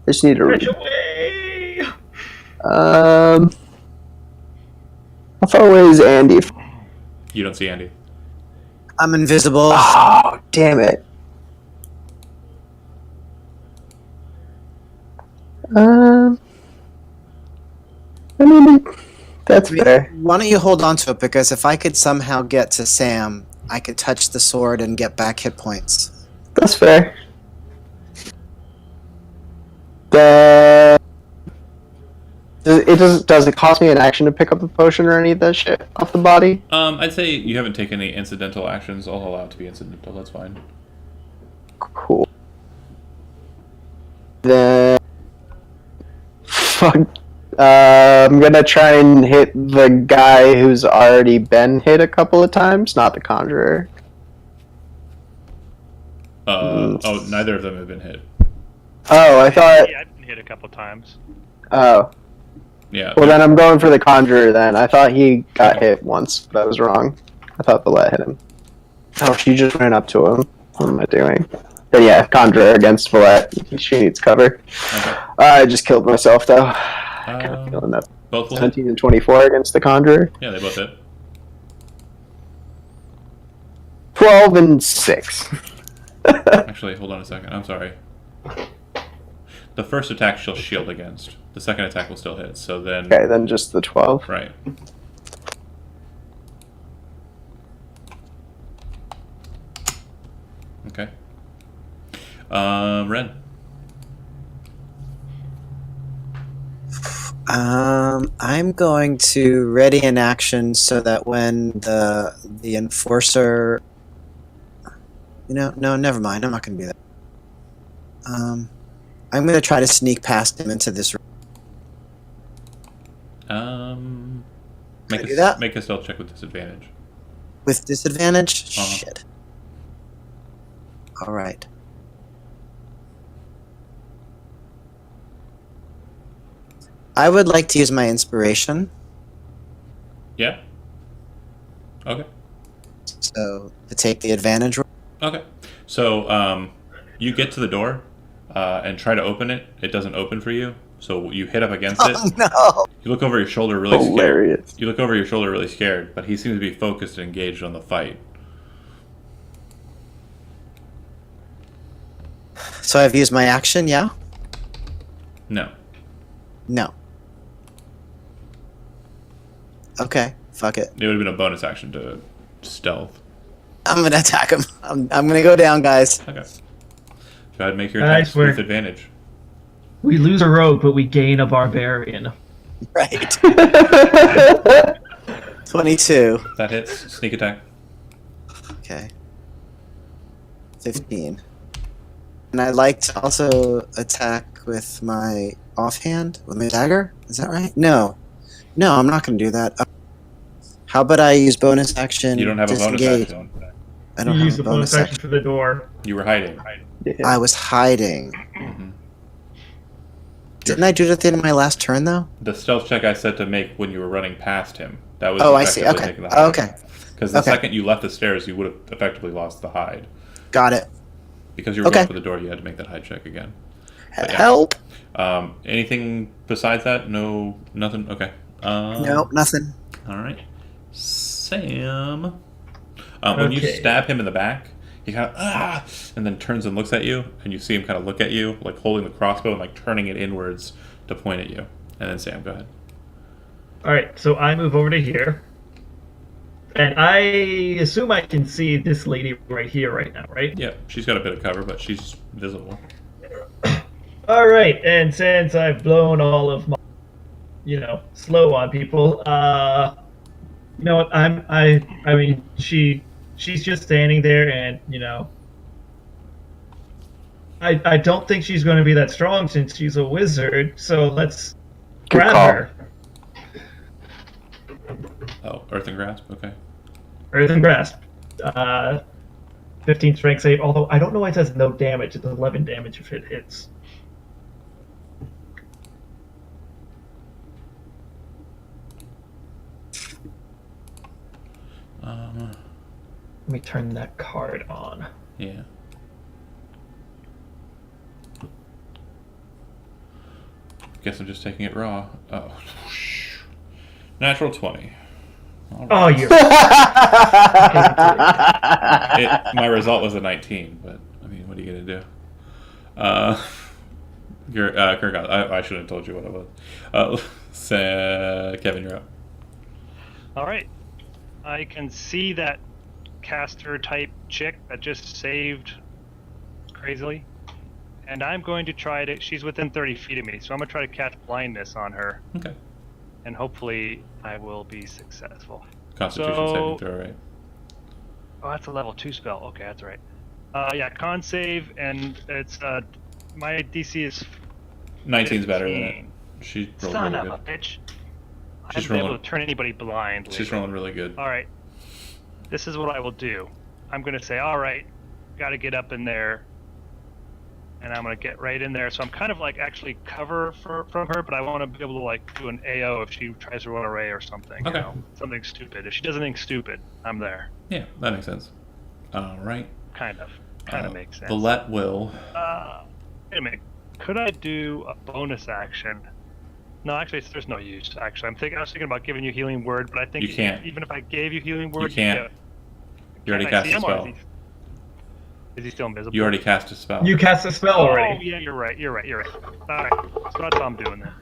I just need to... Catch away! How far away is Andy? You don't see Andy. I'm invisible. Oh, damn it. I mean, that's fair. Why don't you hold on to it? Because if I could somehow get to Sam, I could touch the sword and get back hit points. That's fair. The... Does it cost me an action to pick up the potion or any of that shit off the body? I'd say you haven't taken any incidental actions. I'll allow it to be incidental. That's fine. Cool. Then... Fuck. I'm gonna try and hit the guy who's already been hit a couple of times, not the conjurer. Oh, neither of them have been hit. Oh, I thought... Yeah, I've been hit a couple times. Oh. Yeah. Well, then I'm going for the conjurer then. I thought he got hit once, but I was wrong. I thought Valette hit him. Oh, she just ran up to him. What am I doing? But yeah, conjurer against Valette. She needs cover. Okay. I just killed myself, though. I kind of feeling that. Both will hit. 17 and 24 against the conjurer. Yeah, they both hit. 12 and 6. Actually, hold on a second. I'm sorry. The first attack she'll shield against. The second attack will still hit. So then... Okay, then just the 12. Right. Okay. Ren. I'm going to ready an action so that when the enforcer... no, never mind. I'm not going to do that. I'm going to try to sneak past him into this room. Make I do that? Make a stealth check with disadvantage. With disadvantage? Uh-huh. Shit. Alright. I would like to use my inspiration. Yeah? Okay. So, to take the advantage roll. Okay. So, you get to the door and try to open it. It doesn't open for you. So you hit up against it. Oh, no! You look over your shoulder really Hilarious. scared. You look over your shoulder really scared, but he seems to be focused and engaged on the fight. So I've used my action, yeah? No. No. Okay, fuck it. It would have been a bonus action to stealth. I'm gonna attack him. I'm gonna go down, guys. Okay. Go ahead and make your Nice attacks with work. advantage. We lose a rogue, but we gain a barbarian. Right. 22. That hits. Sneak attack. Okay. 15. And I'd like to also attack with my offhand, with my dagger. Is that right? No. No, I'm not going to do that. How about I use bonus action? You don't have a bonus disengage? action. I don't You have use a the bonus bonus action for the door. You were hiding. Yeah. I was hiding. Mhm. Didn't I do it at the end of my last turn, though? The stealth check I said to make when you were running past him. That was Oh, I see. effectively Okay. taking the hiding. Okay. Because the Okay. second you left the stairs, you would have effectively lost the hide. Got it. Because you were Okay. going for the door, you had to make that hide check again. But yeah. Help. Anything besides that? No, nothing. Okay. No, nothing. All right, Sam. When you Okay. stab him in the back, he kind of and then turns and looks at you, and you see him kind of look at you, like holding the crossbow and like turning it inwards to point at you. And then Sam, go ahead. All right, so I move over to here, and I assume I can see this lady right here, right now, right? Yeah, she's got a bit of cover, but she's visible. All right, and since I've blown all of my, slow on people, you know what? I mean, she's just standing there, and I don't think she's going to be that strong since she's a wizard. So let's Good grab call. her. Oh, Earth and Grasp. Okay. Earthen Grasp. 15 strength save, although I don't know why it says no damage. It's 11 damage if it hits. Let me turn that card on. Yeah. Guess I'm just taking it raw. Oh. Natural 20. All Oh, right. you're. My result was a 19, but I mean, what are you gonna do? Kirk, I should have told you what it was. Kevin, you're up. All right. I can see that caster type chick that just saved crazily. And I'm going to try to. She's within 30 feet of me, so I'm going to try to cast blindness on her. Okay. And hopefully I will be successful. Constitution So- saving throw, right? Oh, that's a level 2 spell. Okay, that's right. Yeah, con save, and it's. My DC is 19's better than it. 15. She rolled Son really of a good. bitch. I She's haven't been able rolling- to turn anybody blind. She's lately. rolling really good. Alright. This is what I will do. I'm going to say, alright, got to get up in there. And I'm going to get right in there. So I'm kind of like actually cover from her, but I want to be able to like do an AO if she tries to run away or something. Okay. You know? Something stupid. If she does anything stupid, I'm there. Yeah, that makes sense. All right. Kind of makes sense. The let will. Wait a minute. Could I do a bonus action? No, actually, there's no use. Actually, I was thinking about giving you healing word, but I think You can't. even if I gave you healing word, You can't. You already Can I cast see a him, or spell. Is he still invisible? You already cast a spell. You cast a spell Oh, already. yeah, you're right. All right, so that's how I'm doing then.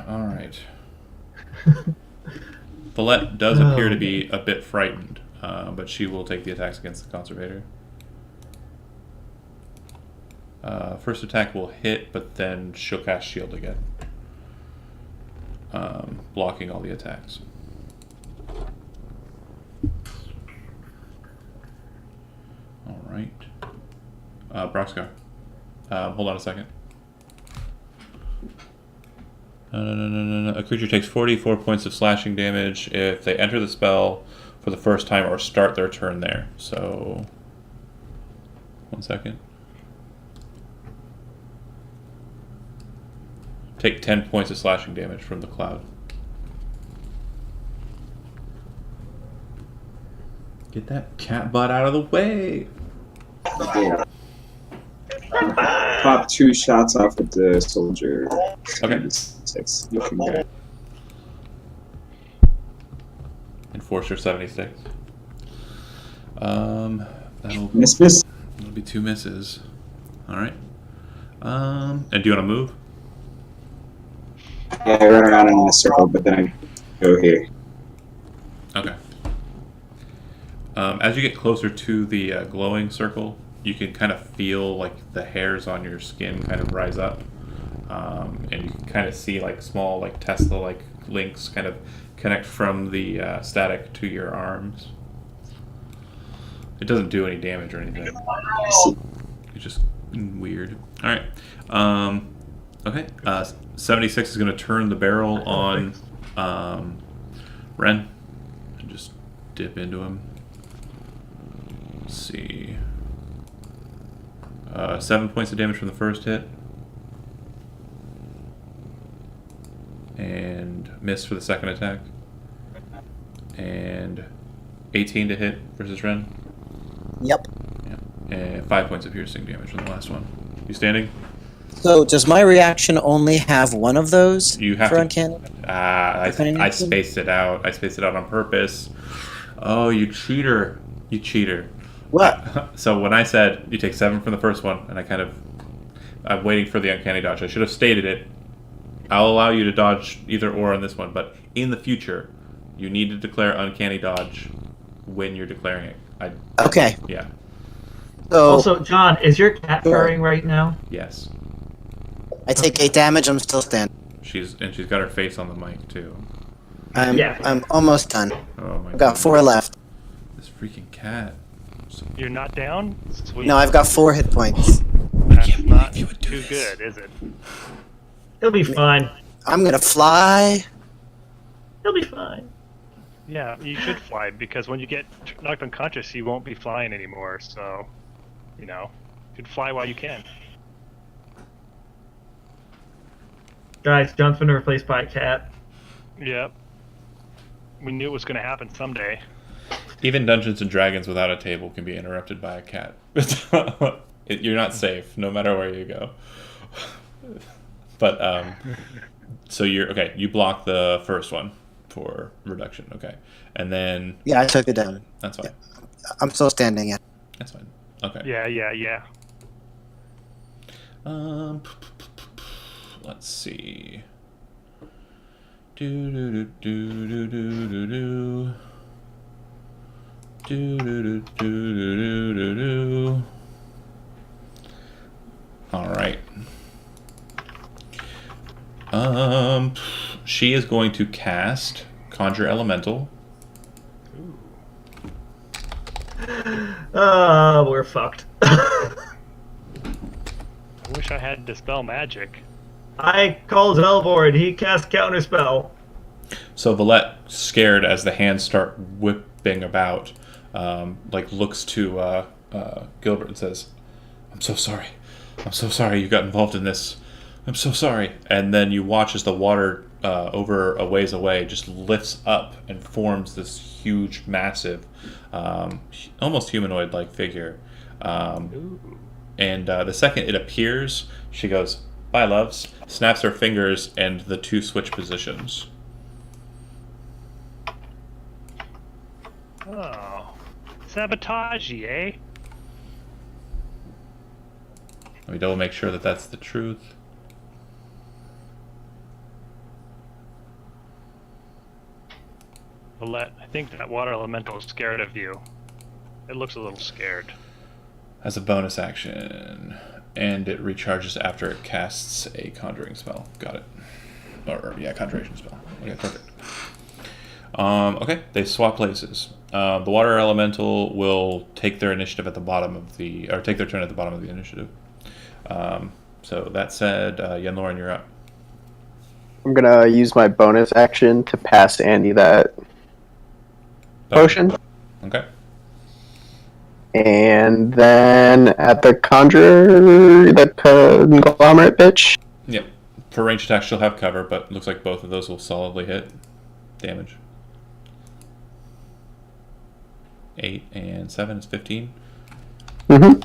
All right. Valette does appear to be a bit frightened, but she will take the attacks against the conservator. First attack will hit, but then she'll cast shield again, blocking all the attacks. All right. Broxcar. Hold on a second. No. A creature takes 44 points of slashing damage if they enter the spell for the first time or start their turn there. So, 1 second. Take 10 points of slashing damage from the cloud. Get that cat butt out of the way! Yeah. Pop 2 shots off at the soldier. Okay. 6. Looking good. Enforcer 76. That'll Miss. be 2 misses. Alright. And do you want to move? Yeah, I run around in a circle, but then I go here. Okay. As you get closer to the glowing circle, you can kind of feel like the hairs on your skin kind of rise up, and you can kind of see like small, like Tesla-like links kind of connect from the static to your arms. It doesn't do any damage or anything. It's just weird. All right. Okay. 76 is going to turn the barrel on Ren and just dip into him. Let's see. 7 points of damage from the first hit. And miss for the second attack. And 18 to hit versus Ren. Yep. Yeah. And 5 points of piercing damage on the last one. You standing? So does my reaction only have one of those You have for to. uncanny? I spaced it out. I spaced it out on purpose. Oh, you cheater! You cheater! What? So when I said you take 7 from the first one, and I'm waiting for the uncanny dodge. I should have stated it. I'll allow you to dodge either or on this one, but in the future, you need to declare uncanny dodge when you're declaring it. Okay. Yeah. So Also, John, is your cat Sure. purring right now? Yes. I take 8 damage. I'm still standing. She's got her face on the mic too. I'm almost done. Oh my I've got 4 left. This freaking cat. You're not down? Sweet. No, I've got 4 hit points. That's not you would do too this. good, is it? He'll be fine. I'm gonna fly. He'll be fine. Yeah, you should fly because when you get knocked unconscious, you won't be flying anymore. So, you should fly while you can. Guys, John's been replaced by a cat. Yep. We knew it was going to happen someday. Even Dungeons and Dragons without a table can be interrupted by a cat. You're not safe, no matter where you go. But so you're okay. You block the first one for reduction, okay, and then Yeah, I took it down. that's fine. I'm still standing. Yeah. That's fine. Okay. Yeah. Let's see. Do do do do do do do. Do do do do do do do. All right. She is going to cast Conjure Elemental. We're fucked. I wish I had Dispel Magic. I called Zelvor and he cast Counterspell. So Valette, scared as the hands start whipping about, looks to Gilbert and says, "I'm so sorry. I'm so sorry you got involved in this. I'm so sorry." And then you watch as the water over a ways away just lifts up and forms this huge, massive, almost humanoid-like figure. And the second it appears, she goes, "Bye, loves," snaps her fingers, and the two switch positions. Oh. Sabotage, eh? Let me double make sure that that's the truth. Valette, I think that water elemental is scared of you. It looks a little scared. As a bonus action, and it recharges after it casts a conjuring spell. Got it. Or yeah, conjuration spell. Okay, perfect. Okay, they swap places. The water elemental will take their initiative at the bottom of the, or take their turn at the bottom of the initiative. So that said, Yenloren, you're up. I'm gonna use my bonus action to pass Andy that potion. Okay. And then at the conjurer, the conglomerate bitch. Yep. For range attacks, she'll have cover, but looks like both of those will solidly hit damage. 8 and 7 is 15. Mm-hmm.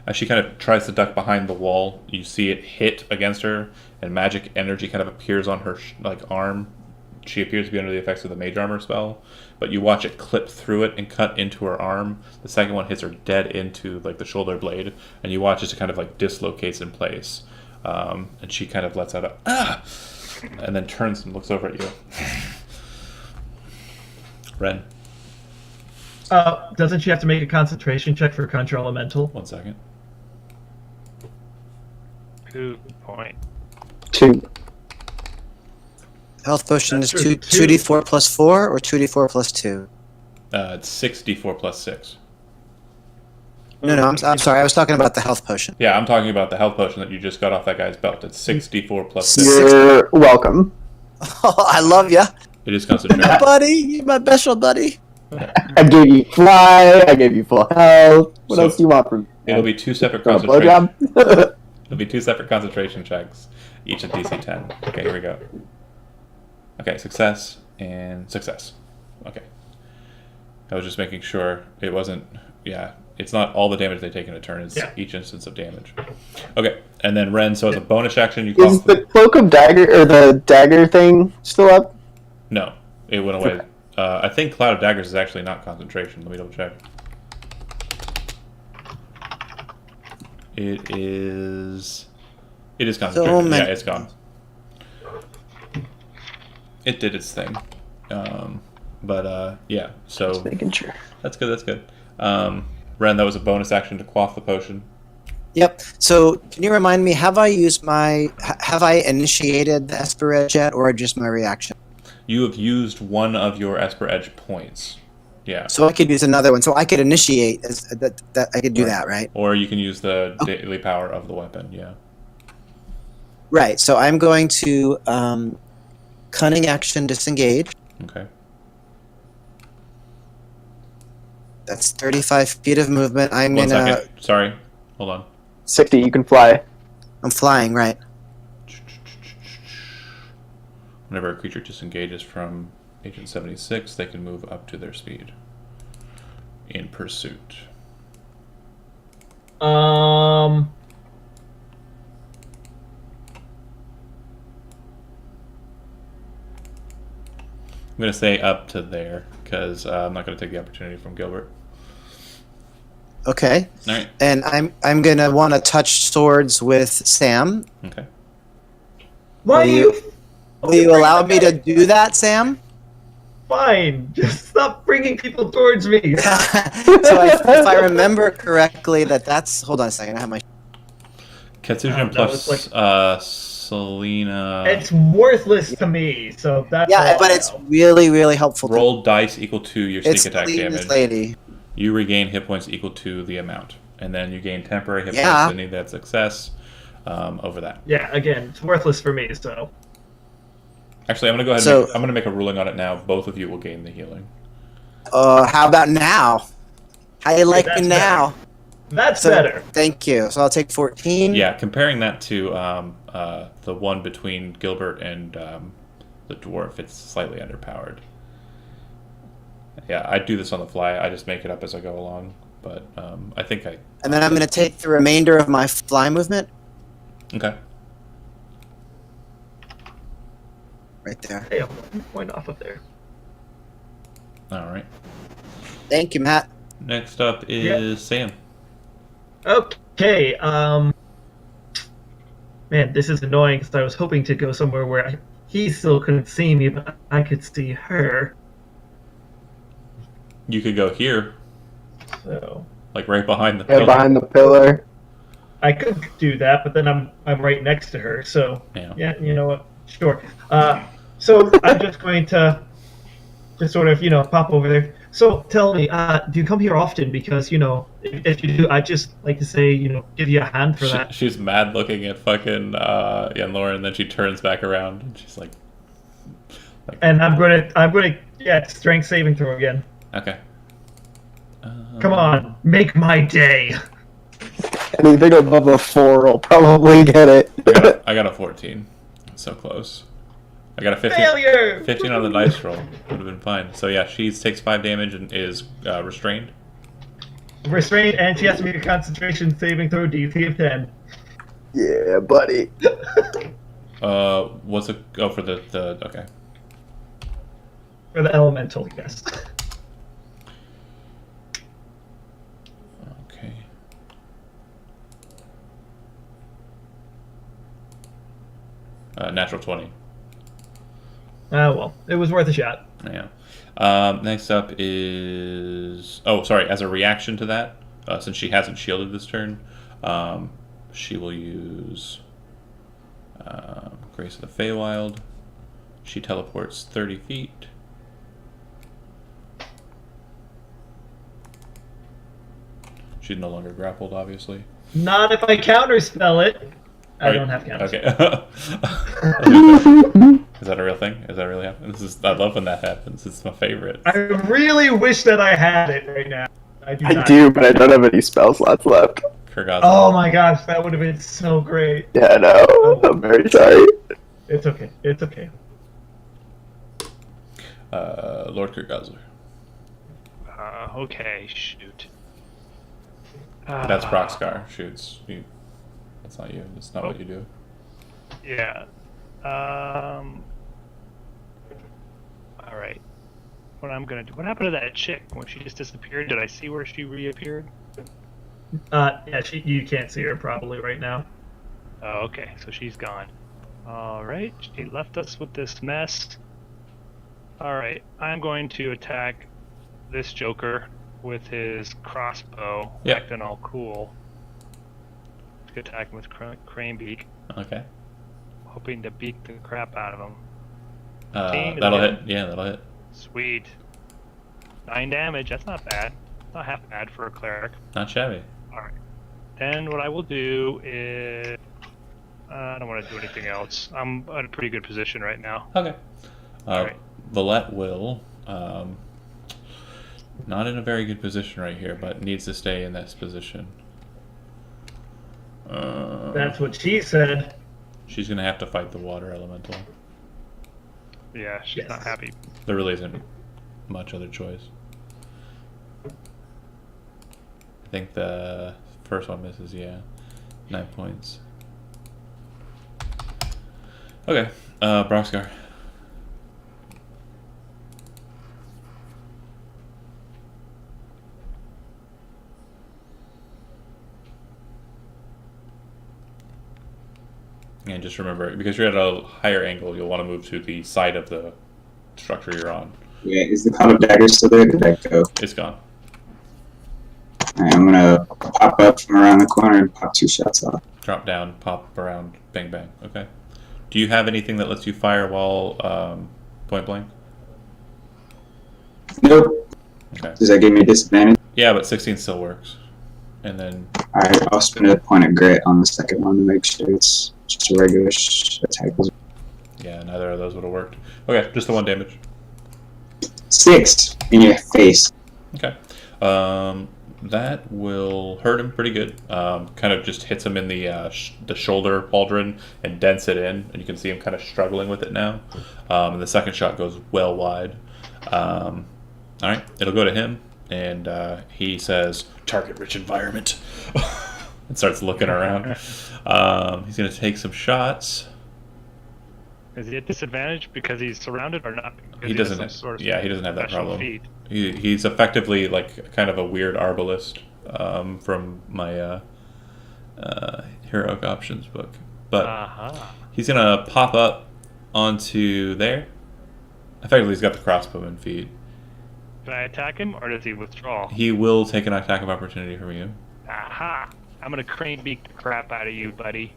As she kind of tries to duck behind the wall, you see it hit against her, and magic energy kind of appears on her arm. She appears to be under the effects of the mage armor spell, but you watch it clip through it and cut into her arm. The second one hits her dead into the shoulder blade, and you watch as it kind of dislocates in place. And she kind of lets out a "ah," and then turns and looks over at you. Ren, Doesn't she have to make a concentration check for Conjure Elemental? 1 second. Good point. 2. Health potion That's is true, 2d4 plus 4 or 2d4 plus 2? It's 6d4 plus 6. No, I'm sorry. I was talking about the health potion. Yeah, I'm talking about the health potion that you just got off that guy's belt. It's 6d4 plus 6. You're welcome. Oh, I love ya, It is concentration. buddy. You're my special buddy. I gave you fly. I gave you full health. What So, else do you want from me? It'll be 2 separate Want a concentration. blowjob? It'll be 2 separate concentration checks, each at DC 10. Okay, here we go. Okay, success and success. Okay. I was just making sure it wasn't. Yeah, it's not all the damage they take in a turn. It's Yeah. each instance of damage. Okay, and then Ren. So as a bonus action, you Is cough. the cloak of dagger or the dagger thing still up? No, it went away. I think Cloud of Daggers is actually not concentration. Let me double check. It is. It is concentration. Yeah, it's gone. It did its thing. Yeah. So Just making sure. that's good. That's good. Ren, that was a bonus action to quaff the potion. Yep. So, can you remind me? Have I initiated the Esper Edge yet, or just my reaction? You have used one of your Esper Edge points. Yeah. So I could use another one. So I could initiate that. I could do that, right? Or you can use the daily power of the weapon. Yeah. Right. So I'm going to cunning action disengage. Okay. That's 35 feet of movement. I'm One gonna. second. Sorry. Hold on. 60, you can fly. I'm flying, right? Whenever a creature disengages from Agent 76, they can move up to their speed in pursuit. I'm going to say up to there because I'm not going to take the opportunity from Gilbert. Okay. All right. And I'm gonna want to touch swords with Sam. Okay. Why Will are you- you? Will you allow me to do that, Sam? Fine. Just stop bringing people towards me. So if I remember correctly, that's. Hold on a second. I have my. Katsujan No, plus it's Selena. It's worthless to me, so that's Yeah, all but I it's know. really, really helpful. Roll dice equal to your sneak It's attack Selena's damage. lady. You regain hit points equal to the amount. And then you gain temporary hit Yeah. points. Any that success over that. Yeah, again, it's worthless for me. So Actually, I'm going to go ahead So- and I'm going to make a ruling on it now. Both of you will gain the healing. How about now? How you like me that's now? that's So, better. Thank you. So I'll take 14. Yeah, comparing that to the one between Gilbert and the dwarf, it's slightly underpowered. Yeah, I do this on the fly. I just make it up as I go along. But I think I... And then I'm going to take the remainder of my fly movement Okay. right there. Hey, I'm 1 point off of there. All right. Thank you, Matt. Next up is Sam. Okay. Man, this is annoying because I was hoping to go somewhere where he still couldn't see me, but I could see her. You could go here, So like right behind the Yeah, pillar. behind the pillar. I could do that, but then I'm right next to her. So Yeah. you know what? Sure. So I'm just going to just sort of pop over there. So tell me, do you come here often? Because if you do, I'd just like to say give you a hand for that. She's mad looking at fucking Lauren, and then she turns back around and she's like And I'm gonna strength saving throw again. okay. Come on, make my day. Anything above a 4 will probably get it. I got a 14. So close. I got a 15. Failure. 15 on the dice roll. Would have been fine. So yeah, she takes 5 damage and is restrained. Restrained, and she has to make a concentration saving throw DC of 10. Yeah, buddy. What's it? Oh, for the okay. For the elemental, yes. Okay. Natural 20. Ah, well, it was worth a shot. Yeah. Next up is... Oh, sorry. As a reaction to that, since she hasn't shielded this turn, she will use Grace of the Feywild. She teleports 30 feet. She's no longer grappled, obviously. Not if I counterspell it. I don't have counters. Okay. Is that a real thing? Is that really happening? I love when that happens. It's my favorite. I really wish that I had it right now. I I do, but I don't have any spell slots left. Kurgazan. Oh my gosh, that would have been so great. Yeah, I know. I'm very sorry. It's okay. It's okay. Lord Kurgazler. Okay, shoot. That's Broxgar shoots. That's not you. That's not what you do. Yeah. All right. What I'm gonna do? What happened to that chick when she just disappeared? Did I see where she reappeared? Yeah, you can't see her probably right now. Oh, okay. So she's gone. All right. She left us with this mess. All right. I'm going to attack this Joker with his crossbow, acting all cool. Attack him with crane beak. Okay. Hoping to beat the crap out of him. That'll hit. Yeah, that'll hit. Sweet. 9 damage. That's not bad. Not half bad for a cleric. Not shabby. Alright. Then what I will do is... I don't want to do anything else. I'm in a pretty good position right now. Okay. Alright. Valette will... not in a very good position right here, but needs to stay in this position. That's what she said. She's going to have to fight the water elemental. Yeah, she's not happy. There really isn't much other choice. I think the first one misses, yeah. 9 points. Okay, Broxgar. And just remember, because you're at a higher angle, you'll want to move to the side of the structure you're on. Yeah, is the cloud of daggers still there? Did that go? It's gone. Alright, I'm gonna pop up from around the corner and pop 2 shots off. Drop down, pop around, bang, bang. Okay. Do you have anything that lets you fire while point blank? Nope. Okay. Does that give me a disadvantage? Yeah, but 16 still works. And then... Alright, I'll spend a point of grit on the second one to make sure it's just a regular attack. Yeah, neither of those would have worked. Okay, just the 1 damage. 6 in your face. Okay. That will hurt him pretty good. Kind of just hits him in the shoulder pauldron and dents it in, and you can see him kind of struggling with it now. And the second shot goes well wide. All right, it'll go to him, and he says, "Target-rich environment," and starts looking around. He's going to take some shots. Is he at disadvantage because he's surrounded or not? He doesn't. He doesn't have that problem. He's effectively like kind of a weird arbalist from my heroic options book, but he's gonna pop up onto there. Effectively, he's got the crossbow in feed. Can I attack him, or does he withdraw? He will take an attack of opportunity from you. Aha! I'm gonna crane beak the crap out of you, buddy.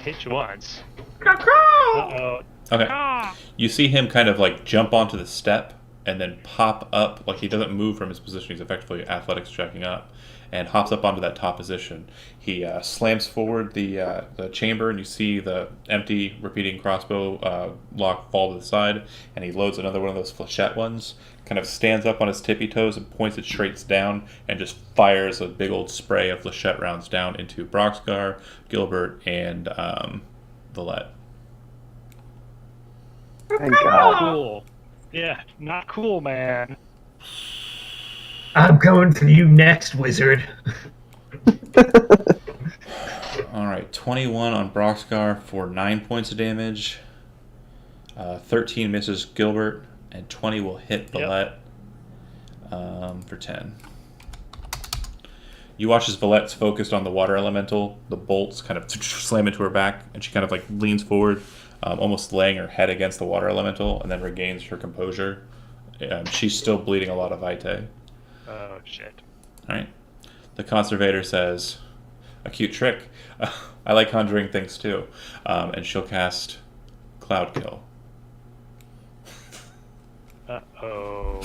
Hit you once. Uh-oh. Okay. You see him kind of like jump onto the step and then pop up, like he doesn't move from his position. He's effectively athletics checking up and hops up onto that top position. He slams forward the chamber, and you see the empty repeating crossbow lock fall to the side, and he loads another one of those flechette ones, kind of stands up on his tippy toes and points it straight down and just fires a big old spray of flechette rounds down into Broxgar, Gilbert, and Valette. Thank God. Cool. Yeah, not cool, man. I'm going for you next, wizard. All right, 21 on Broxgar for 9 points of damage. 13 misses Gilbert, and 20 will hit Valette for 10. You watch as Valette's focused on the water elemental. The bolts kind of slam into her back, and she kind of like leans forward, almost laying her head against the water elemental, and then regains her composure. She's still bleeding a lot of vitae. Oh, shit. All right. The conservator says, "A cute trick. I like conjuring things too." And she'll cast Cloud Kill. Uh-oh.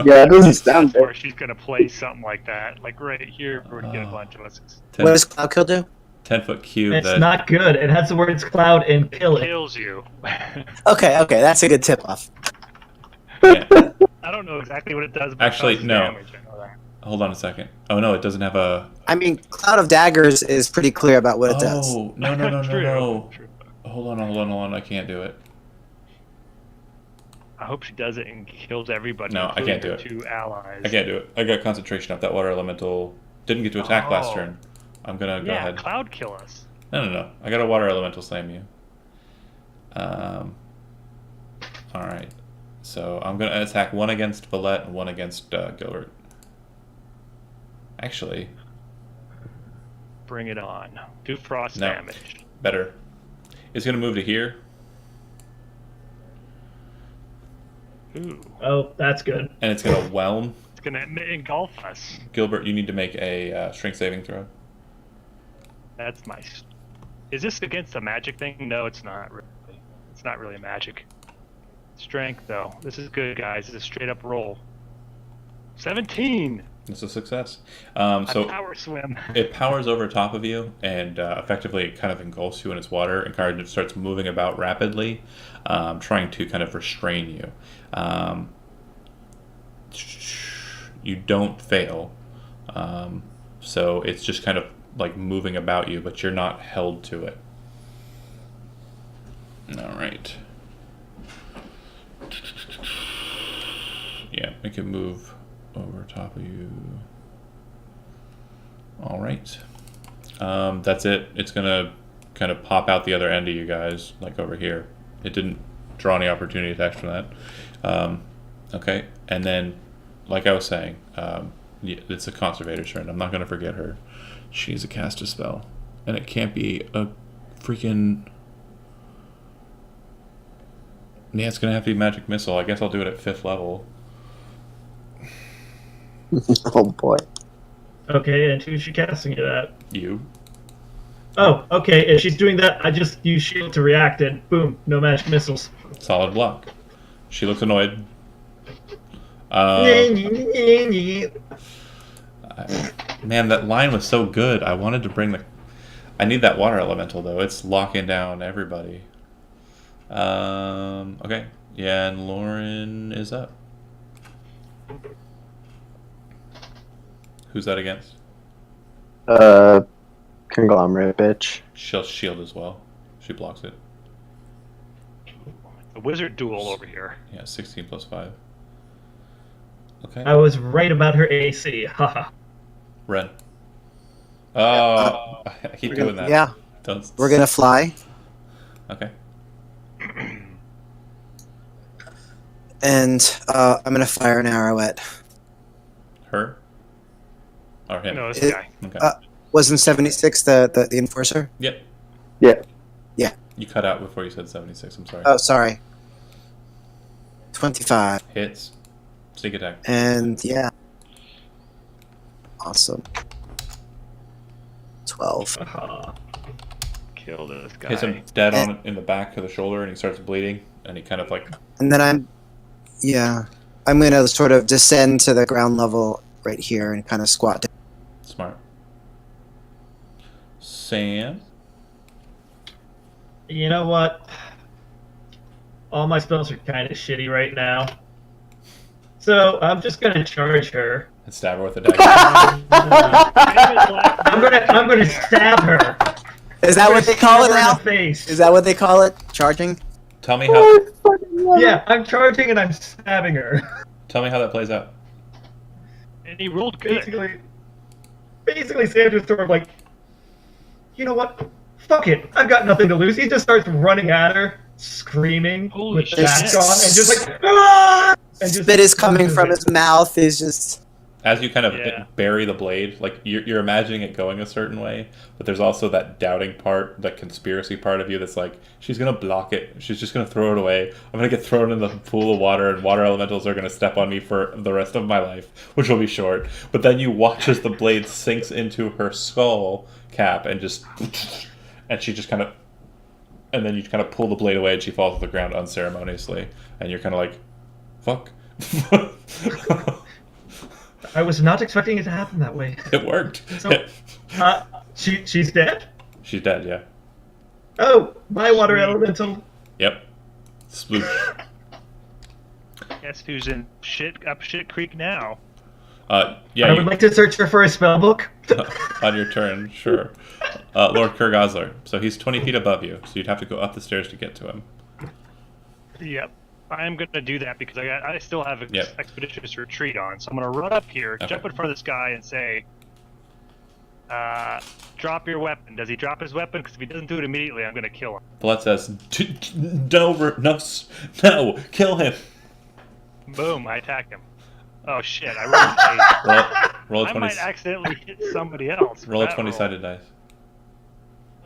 Yeah, it doesn't sound Or good. she's gonna play something like that. Like right here, we're gonna get a bunch of us. What does Cloud Kill do? 10-foot cube It's that not good. It has the words cloud and kill it. Kills you. Okay, that's a good tip-off. yeah. I don't know exactly what it does, but Actually, it causes no. damage. I know that. Hold on a second. Oh no, it doesn't have a. I mean, Cloud of Daggers is pretty clear about what it does. Oh no! True. No! True. Hold on! I can't do it. I hope she does it and kills everybody. No, I can't do including her it. Two allies. I can't do it. I got concentration up. That water elemental didn't get to attack last turn. I'm gonna go Yeah, ahead. Cloud kill us. No. I got a water elemental slam you. Alright. So I'm gonna attack one against Valette and one against Gilbert. Actually, Bring it on. Do frost No. damage. better. It's gonna move to here. Ooh. Oh, that's good. And it's gonna whelm. It's gonna engulf us. Gilbert, you need to make a strength saving throw. That's my. Is this against the magic thing? No, it's not really. It's not really a magic. Strength though. This is good, guys. It's a straight up roll. 17. It's a success. I So power swim. it powers over top of you, and effectively it kind of engulfs you in its water and kind of starts moving about rapidly, trying to kind of restrain you. You don't fail, so it's just kind of like moving about you, but you're not held to it. All right. Yeah, it can move over top of you. All right. That's it. It's gonna kind of pop out the other end of you guys, like over here. It didn't draw any opportunity attacks from that. Okay, and then, like I was saying, yeah, it's a conservator's turn. I'm not gonna forget her. She needs to cast a spell, and it can't be a freaking. Yeah, it's gonna have to be magic missile. I guess I'll do it at 5th level. Oh boy. Okay, and who's she casting it at? You. Oh, okay. If she's doing that, I just use shield to react, and boom, no magic missiles. Solid block. She looks annoyed. Man, that line was so good. I wanted to bring the. I need that water elemental though. It's locking down everybody. Okay. Yeah, and Lauren is up. Who's that against? Conglomerate bitch. She'll shield as well. She blocks it. A wizard duel over here. Yeah, 16 plus 5. Okay. I was right about her AC. Haha. Ren. Oh, I keep doing that. Yeah, Don't. we're gonna fly, Okay. and I'm gonna fire an arrow at. Her. Or him. No, this It- guy. Okay. Wasn't 76 the enforcer? Yep. Yeah. Yeah. You cut out before you said 76. I'm sorry. Oh, sorry. 25, Hits. Sneak attack. and yeah, awesome. 12. Haha. Kill this guy. Hits him dead on in the back of the shoulder, and he starts bleeding. And he kind of like And then I'm gonna sort of descend to the ground level right here and kind of squat down. smart. Sam. You know what? All my spells are kind of shitty right now. So I'm just gonna charge her. And stab her with a dagger. I'm gonna stab her. Is that what they call it Stab her in now? the face. Is that what they call it? Charging? Tell me how. Yeah, I'm charging and I'm stabbing her. Tell me how that plays out. And he rolled good. Basically, Sam just sort of like, you know what? Fuck it. I've got nothing to lose. He just starts running at her, screaming Holy with shit. mask on, and just like, ah! And just Spit is coming from loses his mouth. He's just. As you kind of Yeah. bury the blade, like you're imagining it going a certain way, but there's also that doubting part, that conspiracy part of you that's like, she's gonna block it. She's just gonna throw it away. I'm gonna get thrown in the pool of water, and water elementals are gonna step on me for the rest of my life, which will be short. But then you watch as the blade sinks into her skull cap and just, and she just kind of, and then you kind of pull the blade away, and she falls to the ground unceremoniously, and you're kind of like, fuck. I was not expecting it to happen that way. It worked. So- She's dead? She's dead, yeah. Oh, my water Sweet. elemental. Yep. Sploosh. Guess who's in up shit creek now? Yeah, I would like to search her for a spell book. on your turn, sure. Lord Kurgazler. So he's 20 feet above you, so you'd have to go up the stairs to get to him. Yep. I'm gonna do that because I still have Yep. expeditious retreat on, so I'm gonna run up here, Okay. jump in front of this guy, and say, "Drop your weapon." Does he drop his weapon? Because if he doesn't do it immediately, I'm gonna kill him. Blood says, no, kill him. Boom! I attack him. Oh shit! I rolled an 8. Roll a I 20. might accidentally hit somebody else. with Roll a that 20-sided dice.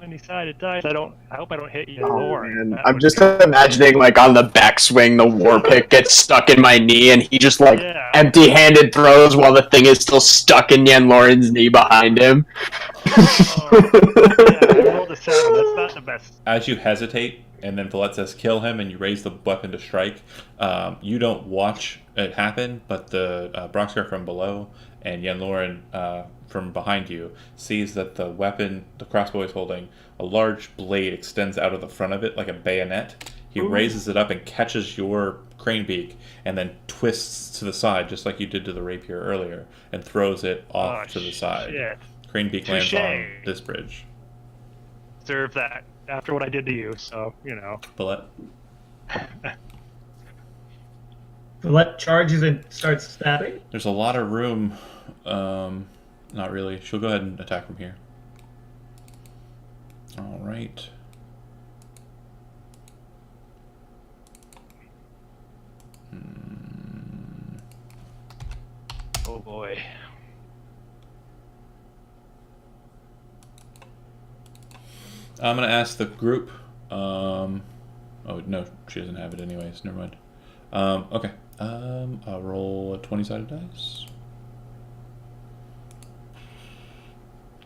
20-sided dice. I hope I don't hit you, Oh, Lauren. man. That I'm would just be- imagining, like, on the backswing, the war pick gets stuck in my knee, and he just, like, Yeah. empty-handed throws while the thing is still stuck in Yen Lauren's knee behind him. Oh, yeah, I rolled a 7. That's not the best. As you hesitate, and then Villette says kill him, and you raise the weapon to strike, you don't watch it happen, but the Broxgar from below and Yen Lauren from behind you sees that the weapon the crossbow is holding, a large blade extends out of the front of it like a bayonet. He raises it up and catches your crane beak, and then twists to the side, just like you did to the rapier earlier, and throws it off to the side. Shit. Crane beak lands Touche. on this bridge. Deserve that after what I did to you, so, Villette. Villette charges and starts stabbing. There's a lot of room. Not really. She'll go ahead and attack from here. All right. Oh boy. I'm gonna ask the group. Oh no, she doesn't have it anyways. Never mind. Okay. I'll roll a 20-sided dice.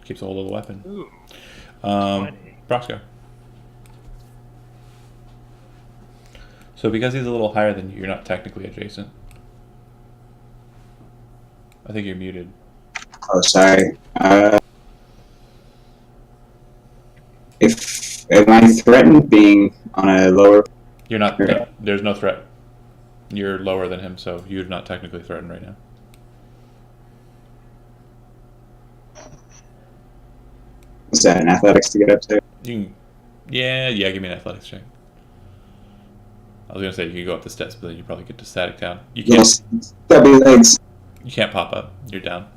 Keeps a hold of the weapon. Ooh. 20. Broxgar. So because he's a little higher than you, you're not technically adjacent. I think you're muted. Oh, sorry. If am I threatened being on a lower? You're not. Okay. There's no threat. You're lower than him, so you're not technically threatened right now. Is that an athletics to get up there? You can, yeah. Give me an athletics check. I was gonna say you can go up the steps, but then you probably get to static down. You Little can't. stubby legs. You can't pop up. You're down.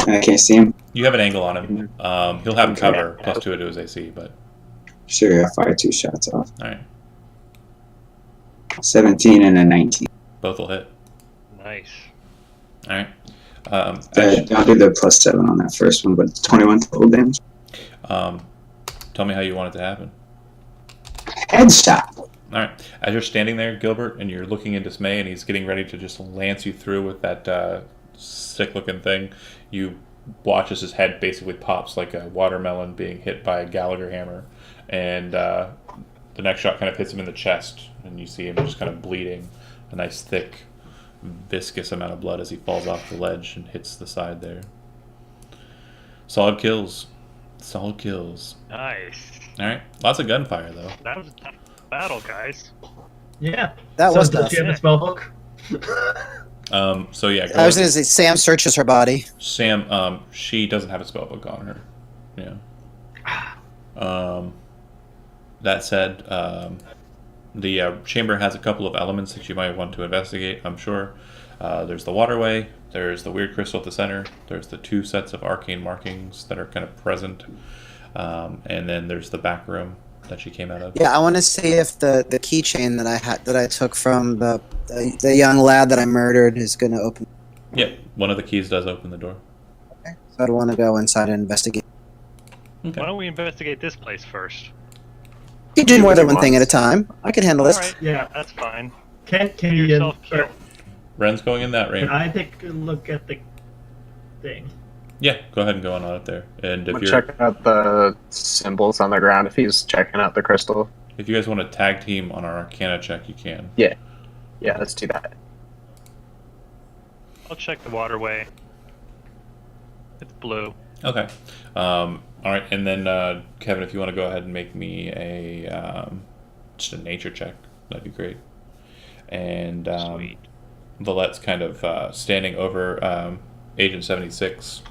I can't see him. You have an angle on him. He'll have cover +2 to his AC, but Sure, I fired 2 shots off. all right, 17 and a 19. both will hit. Nice. All right. I'll do the +7 on that first one, but 21 total damage. Tell me how you want it to happen. Headshot. All right. As you're standing there, Gilbert, and you're looking in dismay, and he's getting ready to just lance you through with that sick-looking thing, you watch as his head basically pops like a watermelon being hit by a Gallagher hammer, and the next shot kind of hits him in the chest, and you see him just kind of bleeding, a nice thick, viscous amount of blood as he falls off the ledge and hits the side there. Solid kills. Solid kills. Nice. All right. Lots of gunfire, though. That was a tough battle, guys. Yeah. That was does tough. she have a spell book? So yeah, I was going to say Sam searches her body. Sam, she doesn't have a spellbook on her. Yeah. That said, the chamber has a couple of elements that you might want to investigate, I'm sure. There's the waterway, there's the weird crystal at the center, there's the 2 sets of arcane markings that are kind of present, and then there's the back room that she came out of. Yeah, I want to see if the keychain that I took from the young lad that I murdered is going to open. Yep, one of the keys does open the door. Okay. So I'd want to go inside and investigate. Okay. Why don't we investigate this place first? You do more than one thing at a time. I can handle this. All right. Yeah. That's fine. Can you Yourself killed. Ren's going in that can room. I take a look at the thing? Yeah, go ahead and go on it there. And if I'm you're checking out the symbols on the ground if he's checking out the crystal. if you guys want to tag team on our Arcana check, you can. Yeah, let's do that. I'll check the waterway. It's blue. Okay. All right, and then Kevin, if you want to go ahead and make me a just a nature check, that'd be great. And Sweet. Villette's kind of standing over Agent 76,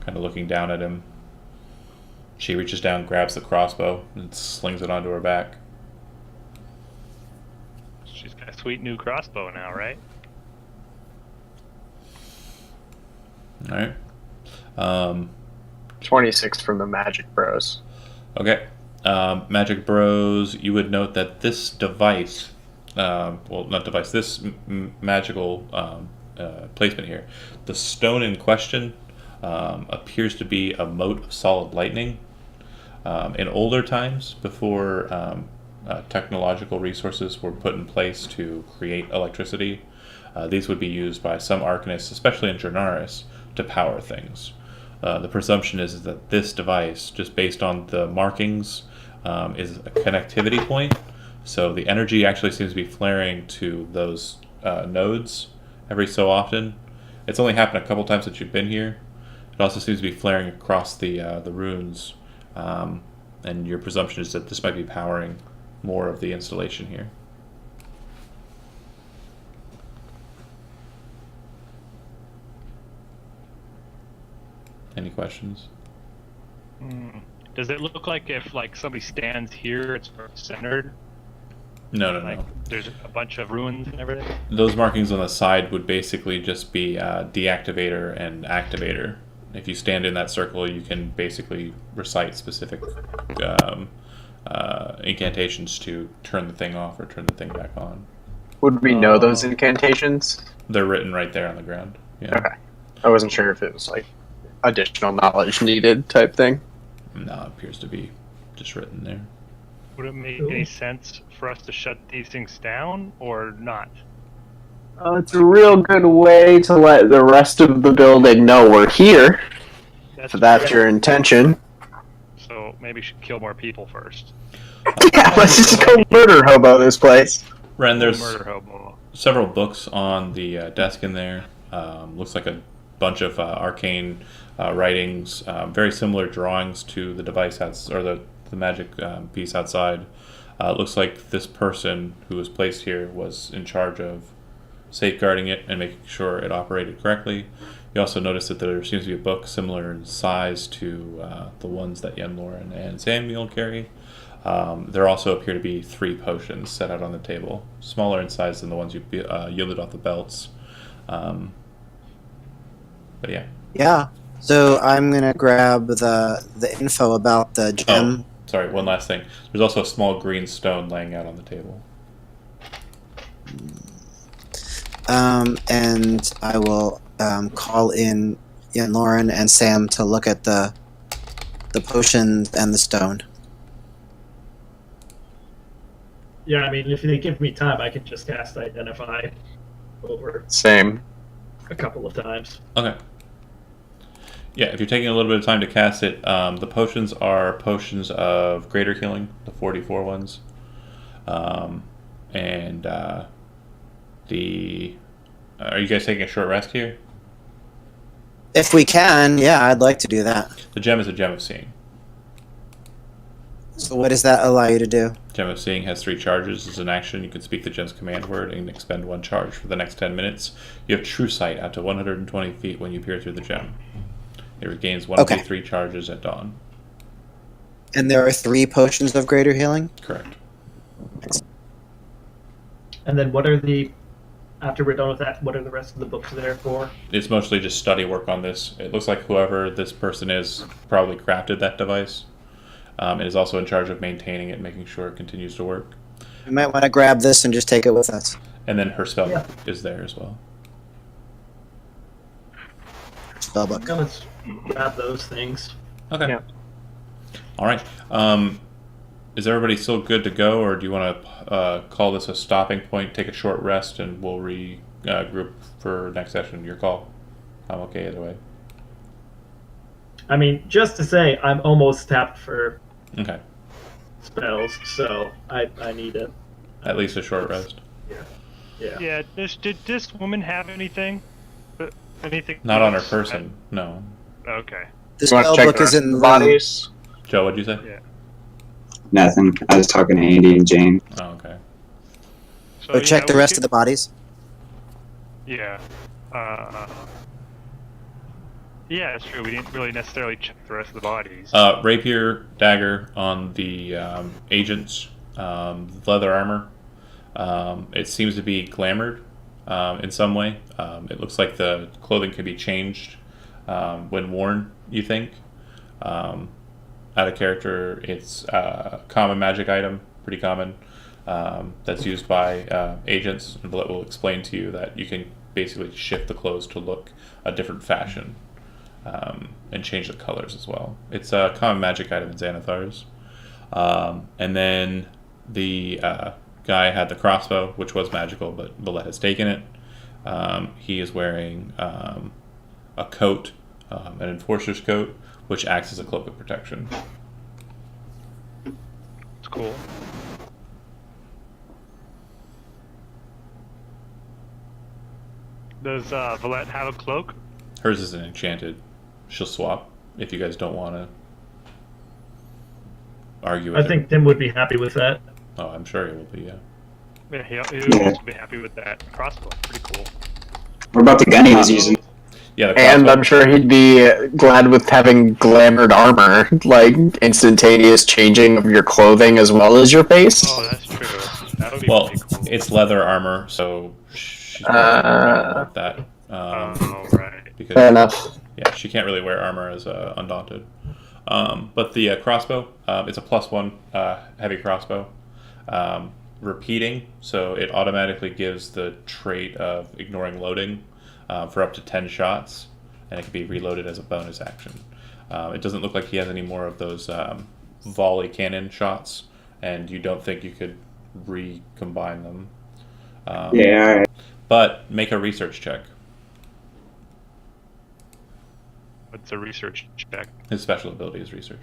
kind of looking down at him. She reaches down, grabs the crossbow, and slings it onto her back. sweet new crossbow now, right? All right. Um, 26 from the Magic Bros. okay. Magic Bros, you would note that this device, well, not device, this magical placement here, the stone in question appears to be a mote of solid lightning. In older times, before technological resources were put in place to create electricity, these would be used by some arcanists, especially in Draenarus, to power things. The presumption is that this device, just based on the markings, is a connectivity point. So the energy actually seems to be flaring to those nodes every so often. It's only happened a couple times since you've been here. It also seems to be flaring across the runes. And your presumption is that this might be powering more of the installation here. Any questions? Does it look like if somebody stands here, it's sort of centered? No. There's a bunch of ruins and everything? Those markings on the side would basically just be deactivator and activator. If you stand in that circle, you can basically recite specific incantations to turn the thing off or turn the thing back on. Would we know those incantations? They're written right there on the ground. Yeah. Okay. I wasn't sure if it was like additional knowledge needed type thing. No, it appears to be just written there. Would it make any sense for us to shut these things down or not? It's a real good way to let the rest of the building know we're here. If that's your intention. So maybe we should kill more people first. Yeah, let's just go murder hobo this place. Ren, there's Murder hobo. several books on the desk in there. Looks like a bunch of arcane writings, very similar drawings to the device or the magic piece outside. Looks like this person who was placed here was in charge of safeguarding it and making sure it operated correctly. You also notice that there seems to be a book similar in size to the ones that Yenloren and Samuel carry. There also appear to be 3 potions set out on the table, smaller in size than the ones you yielded off the belts. But yeah. Yeah. So I'm gonna grab the info about the gem. Oh, sorry, one last thing. There's also a small green stone laying out on the table. And I will call in Lauren and Sam to look at the potions and the stone. Yeah, I mean, if they give me time, I can just cast Identify over Same. a couple of times. Okay. Yeah, if you're taking a little bit of time to cast it, the potions are potions of greater healing, the 44 ones. And are you guys taking a short rest here? If we can, yeah, I'd like to do that. The gem is a gem of seeing. So what does that allow you to do? Gem of Seeing has 3 charges. As an action, you can speak the gem's command word and expend 1 charge for the next 10 minutes. You have True Sight out to 120 feet when you peer through the gem. It regains 1 of the 3 charges at dawn. And there are 3 potions of greater healing? Correct. And then after we're done with that, what are the rest of the books there for? It's mostly just study work on this. It looks like whoever this person is probably crafted that device. And is also in charge of maintaining it, making sure it continues to work. We might want to grab this and just take it with us. And then her spell is there as well. Spellbook. Now let's grab those things. Okay. Yeah. All right. Is everybody still good to go, or do you want to call this a stopping point, take a short rest, and we'll regroup for next session? Your call. I'm okay either way. I mean, just to say, I'm almost tapped for Okay. spells, so I need it. At least a short rest. Yeah. Yeah, did this woman have anything? Anything? Not on her person. No. Okay. The You want to check spellbook the is rest in of the the bodies? Joe, what'd you say? Yeah. Nothing. I was talking to Andy and Jane. Oh, okay. So, Or check the rest of the bodies. Yeah. Yeah, it's true. We didn't really necessarily check the rest of the bodies. Rapier, dagger on the agents, leather armor. It seems to be glamored in some way. It looks like the clothing can be changed when worn, you think. Out of character, it's a common magic item, pretty common, that's used by agents. And Villette will explain to you that you can basically shift the clothes to look a different fashion and change the colors as well. It's a common magic item in Xanathar's. And then the guy had the crossbow, which was magical, but Villette has taken it. He is wearing a coat, an enforcer's coat, which acts as a cloak of protection. It's cool. Does Villette have a cloak? Hers isn't enchanted. She'll swap if you guys don't want to argue with I her. think Tim would be happy with that. Oh, I'm sure he will be, yeah. Yeah, he'll also be happy with that crossbow. Pretty cool. What about the gun he was using? Yeah, the And crossbow. I'm sure he'd be glad with having glamored armor, like instantaneous changing of your clothing as well as your face. Oh, that's true. That would be Well, pretty cool. it's leather armor, so she's probably gonna want that. Oh, right. Fair Because enough. yeah, she can't really wear armor as Undaunted. But the crossbow, it's a +1 heavy crossbow. Repeating, so it automatically gives the trait of ignoring loading for up to 10 shots, and it can be reloaded as a bonus action. It doesn't look like he has any more of those volley cannon shots, and you don't think you could recombine them. Yeah, alright. But make a research check. What's a research check? His special ability is research.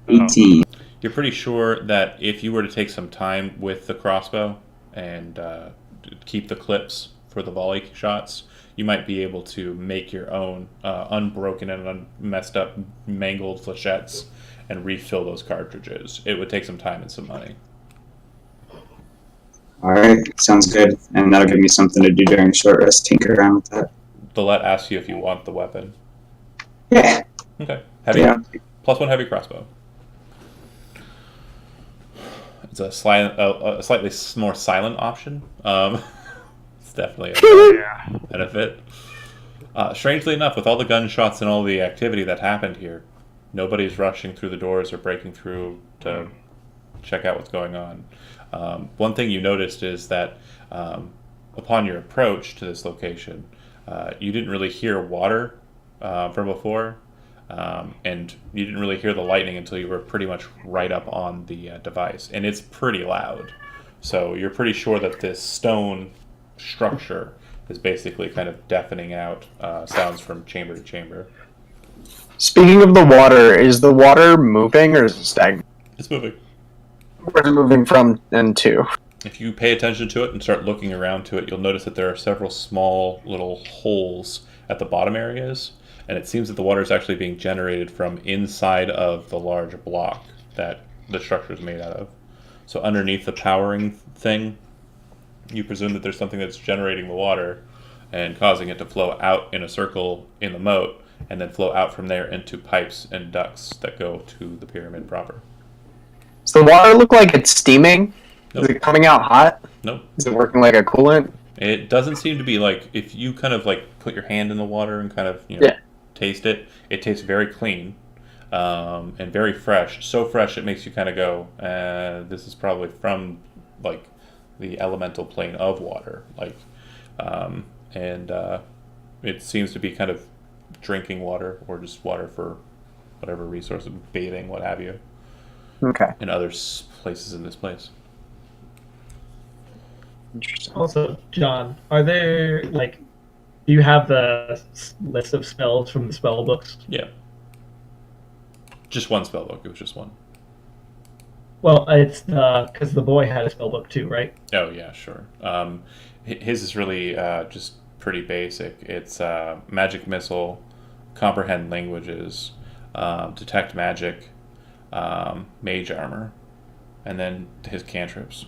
18. You're pretty sure that if you were to take some time with the crossbow and keep the clips for the volley shots, you might be able to make your own unbroken and messed up, mangled flechettes and refill those cartridges. It would take some time and some money. Alright, sounds good. And that'll give me something to do during short rest, tinker around with that. Villette asks you if you want the weapon. Yeah. Okay. Heavy. Yeah. +1 heavy crossbow. It's a slightly more silent option. It's definitely a Yeah. benefit. Strangely enough, with all the gunshots and all the activity that happened here, nobody's rushing through the doors or breaking through to check out what's going on. One thing you noticed is that upon your approach to this location, you didn't really hear water from before, and you didn't really hear the lightning until you were pretty much right up on the device, and it's pretty loud. So you're pretty sure that this stone structure is basically kind of deafening out sounds from chamber to chamber. Speaking of the water, is the water moving or is it stagnant? It's moving. Where's it moving from and to? If you pay attention to it and start looking around to it, you'll notice that there are several small little holes at the bottom areas, and it seems that the water is actually being generated from inside of the large block that the structure is made out of. So underneath the powering thing, you presume that there's something that's generating the water and causing it to flow out in a circle in the moat, and then flow out from there into pipes and ducts that go to the pyramid proper. Does the water look like it's steaming? Nope. Is it coming out hot? Nope. Is it working like a coolant? It doesn't seem to be like, if you kind of like put your hand in the water and kind of, you know, Yeah. taste it, it tastes very clean and very fresh. So fresh it makes you kind of go, this is probably from like the elemental plane of water. Like, and it seems to be kind of drinking water or just water for whatever resource, bathing, what have you, Okay. in other places in this place. Interesting. Also, John, are there like, do you have the list of spells from the spell books? Yeah. Just one spell book. It was just one. Well, it's because the boy had a spell book too, right? Oh yeah, sure. His is really just pretty basic. It's magic missile, comprehend languages, detect magic, mage armor, and then his cantrips.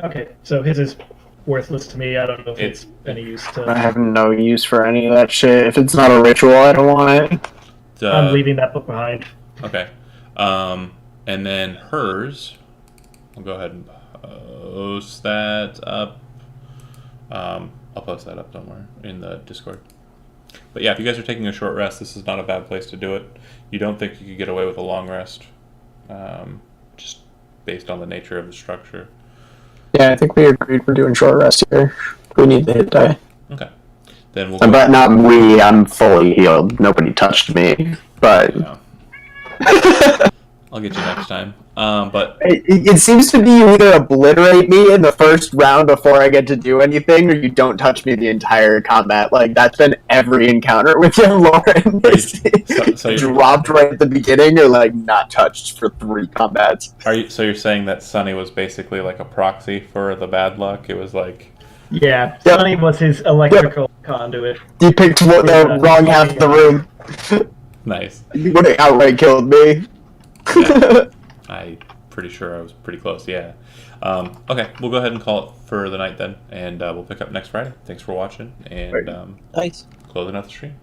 Okay, so his is worthless to me. I don't know if it's any use I to. have no use for any of that shit. If it's not a ritual, I don't want it. I'm leaving that book behind. Okay. And then hers, I'll go ahead and post that up. I'll post that up, don't worry, in the Discord. But yeah, if you guys are taking a short rest, this is not a bad place to do it. You don't think you could get away with a long rest, just based on the nature of the structure. Yeah, I think we agreed we're doing short rest here. We need the hit die. Okay. Then we'll go. But not we, I'm fully healed. Nobody touched me. But Yeah. I'll get you next time. But it seems to be you either obliterate me in the first round before I get to do anything, or you don't touch me the entire combat. Like, that's been every encounter with you, Lauren. So you're- Dropped right at the beginning, or like not touched for 3 combats. so you're saying that Sunny was basically like a proxy for the bad luck? It was like, Yeah, Yep. Sonny was his electrical conduit. You picked the wrong half of the room. nice. You would have outright killed me. Yeah. I'm pretty sure I was pretty close, yeah. Okay, we'll go ahead and call it for the night then, and we'll pick up next Friday. Thanks for watching, and Nice. closing out the stream.